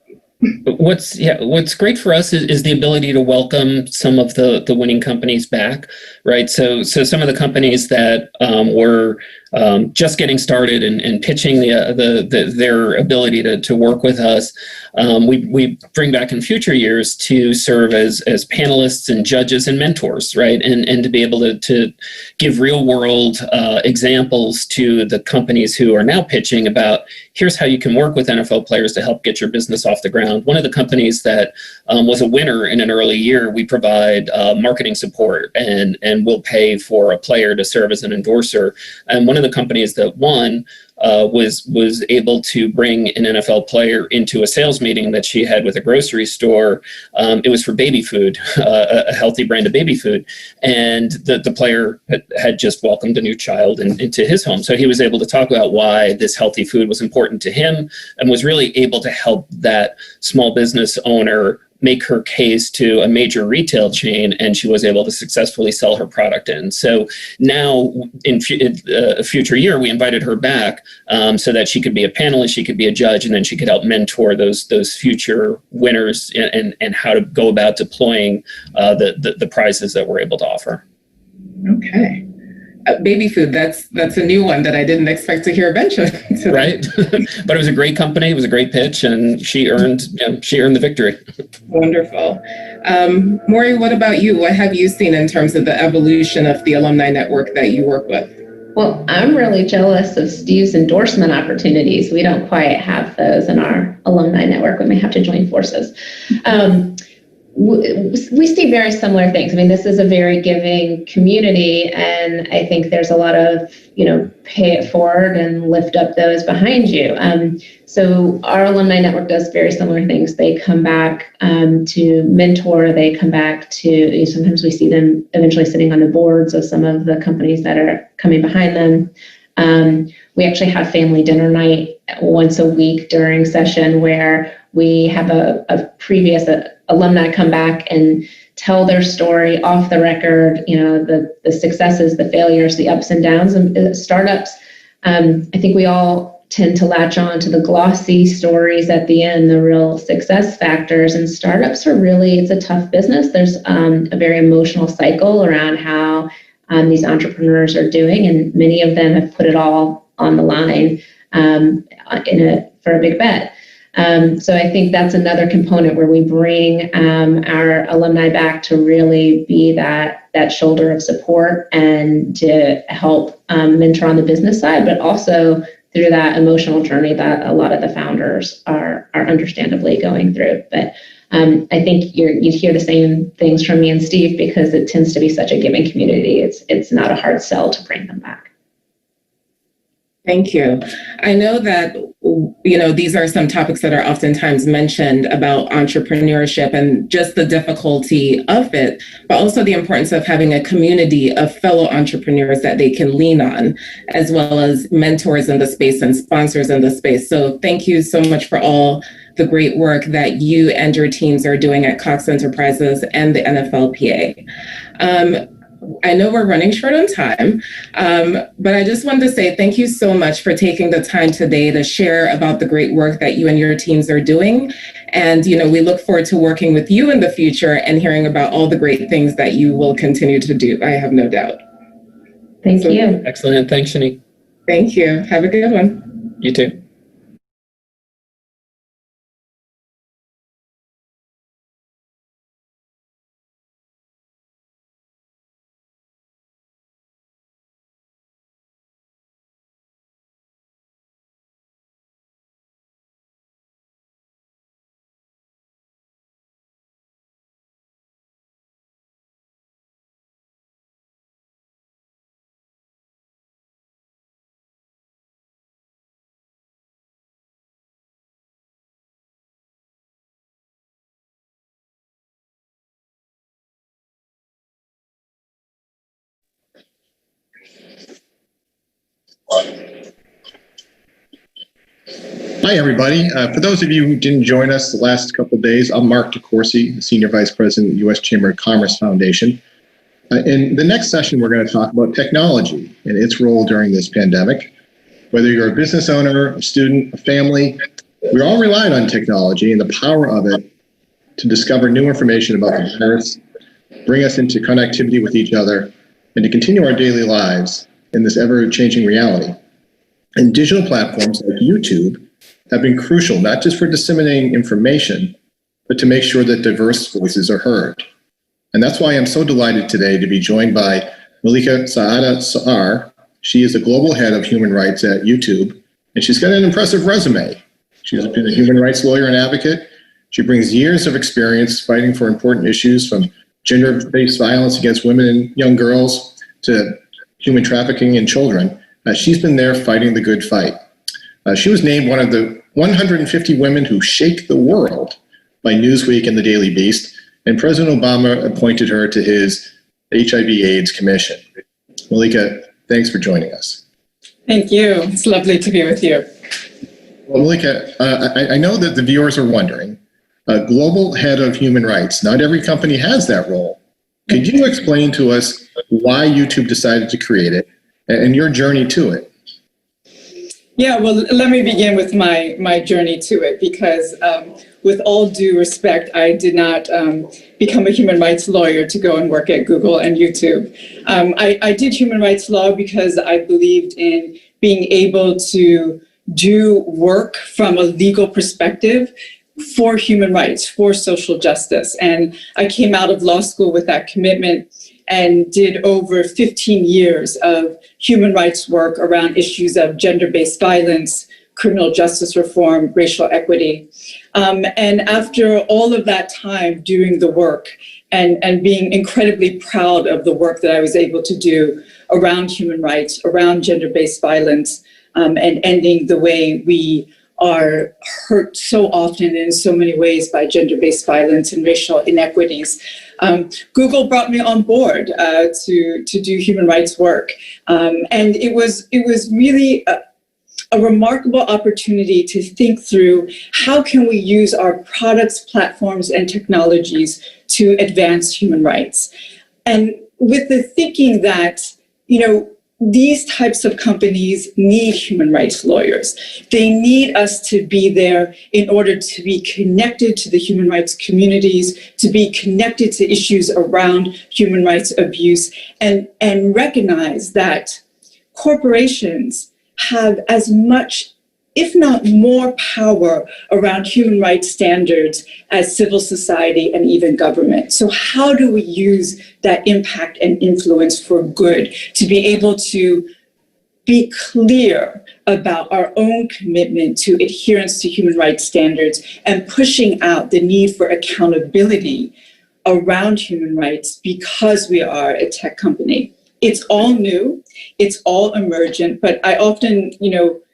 What's great for us is the ability to welcome some of the winning companies back, right? So some of the companies that were just getting started and pitching their ability to work with us, we bring back in future years to serve as panelists and judges and mentors, right? And to be able to give real world examples to the companies who are now pitching about here's how you can work with NFL players to help get your business off the ground. One of the companies that was a winner in an early year, we provide marketing support and we'll pay for a player to serve as an endorser. And one of the companies that won was able to bring an NFL player into a sales meeting that she had with a grocery store. It was for baby food, a healthy brand of baby food. And the player had just welcomed a new child into his home. So he was able to talk about why this healthy food was important to him and was really able to help that small business owner make her case to a major retail chain, and she was able to successfully sell her product in. So now in a future year, we invited her back so that she could be a panelist, she could be a judge, and then she could help mentor those future winners and how to go about deploying the prizes that we're able to offer. Okay. Baby food, that's a new one that I didn't expect to hear mentioned. Right. But it was a great company. It was a great pitch, and she earned the victory. Wonderful. Maury, what about you? What have you seen in terms of the evolution of the alumni network that you work with? Well, I'm really jealous of Steve's endorsement opportunities. We don't quite have those in our alumni network. We may have to join forces. we see very similar things. I mean, this is a very giving community, and I think there's a lot of, pay it forward and lift up those behind you. So our alumni network does very similar things. They come back to mentor. They come back to, sometimes we see them eventually sitting on the boards of some of the companies that are coming behind them. We actually have family dinner night once a week during session where we have a previous alumni come back and tell their story off the record, the successes, the failures, the ups and downs of startups. I think we all tend to latch on to the glossy stories at the end, the real success factors, and startups are really, it's a tough business. There's a very emotional cycle around how these entrepreneurs are doing, and many of them have put it all on the line for a big bet. So I think that's another component where we bring our alumni back to really be that shoulder of support and to help mentor on the business side, but also through that emotional journey that a lot of the founders are understandably going through. But I think you'd hear the same things from me and Steve because it tends to be such a giving community. It's not a hard sell to bring them back. Thank you. I know that, these are some topics that are oftentimes mentioned about entrepreneurship and just the difficulty of it, but also the importance of having a community of fellow entrepreneurs that they can lean on, as well as mentors in the space and sponsors in the space. So thank you so much for all the great work that you and your teams are doing at Cox Enterprises and the NFLPA. I know we're running short on time, but I just wanted to say thank you so much for taking the time today to share about the great work that you and your teams are doing. And, we look forward to working with you in the future and hearing about all the great things that you will continue to do. I have no doubt. Thank you. Excellent. Thanks, Shani. Thank you. Have a good one. You too. Hi, everybody. For those of you who didn't join us the last couple of days, I'm Mark DeCourcy, the Senior Vice President, U.S. Chamber of Commerce Foundation. In the next session, we're going to talk about technology and its role during this pandemic. Whether you're a business owner, a student, a family, we're all relying on technology and the power of it to discover new information about the virus, bring us into connectivity with each other, and to continue our daily lives in this ever-changing reality. And digital platforms like YouTube have been crucial, not just for disseminating information, but to make sure that diverse voices are heard. And that's why I'm so delighted today to be joined by Malika Saada Saar. She is the global head of human rights at YouTube, and she's got an impressive resume. She's been a human rights lawyer and advocate. She brings years of experience fighting for important issues from gender-based violence against women and young girls to human trafficking in children. She's been there fighting the good fight. She was named one of the 150 women who shake the world by Newsweek and the Daily Beast, and President Obama appointed her to his HIV/AIDS commission. Malika, thanks for joining us. Thank you. It's lovely to be with you. Well, Malika, I know that the viewers are wondering, global head of human rights, not every company has that role. Could you explain to us why YouTube decided to create it and your journey to it? Yeah, well, let me begin with my journey to it, because with all due respect, I did not become a human rights lawyer to go and work at Google and YouTube. I did human rights law because I believed in being able to do work from a legal perspective for human rights, for social justice. And I came out of law school with that commitment and did over 15 years of human rights work around issues of gender-based violence, criminal justice reform, racial equity. And after all of that time doing the work and being incredibly proud of the work that I was able to do around human rights, around gender-based violence, and ending the way we are hurt so often and in so many ways by gender-based violence and racial inequities. Google brought me on board to do human rights work. And it was really a remarkable opportunity to think through how can we use our products, platforms, and technologies to advance human rights. And with the thinking that, these types of companies need human rights lawyers. They need us to be there in order to be connected to the human rights communities, to be connected to issues around human rights abuse, and recognize that corporations have as much, if not more, power around human rights standards as civil society and even government. So how do we use that impact and influence for good to be able to be clear about our own commitment to adherence to human rights standards and pushing out the need for accountability around human rights because we are a tech company? It's all new, it's all emergent, but I often,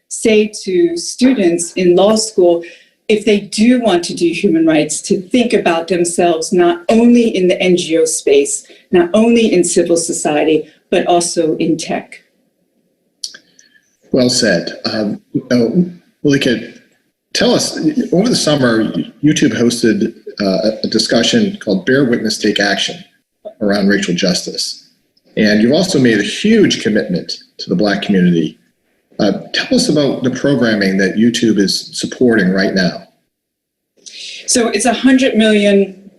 say to students in law school, if they do want to do human rights, to think about themselves not only in the NGO space, not only in civil society, but also in tech. Well said. Malika, tell us, over the summer, YouTube hosted a discussion called Bear Witness, Take Action around racial justice. And you've also made a huge commitment to the Black community. Tell us about the programming that YouTube is supporting right now. So it's a $100 million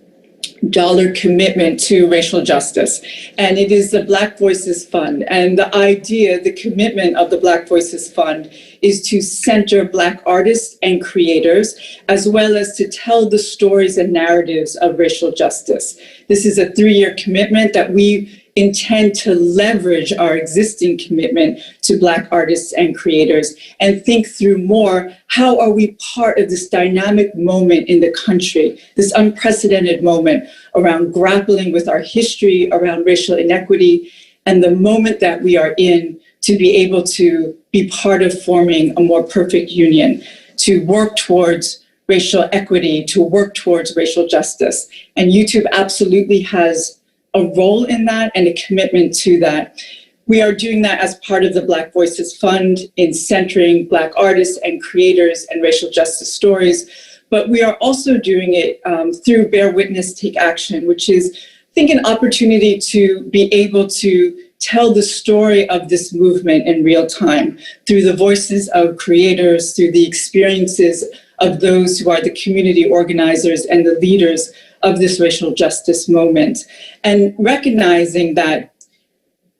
commitment to racial justice, and it is the Black Voices Fund. And the idea, the commitment of the Black Voices Fund is to center Black artists and creators, as well as to tell the stories and narratives of racial justice. This is a 3-year commitment that we intend to leverage our existing commitment to Black artists and creators and think through more, how are we part of this dynamic moment in the country, this unprecedented moment around grappling with our history around racial inequity, and the moment that we are in to be able to be part of forming a more perfect union, to work towards racial equity, to work towards racial justice. And YouTube absolutely has a role in that and a commitment to that. We are doing that as part of the Black Voices Fund in centering Black artists and creators and racial justice stories. But we are also doing it through Bear Witness, Take Action, which is, I think, an opportunity to be able to tell the story of this movement in real time through the voices of creators, through the experiences of those who are the community organizers and the leaders of this racial justice moment, and recognizing that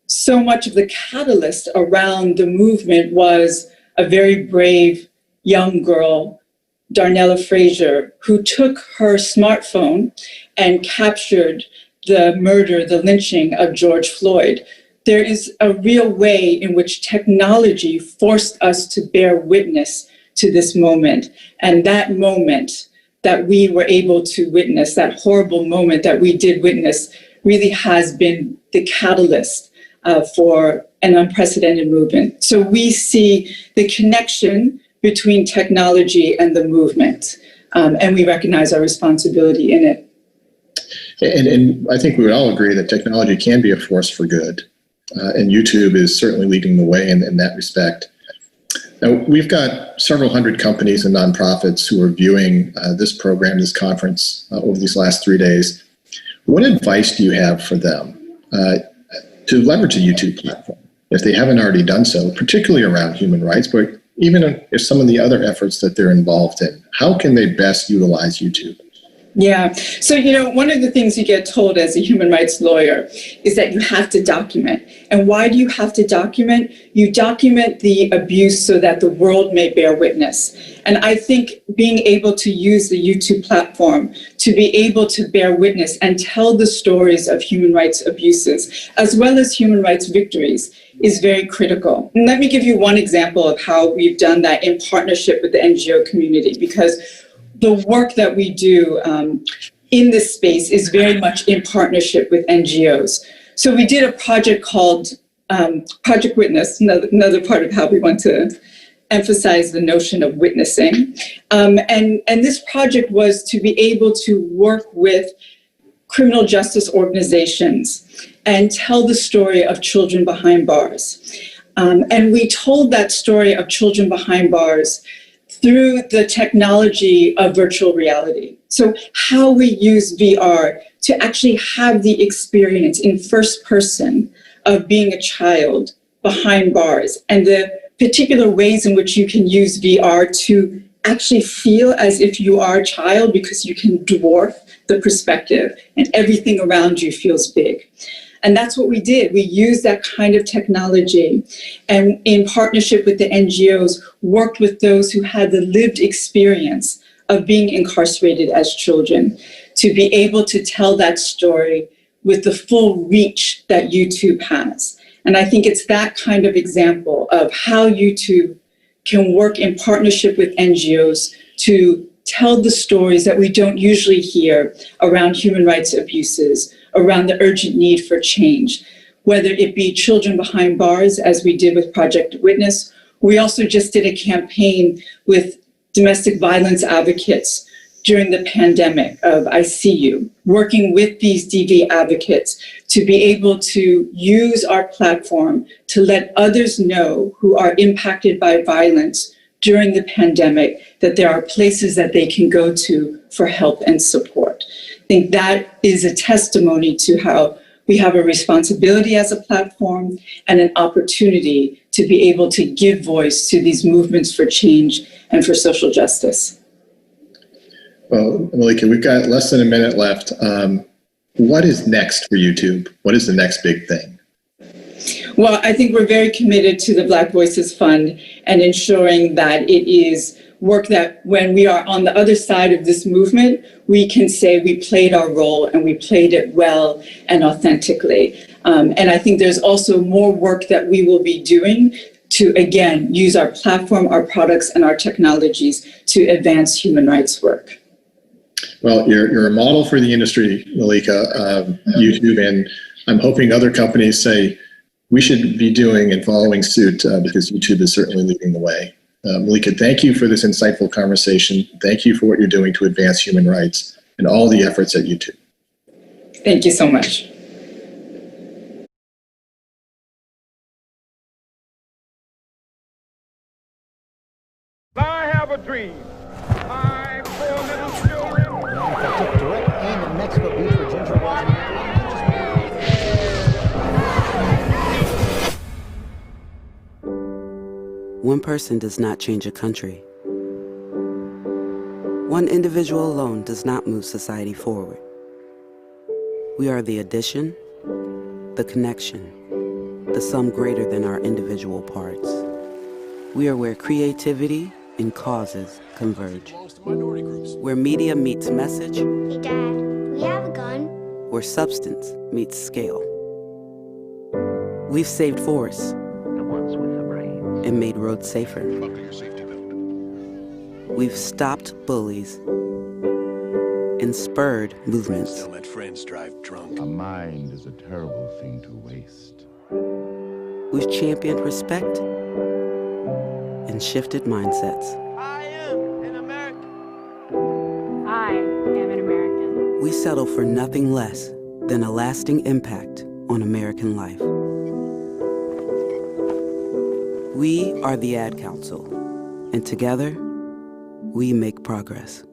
so much of the catalyst around the movement was a very brave young girl, Darnella Frazier, who took her smartphone and captured the murder, the lynching of George Floyd. There is a real way in which technology forced us to bear witness to this moment, and that moment that we were able to witness, that horrible moment that we did witness, really has been the catalyst for an unprecedented movement. So we see the connection between technology and the movement, and we recognize our responsibility in it. And I think we would all agree that technology can be a force for good, and YouTube is certainly leading the way in that respect. Now, we've got several hundred companies and nonprofits who are viewing this program, this conference, over these last 3 days. What advice do you have for them to leverage a YouTube platform if they haven't already done so, particularly around human rights, but even if some of the other efforts that they're involved in? How can they best utilize YouTube? Yeah. So, one of the things you get told as a human rights lawyer is that you have to document. And why do you have to document? You document the abuse so that the world may bear witness. And I think being able to use the YouTube platform to be able to bear witness and tell the stories of human rights abuses, as well as human rights victories, is very critical. And let me give you one example of how we've done that in partnership with the NGO community, because the work that we do in this space is very much in partnership with NGOs. So we did a project called Project Witness, another part of how we want to emphasize the notion of witnessing. And this project was to be able to work with criminal justice organizations and tell the story of children behind bars. And we told that story of children behind bars through the technology of virtual reality. So how we use VR to actually have the experience in first person of being a child behind bars, and the particular ways in which you can use VR to actually feel as if you are a child, because you can dwarf the perspective and everything around you feels big. And that's what we did. We used that kind of technology, and in partnership with the NGOs, worked with those who had the lived experience of being incarcerated as children to be able to tell that story with the full reach that YouTube has. And I think it's that kind of example of how YouTube can work in partnership with NGOs to tell the stories that we don't usually hear around human rights abuses, around the urgent need for change, whether it be children behind bars, as we did with Project Witness. We also just did a campaign with domestic violence advocates during the pandemic of I See You, working with these DV advocates to be able to use our platform to let others know who are impacted by violence during the pandemic that there are places that they can go to for help and support. I think that is a testimony to how we have a responsibility as a platform and an opportunity to be able to give voice to these movements for change and for social justice. Well, Malika, we've got less than a minute left. What is next for YouTube? What is the next big thing? Well, I think we're very committed to the Black Voices Fund and ensuring that it is work that when we are on the other side of this movement, we can say we played our role and we played it well and authentically. And I think there's also more work that we will be doing to, again, use our platform, our products, and our technologies to advance human rights work. Well, you're a model for the industry, Malika, YouTube, and I'm hoping other companies say we should be doing and following suit because YouTube is certainly leading the way. Malika, thank you for this insightful conversation. Thank you for what you're doing to advance human rights and all the efforts at YouTube. Thank you so much. I have a dream. My 4 little children. Took direct aim at Mexico Beach for ginger One person does not change a country. One individual alone does not move society forward. We are the addition, the connection, the sum greater than our individual parts. We are where creativity and causes converge. Where media meets message. Hey, Dad, we have a gun. Where substance meets scale. We've saved forests. The ones with the brains. And made roads safer. We've stopped bullies and spurred movements. Don't let friends drive drunk. A mind is a terrible thing to waste. We've championed respect and shifted mindsets. I am an American. We settle for nothing less than a lasting impact on American life. We are the Ad Council, and together, we make progress.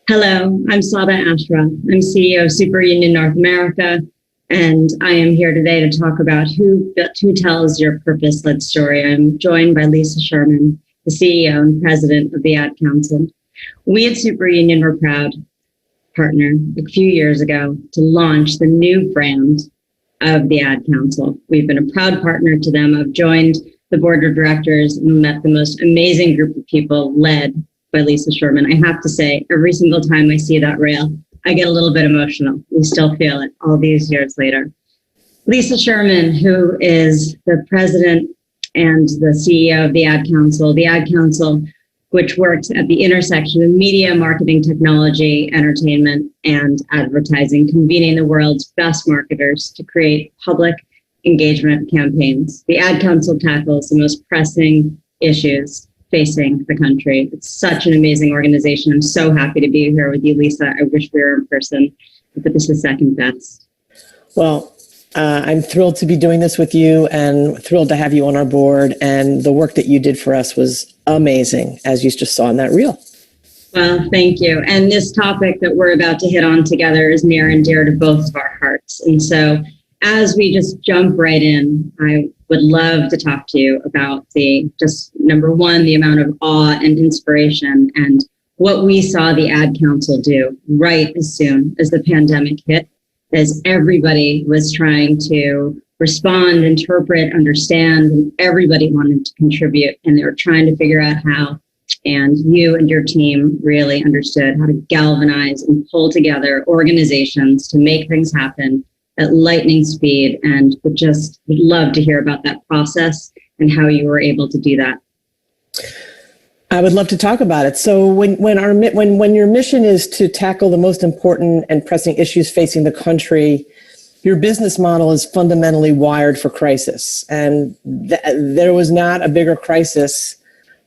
Hello, I'm Saba Ashra. I'm CEO of Super Union North America, and I am here today to talk about who tells your purpose-led story. I'm joined by Lisa Sherman, the CEO and president of the Ad Council. We at Super Union were proud partner a few years ago to launch the new brand of the Ad Council. We've been a proud partner to them. I've joined the board of directors and met the most amazing group of people led by Lisa Sherman. I have to say, every single time I see that rail, I get a little bit emotional. We still feel it all these years later. Lisa Sherman, who is the president and the CEO of the Ad Council, which works at the intersection of media, marketing, technology, entertainment, and advertising, convening the world's best marketers to create public engagement campaigns. The Ad Council tackles the most pressing issues facing the country. It's such an amazing organization. I'm so happy to be here with you, Lisa. I wish we were in person, but this is second best. Well, I'm thrilled to be doing this with you and thrilled to have you on our board. And the work that you did for us was amazing, as you just saw in that reel. Well, thank you. And this topic that we're about to hit on together is near and dear to both of our hearts. And so as we just jump right in, I would love to talk to you about number one, the amount of awe and inspiration and what we saw the Ad Council do right as soon as the pandemic hit, as everybody was trying to respond, interpret, understand, and everybody wanted to contribute, and they were trying to figure out how. And you and your team really understood how to galvanize and pull together organizations to make things happen at lightning speed, and would love to hear about that process and how you were able to do that. I would love to talk about it. So when your mission is to tackle the most important and pressing issues facing the country, your business model is fundamentally wired for crisis. And there was not a bigger crisis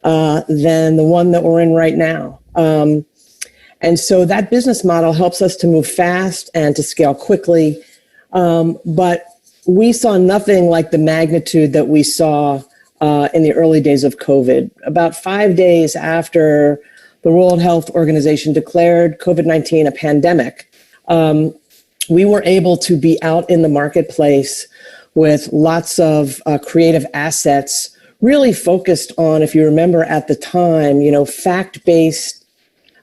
than the one that we're in right now. And so that business model helps us to move fast and to scale quickly. But we saw nothing like the magnitude that we saw in the early days of COVID. About 5 days after the World Health Organization declared COVID-19 a pandemic, we were able to be out in the marketplace with lots of creative assets, really focused on, if you remember at the time, fact-based,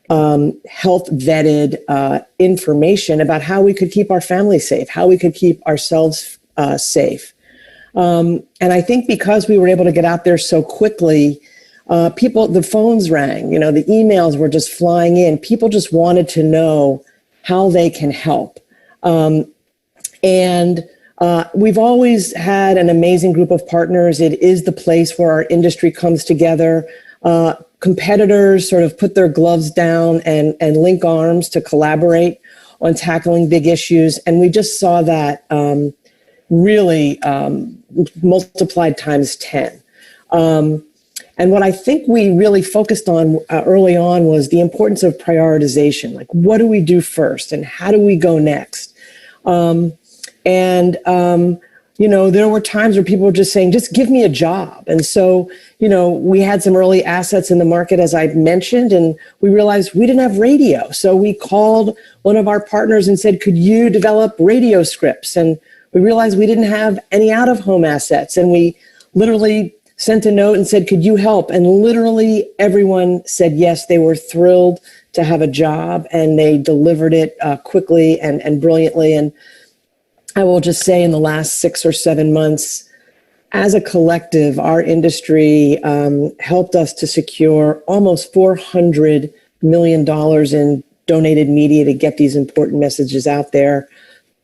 health-vetted information about how we could keep our families safe, how we could keep ourselves safe. And I think because we were able to get out there so quickly, the phones rang, the emails were just flying in. People just wanted to know how they can help. We've always had an amazing group of partners. It is the place where our industry comes together. Competitors sort of put their gloves down and link arms to collaborate on tackling big issues. And we just saw that really multiplied times 10. And what I think we really focused on early on was the importance of prioritization. Like, what do we do first and how do we go next? There were times where people were just saying, just give me a job. And so, we had some early assets in the market, as I mentioned, and we realized we didn't have radio. So we called one of our partners and said, could you develop radio scripts? And we realized we didn't have any out-of-home assets. And we literally sent a note and said, could you help? And literally everyone said yes. They were thrilled to have a job, and they delivered it quickly and brilliantly. And I will just say, in the last 6 or 7 months, as a collective, our industry helped us to secure almost $400 million in donated media to get these important messages out there,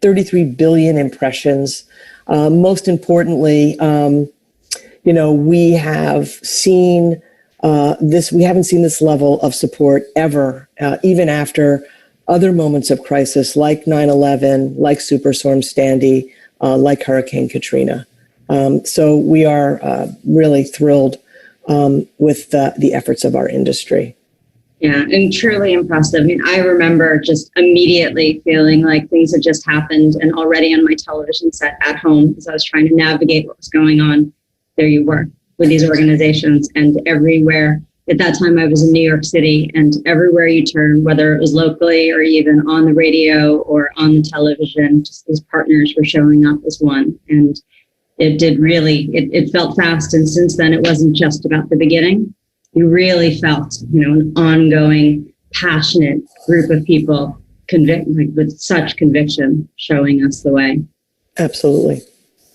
33 billion impressions. Most importantly, we have seen we haven't seen this level of support ever, even after other moments of crisis like 9/11, like Superstorm Sandy, like Hurricane Katrina. So we are really thrilled with the efforts of our industry. Yeah, and truly impressive. I mean, I remember just immediately feeling like things had just happened, and already on my television set at home, as I was trying to navigate what was going on, there you were with these organizations, and everywhere. At that time, I was in New York City, and everywhere you turn, whether it was locally or even on the radio or on the television, just these partners were showing up as one. And it did really, it felt fast. And since then, it wasn't just about the beginning. You really felt, an ongoing, passionate group of people with such conviction showing us the way. Absolutely.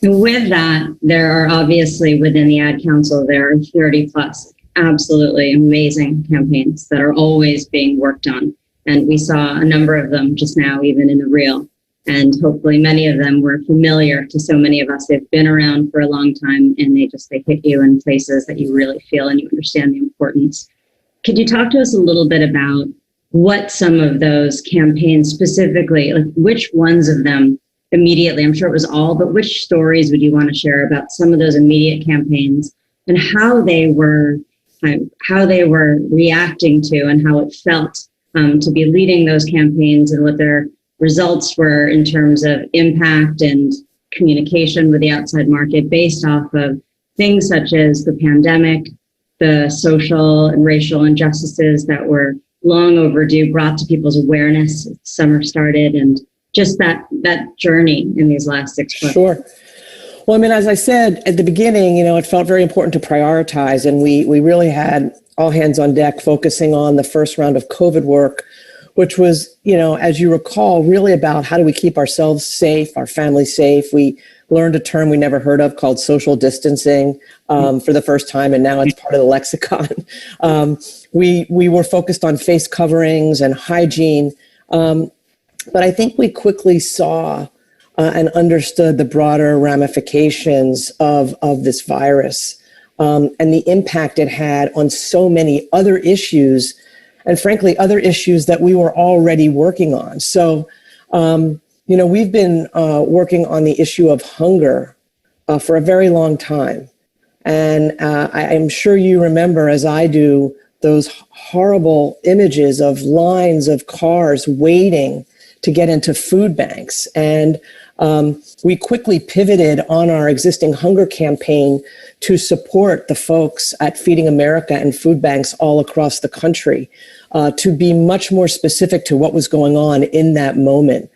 With that, there are obviously within the Ad Council, there are 30 plus absolutely amazing campaigns that are always being worked on. And we saw a number of them just now, even in the reel. And hopefully many of them were familiar to so many of us. They've been around for a long time, and they hit you in places that you really feel and you understand the importance. Could you talk to us a little bit about what some of those campaigns specifically, like which ones of them immediately, I'm sure it was all, but which stories would you want to share about some of those immediate campaigns and how they were reacting to and how it felt to be leading those campaigns and what their results were in terms of impact and communication with the outside market based off of things such as the pandemic, the social and racial injustices that were long overdue, brought to people's awareness. Summer started, and just that journey in these last 6 months. Sure. Well, I mean, as I said at the beginning, it felt very important to prioritize, and we really had all hands on deck focusing on the first round of COVID work, which was, as you recall, really about how do we keep ourselves safe, our families safe. We learned a term we never heard of called social distancing for the first time, and now it's part of the lexicon. We were focused on face coverings and hygiene, but I think we quickly saw and understood the broader ramifications of this virus and the impact it had on so many other issues, and frankly, other issues that we were already working on. So, we've been working on the issue of hunger for a very long time. And I'm sure you remember, as I do, those horrible images of lines of cars waiting to get into food banks. And we quickly pivoted on our existing hunger campaign to support the folks at Feeding America and food banks all across the country to be much more specific to what was going on in that moment.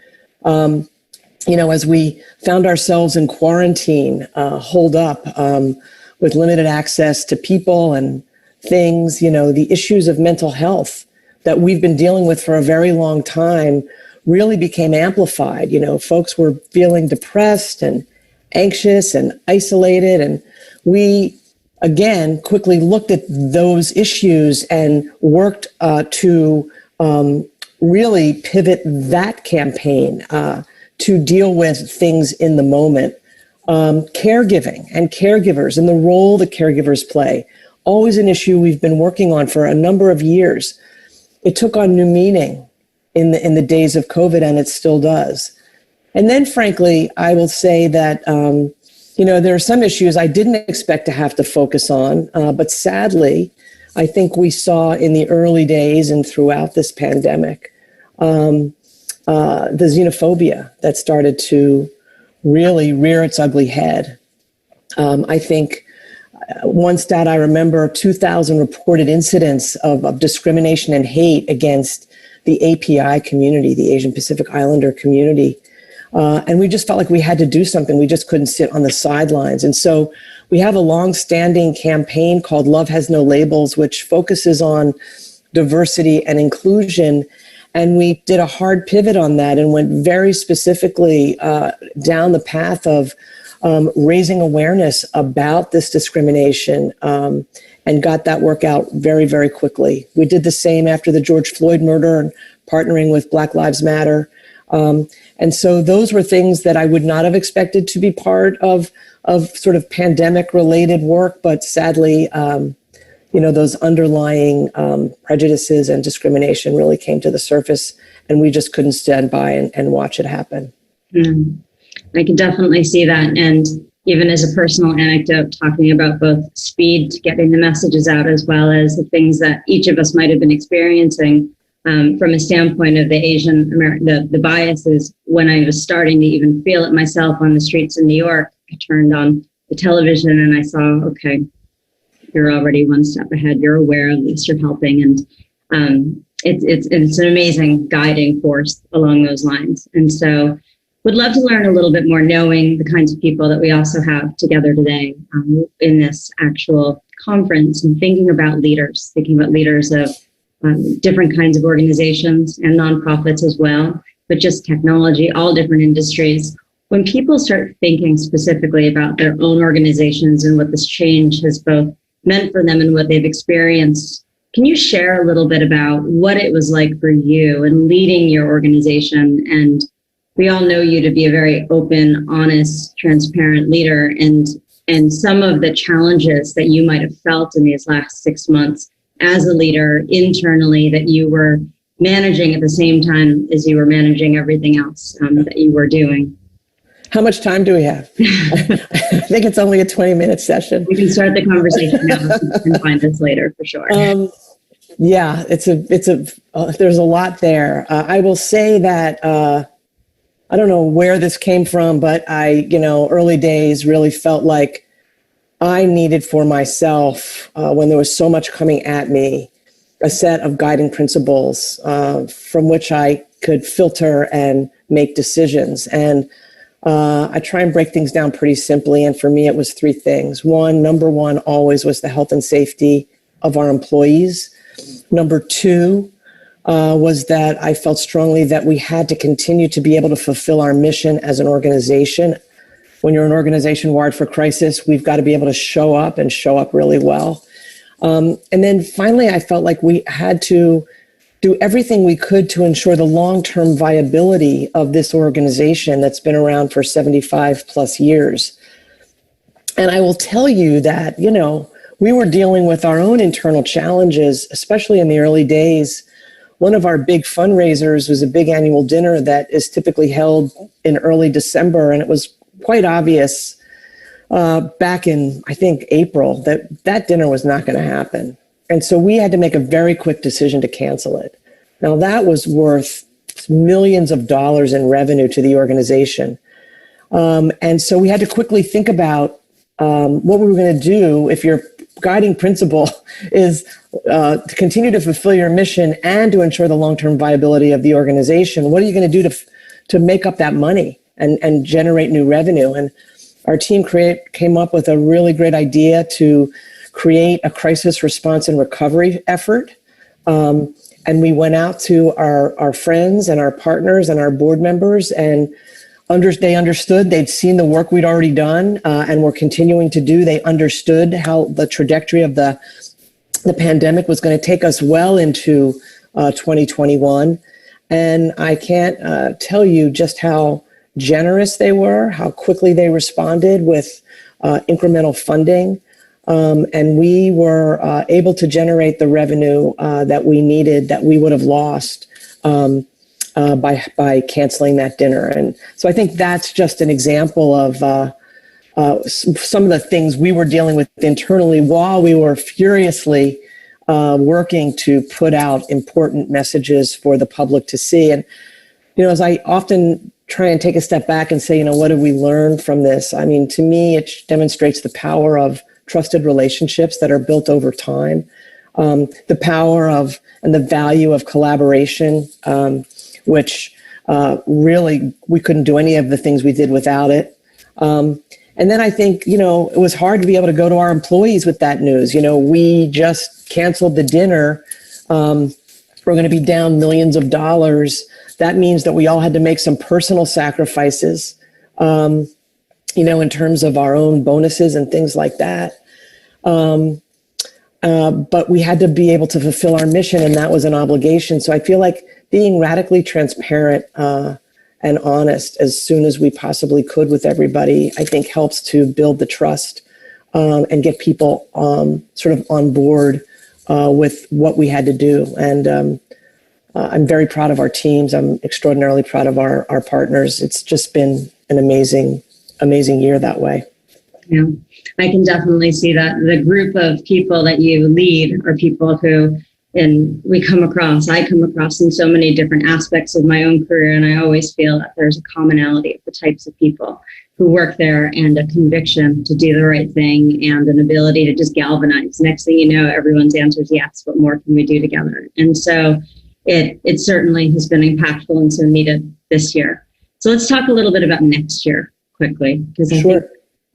As we found ourselves in quarantine, holed up with limited access to people and things, the issues of mental health that we've been dealing with for a very long time really became amplified. Folks were feeling depressed and anxious and isolated. And we, again, quickly looked at those issues and worked to really pivot that campaign to deal with things in the moment. Caregiving and caregivers and the role that caregivers play, always an issue we've been working on for a number of years. It took on new meaning in the days of COVID, and it still does. And then, frankly, I will say that, there are some issues I didn't expect to have to focus on, but sadly, I think we saw in the early days and throughout this pandemic, the xenophobia that started to really rear its ugly head. I think one stat I remember, 2,000 reported incidents of discrimination and hate against the API community, the Asian Pacific Islander community. And we just felt like we had to do something. We just couldn't sit on the sidelines. And so we have a long-standing campaign called Love Has No Labels, which focuses on diversity and inclusion. And we did a hard pivot on that and went very specifically down the path of raising awareness about this discrimination and got that work out very, very quickly. We did the same after the George Floyd murder and partnering with Black Lives Matter. And so those were things that I would not have expected to be part of sort of pandemic related work, but sadly, those underlying prejudices and discrimination really came to the surface, and we just couldn't stand by and watch it happen. I can definitely see that. And even as a personal anecdote, talking about both speed to getting the messages out, as well as the things that each of us might have been experiencing from a standpoint of the Asian American, the biases. When I was starting to even feel it myself on the streets in New York, I turned on the television and I saw, okay, you're already one step ahead. You're aware, at least you're helping. And it's an amazing guiding force along those lines. And so would love to learn a little bit more, knowing the kinds of people that we also have together today in this actual conference, and thinking about leaders of different kinds of organizations and nonprofits as well, but just technology, all different industries. when people start thinking specifically about their own organizations and what this change has both meant for them and what they've experienced, can you share a little bit about what it was like for you in leading your organization? And we all know you to be a very open, honest, transparent leader, and some of the challenges that you might have felt in these last 6 months as a leader internally that you were managing at the same time as you were managing everything else that you were doing. How much time do we have? I think it's only a 20-minute session. We can start the conversation now and find this later for sure. Yeah, there's a lot there. I will say that I don't know where this came from, but early days really felt like I needed for myself, when there was so much coming at me, a set of guiding principles from which I could filter and make decisions. And I try and break things down pretty simply. And for me, it was 3 things. Number one always was the health and safety of our employees. Number 2 was that I felt strongly that we had to continue to be able to fulfill our mission as an organization. When you're an organization wired for crisis, we've got to be able to show up and show up really well. And then finally, I felt like we had to do everything we could to ensure the long-term viability of this organization that's been around for 75 plus years. And I will tell you that, we were dealing with our own internal challenges, especially in the early days. One of our big fundraisers was a big annual dinner that is typically held in early December. And it was quite obvious back in, I think, April, that dinner was not going to happen. And so we had to make a very quick decision to cancel it. Now, that was worth millions of dollars in revenue to the organization. And so we had to quickly think about what we were going to do if your guiding principle is to continue to fulfill your mission and to ensure the long-term viability of the organization. What are you going to do to make up that money and generate new revenue? And our team came up with a really great idea to create a crisis response and recovery effort. And we went out to our friends and our partners and our board members, and they understood. They'd seen the work we'd already done and were continuing to do. They understood how the trajectory of the pandemic was going to take us well into 2021. And I can't tell you just how generous they were, how quickly they responded with incremental funding. And we were able to generate the revenue that we needed, that we would have lost by canceling that dinner. And so I think that's just an example of some of the things we were dealing with internally while we were furiously working to put out important messages for the public to see. And, as I often try and take a step back and say, what did we learn from this? I mean, to me, it demonstrates the power of trusted relationships that are built over time, the power of and the value of collaboration, which really we couldn't do any of the things we did without it. And then I think, it was hard to be able to go to our employees with that news. We just canceled the dinner. We're going to be down millions of dollars. That means that we all had to make some personal sacrifices, in terms of our own bonuses and things like that. But we had to be able to fulfill our mission, and that was an obligation. So I feel like being radically transparent and honest as soon as we possibly could with everybody, I think helps to build the trust and get people sort of on board with what we had to do. And I'm very proud of our teams. I'm extraordinarily proud of our partners. It's just been an amazing year that way. Yeah, I can definitely see that. The group of people that you lead are people who, I come across in so many different aspects of my own career, and I always feel that there's a commonality of the types of people who work there, and a conviction to do the right thing, and an ability to just galvanize. Next thing you know, everyone's answer is yes. What more can we do together? And so it certainly has been impactful and so needed this year. So let's talk a little bit about next year quickly, because I think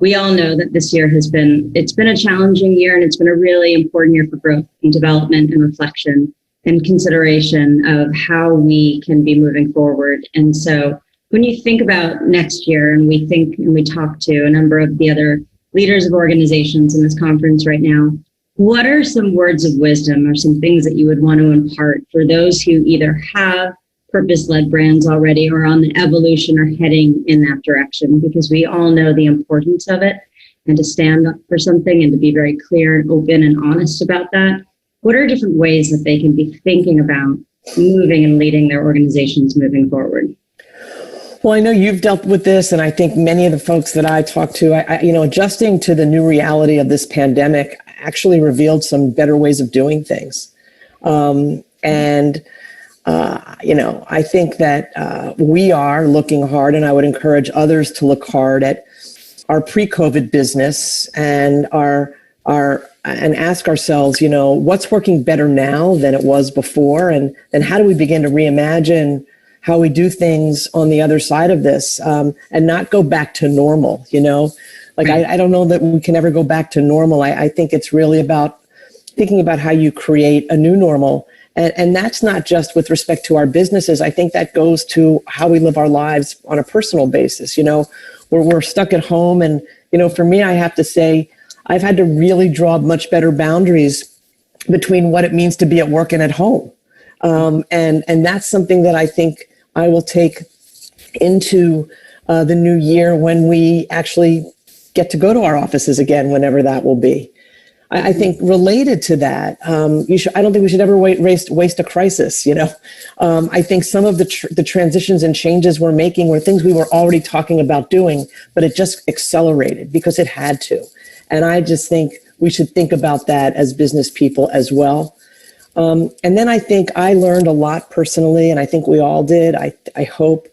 we all know that this year it's been a challenging year, and it's been a really important year for growth and development and reflection and consideration of how we can be moving forward. And so When you think about next year, and we talk to a number of the other leaders of organizations in this conference right now, what are some words of wisdom or some things that you would want to impart for those who either have purpose-led brands already or on the evolution or heading in that direction? Because we all know the importance of it, and to stand up for something and to be very clear and open and honest about that. What are different ways that they can be thinking about moving and leading their organizations moving forward? Well, I know you've dealt with this, and I think many of the folks that I talk to, adjusting to the new reality of this pandemic actually revealed some better ways of doing things. I think that we are looking hard, and I would encourage others to look hard at our pre-COVID business and and ask ourselves, what's working better now than it was before, and then how do we begin to reimagine how we do things on the other side of this, and not go back to normal. I don't know that we can ever go back to normal. I think it's really about thinking about how you create a new normal. And that's not just with respect to our businesses. I think that goes to how we live our lives on a personal basis. We're stuck at home. And, for me, I have to say, I've had to really draw much better boundaries between what it means to be at work and at home. And that's something that I think I will take into the new year when we actually get to go to our offices again, whenever that will be. I think related to that, I don't think we should ever waste a crisis. I think some of the transitions and changes we're making were things we were already talking about doing, but it just accelerated because it had to. And I just think we should think about that as business people as well. And then I think I learned a lot personally, and I think we all did, I hope,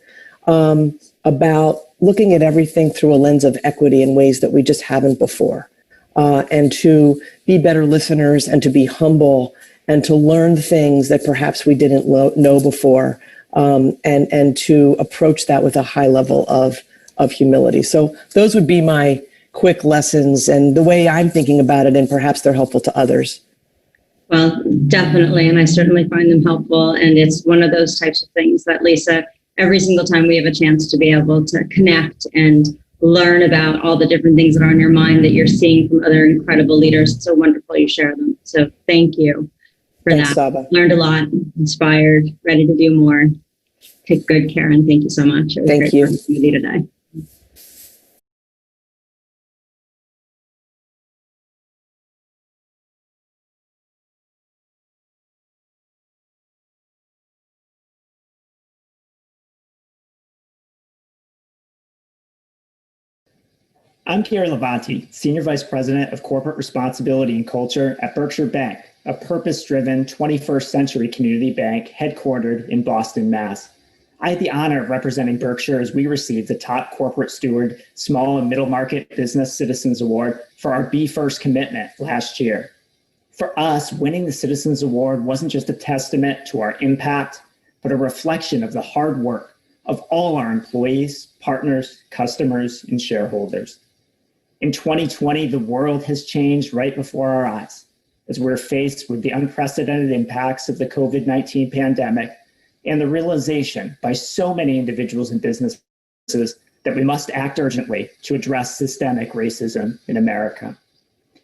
about looking at everything through a lens of equity in ways that we just haven't before. And to be better listeners and to be humble and to learn things that perhaps we didn't know before, and to approach that with a high level of humility. So those would be my quick lessons and the way I'm thinking about it, and perhaps they're helpful to others. Well, definitely, and I certainly find them helpful. And it's one of those types of things that, Lisa, every single time we have a chance to be able to connect and learn about all the different things that are on your mind that you're seeing from other incredible leaders. It's so wonderful you share them. So thank you for Thanks, that. Saba. Learned a lot, inspired, ready to do more. Take good care, and thank you so much. It was Thank great you. working with you today. I'm Kerry Levanti, Senior Vice President of Corporate Responsibility and Culture at Berkshire Bank, a purpose-driven 21st century community bank headquartered in Boston, Mass. I had the honor of representing Berkshire as we received the Top Corporate Steward Small and Middle Market Business Citizens Award for our Be First commitment last year. For us, winning the Citizens Award wasn't just a testament to our impact, but a reflection of the hard work of all our employees, partners, customers, and shareholders. In 2020, the world has changed right before our eyes as we're faced with the unprecedented impacts of the COVID-19 pandemic and the realization by so many individuals and businesses that we must act urgently to address systemic racism in America.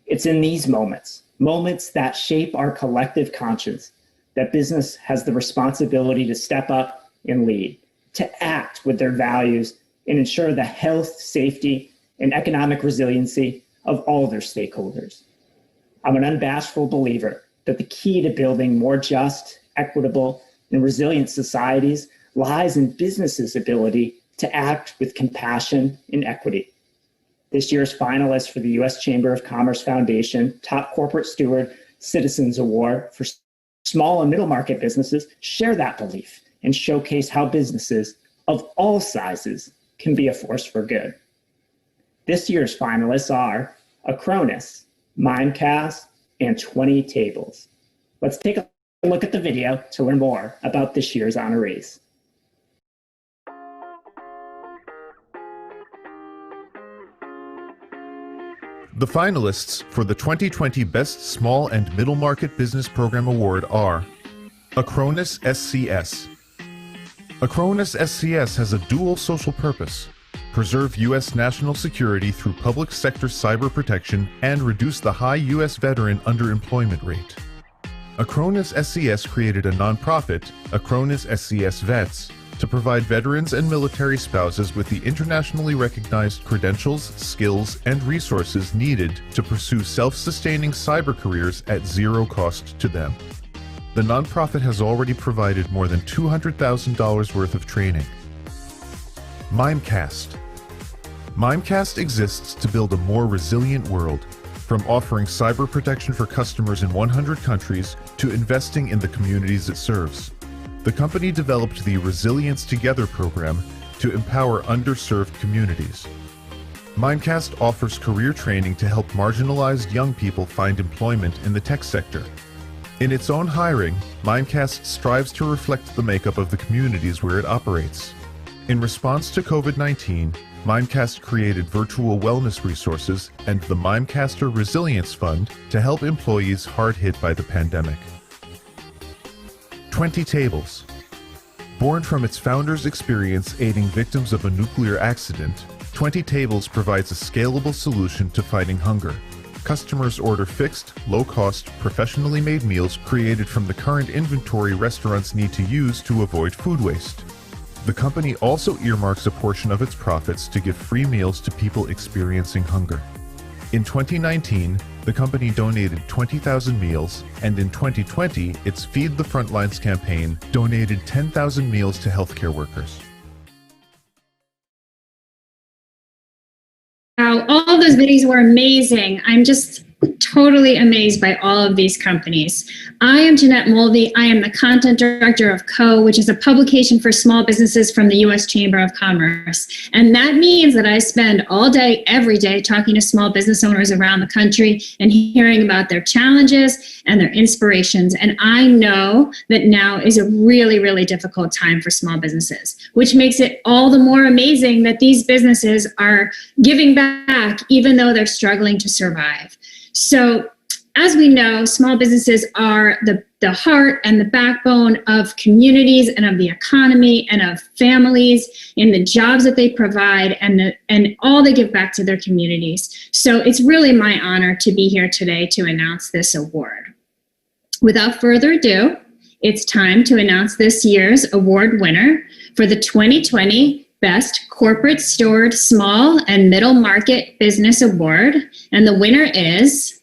It's in these moments that shape our collective conscience, that business has the responsibility to step up and lead, to act with their values and ensure the health, safety, and economic resiliency of all their stakeholders. I'm an unbashful believer that the key to building more just, equitable, and resilient societies lies in businesses' ability to act with compassion and equity. This year's finalists for the U.S. Chamber of Commerce Foundation Top Corporate Steward Citizens Award for small and middle market businesses share that belief and showcase how businesses of all sizes can be a force for good. This year's finalists are Acronis, Mimecast, and 20 Tables. Let's take a look at the video to learn more about this year's honorees. The finalists for the 2020 Best Small and Middle Market Business Program Award are Acronis SCS, Acronis SCS has a dual social purpose: preserve U.S. national security through public sector cyber protection and reduce the high U.S. veteran underemployment rate. Acronis SCS created a nonprofit, Acronis SCS Vets, to provide veterans and military spouses with the internationally recognized credentials, skills, and resources needed to pursue self-sustaining cyber careers at zero cost to them. The nonprofit has already provided more than $200,000 worth of training. Mimecast. Mimecast exists to build a more resilient world, from offering cyber protection for customers in 100 countries to investing in the communities it serves. The company developed the Resilience Together program to empower underserved communities. Mimecast offers career training to help marginalized young people find employment in the tech sector. In its own hiring, Mimecast strives to reflect the makeup of the communities where it operates. In response to COVID-19, Mimecast created virtual wellness resources and the Mimecaster Resilience Fund to help employees hard hit by the pandemic. 20 Tables. Born from its founder's experience aiding victims of a nuclear accident, 20 Tables provides a scalable solution to fighting hunger. Customers order fixed, low-cost, professionally made meals created from the current inventory restaurants need to use to avoid food waste. The company also earmarks a portion of its profits to give free meals to people experiencing hunger. In 2019, the company donated 20,000 meals, and in 2020, its Feed the Frontlines campaign donated 10,000 meals to healthcare workers. Wow, all those videos were amazing. I'm just totally amazed by all of these companies. I am Jeanette Mulvey. I am the content director of CO, which is a publication for small businesses from the U.S. Chamber of Commerce. And that means that I spend all day, every day, talking to small business owners around the country and hearing about their challenges and their inspirations. And I know that now is a really, really difficult time for small businesses, which makes it all the more amazing that these businesses are giving back even though they're struggling to survive. So as we know, small businesses are the heart and the backbone of communities and of the economy and of families in the jobs that they provide and all they give back to their communities. So it's really my honor to be here today to announce this award. Without further ado, it's time to announce this year's award winner for the 2020 Best Corporate Steward Small and Middle Market Business Award. And the winner is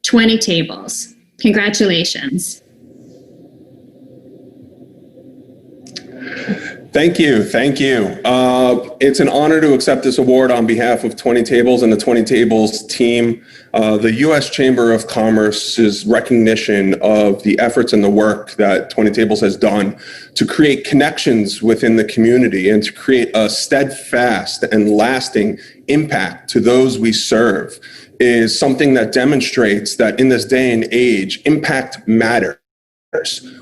20 Tables. Congratulations. Thank you. It's an honor to accept this award on behalf of 20 Tables and the 20 Tables team. The U.S. Chamber of Commerce's recognition of the efforts and the work that 20 Tables has done to create connections within the community and to create a steadfast and lasting impact to those we serve is something that demonstrates that in this day and age, impact matters.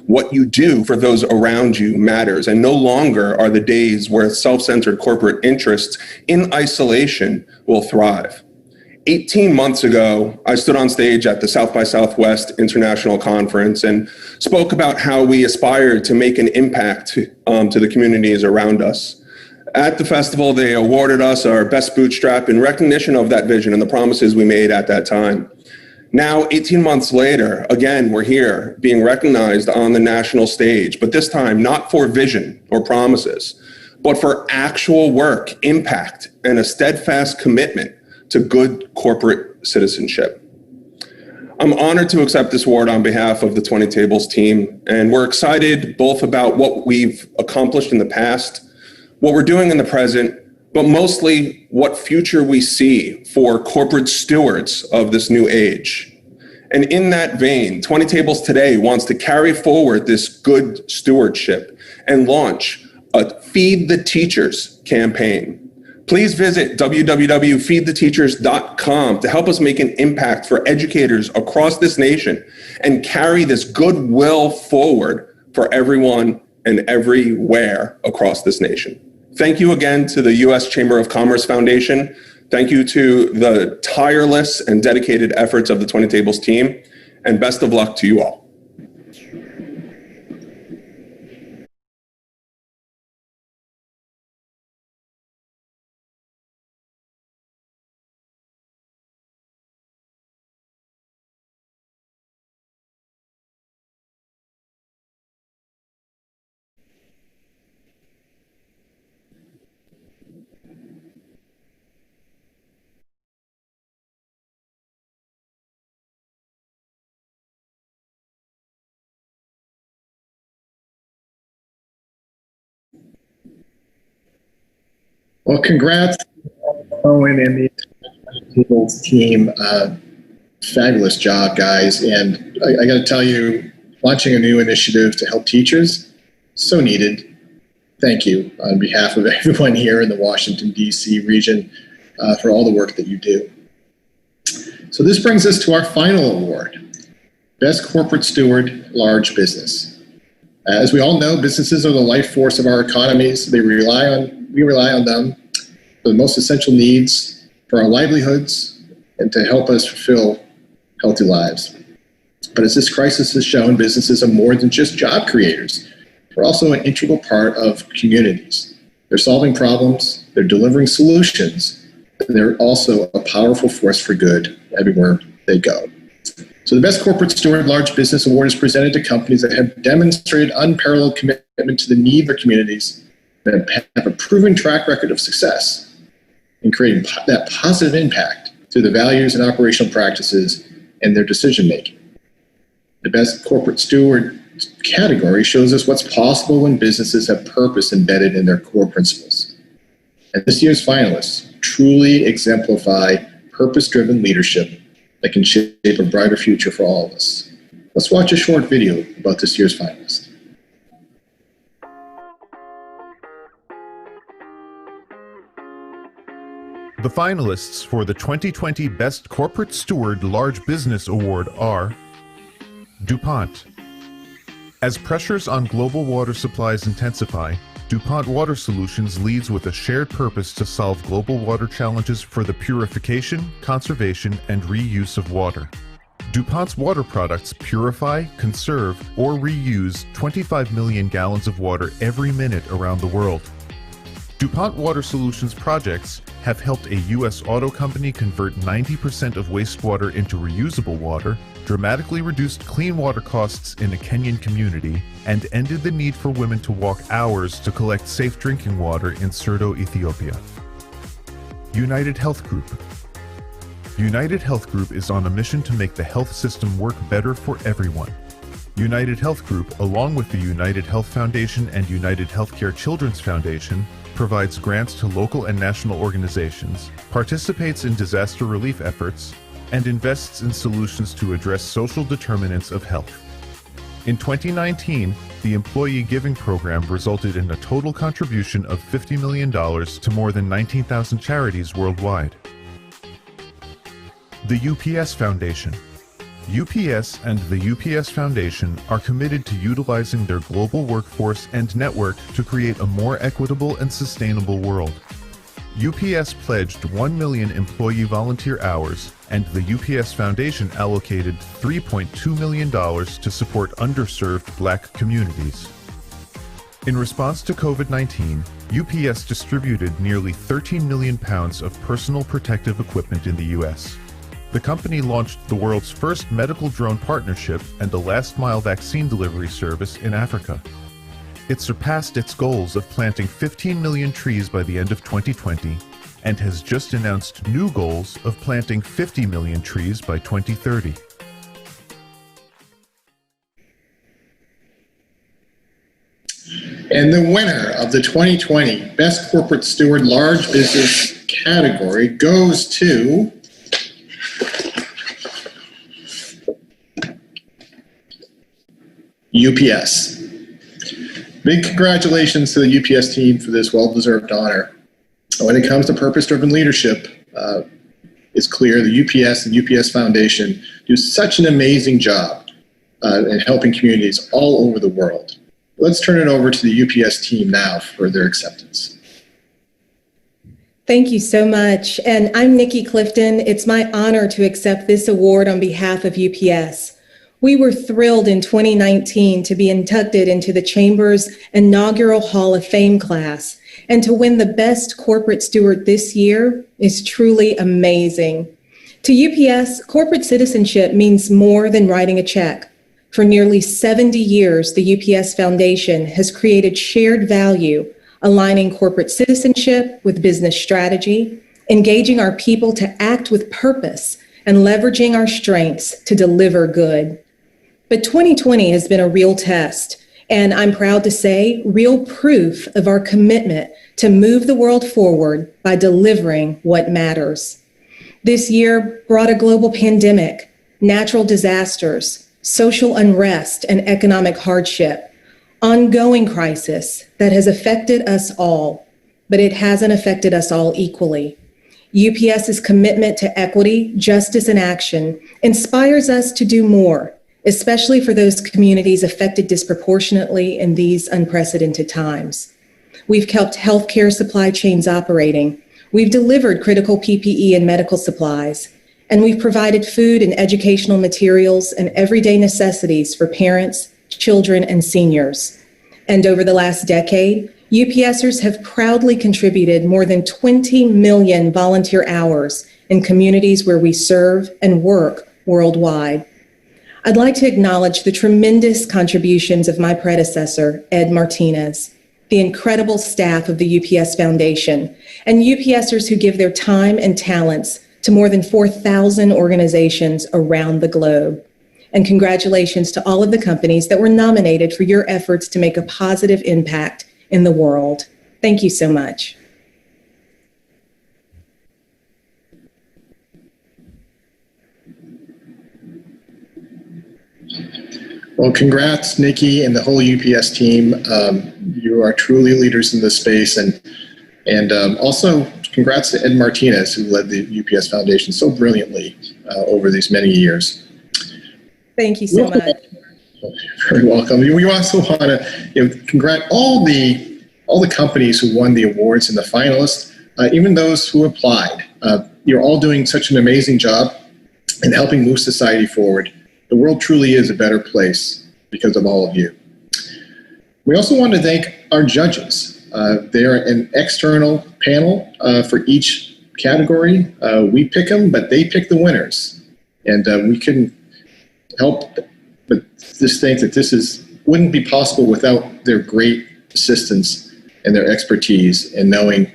What you do for those around you matters, and no longer are the days where self-centered corporate interests in isolation will thrive. 18 months ago, I stood on stage at the South by Southwest International Conference and spoke about how we aspired to make an impact to the communities around us. At the festival, they awarded us our Best Bootstrap in recognition of that vision and the promises we made at that time. Now, 18 months later, again, we're here being recognized on the national stage, but this time not for vision or promises, but for actual work, impact, and a steadfast commitment to good corporate citizenship. I'm honored to accept this award on behalf of the 20 Tables team, and we're excited both about what we've accomplished in the past, what we're doing in the present, but mostly what future we see for corporate stewards of this new age. And in that vein, 20 Tables today wants to carry forward this good stewardship and launch a Feed the Teachers campaign. Please visit www.feedtheteachers.com to help us make an impact for educators across this nation and carry this goodwill forward for everyone and everywhere across this nation. Thank you again to the U.S. Chamber of Commerce Foundation. Thank you to the tireless and dedicated efforts of the 20 Tables team, and best of luck to you all. Well, congrats, Owen and the People's team. Fabulous job, guys. And I got to tell you, launching a new initiative to help teachers, so needed. Thank you on behalf of everyone here in the Washington, D.C. region for all the work that you do. So this brings us to our final award, Best Corporate Steward, Large Business. As we all know, businesses are the life force of our economies. We rely on them for the most essential needs for our livelihoods and to help us fulfill healthy lives. But as this crisis has shown, businesses are more than just job creators. They're also an integral part of communities. They're solving problems, they're delivering solutions, and they're also a powerful force for good everywhere they go. So the Best Corporate Steward Large Business Award is presented to companies that have demonstrated unparalleled commitment to the need of their communities, that have a proven track record of success in creating that positive impact through the values and operational practices and their decision-making. The Best Corporate Steward category shows us what's possible when businesses have purpose embedded in their core principles. And this year's finalists truly exemplify purpose-driven leadership that can shape a brighter future for all of us. Let's watch a short video about this year's finalists. The finalists for the 2020 Best Corporate Steward Large Business Award are DuPont. As pressures on global water supplies intensify, DuPont Water Solutions leads with a shared purpose to solve global water challenges for the purification, conservation, and reuse of water. DuPont's water products purify, conserve, or reuse 25 million gallons of water every minute around the world. DuPont Water Solutions projects have helped a U.S. auto company convert 90% of wastewater into reusable water, dramatically reduced clean water costs in a Kenyan community, and ended the need for women to walk hours to collect safe drinking water in Serdo, Ethiopia. United Health Group. United Health Group is on a mission to make the health system work better for everyone. United Health Group, along with the United Health Foundation and United Healthcare Children's Foundation, provides grants to local and national organizations, participates in disaster relief efforts, and invests in solutions to address social determinants of health. In 2019, the Employee Giving Program resulted in a total contribution of $50 million to more than 19,000 charities worldwide. The UPS Foundation. UPS and the UPS Foundation are committed to utilizing their global workforce and network to create a more equitable and sustainable world. UPS pledged 1 million employee volunteer hours, and the UPS Foundation allocated $3.2 million to support underserved Black communities. In response to COVID-19, UPS distributed nearly 13 million pounds of personal protective equipment in the U.S. The company launched the world's first medical drone partnership and a last-mile vaccine delivery service in Africa. It surpassed its goals of planting 15 million trees by the end of 2020 and has just announced new goals of planting 50 million trees by 2030. And the winner of the 2020 Best Corporate Steward Large Business category goes to UPS. Big congratulations to the UPS team for this well-deserved honor. When it comes to purpose-driven leadership, it's clear the UPS and UPS Foundation do such an amazing job in helping communities all over the world. Let's turn it over to the UPS team now for their acceptance. Thank you so much. And I'm Nikki Clifton. It's my honor to accept this award on behalf of UPS. We were thrilled in 2019 to be inducted into the Chamber's inaugural Hall of Fame class, and to win the Best Corporate Steward this year is truly amazing. To UPS, corporate citizenship means more than writing a check. For nearly 70 years, the UPS Foundation has created shared value, aligning corporate citizenship with business strategy, engaging our people to act with purpose, and leveraging our strengths to deliver good. But 2020 has been a real test, and I'm proud to say, real proof of our commitment to move the world forward by delivering what matters. This year brought a global pandemic, natural disasters, social unrest, and economic hardship, ongoing crisis that has affected us all, but it hasn't affected us all equally. UPS's commitment to equity, justice, and action inspires us to do more, especially for those communities affected disproportionately in these unprecedented times. We've kept healthcare supply chains operating. We've delivered critical PPE and medical supplies, and we've provided food and educational materials and everyday necessities for parents, children, and seniors. And over the last decade, UPSers have proudly contributed more than 20 million volunteer hours in communities where we serve and work worldwide. I'd like to acknowledge the tremendous contributions of my predecessor, Ed Martinez, the incredible staff of the UPS Foundation, and UPSers who give their time and talents to more than 4,000 organizations around the globe. And congratulations to all of the companies that were nominated for your efforts to make a positive impact in the world. Thank you so much. Well, congrats, Nikki and the whole UPS team. You are truly leaders in this space, and also congrats to Ed Martinez, who led the UPS Foundation so brilliantly over these many years. Thank you so much. Very welcome. We also want to congratulate all the companies who won the awards and the finalists, even those who applied. You're all doing such an amazing job in helping move society forward. The world truly is a better place because of all of you. We also want to thank our judges. They're an external panel for each category. We pick them, but they pick the winners. And we couldn't help but just think that this wouldn't be possible without their great assistance and their expertise in knowing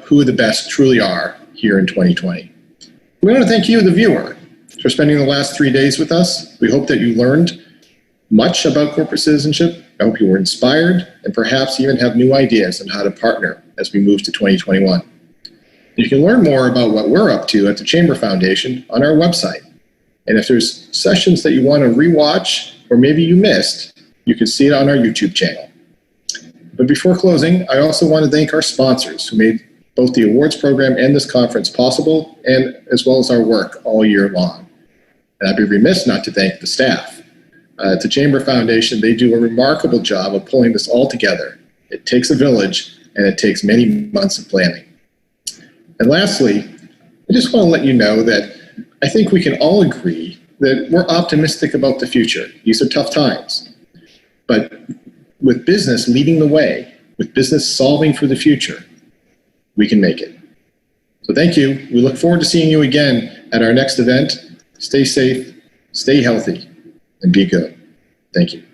who the best truly are here in 2020. We want to thank you, the viewer, for spending the last 3 days with us. We hope that you learned much about corporate citizenship. I hope you were inspired and perhaps even have new ideas on how to partner as we move to 2021. You can learn more about what we're up to at the Chamber Foundation on our website. And if there's sessions that you want to rewatch or maybe you missed, you can see it on our YouTube channel. But before closing, I also want to thank our sponsors who made both the awards program and this conference possible, and as well as our work all year long. And I'd be remiss not to thank the staff. At the Chamber Foundation, they do a remarkable job of pulling this all together. It takes a village, and it takes many months of planning. And lastly, I just want to let you know that I think we can all agree that we're optimistic about the future. These are tough times. But with business leading the way, with business solving for the future, we can make it. So thank you. We look forward to seeing you again at our next event. Stay safe, stay healthy, and be good. Thank you.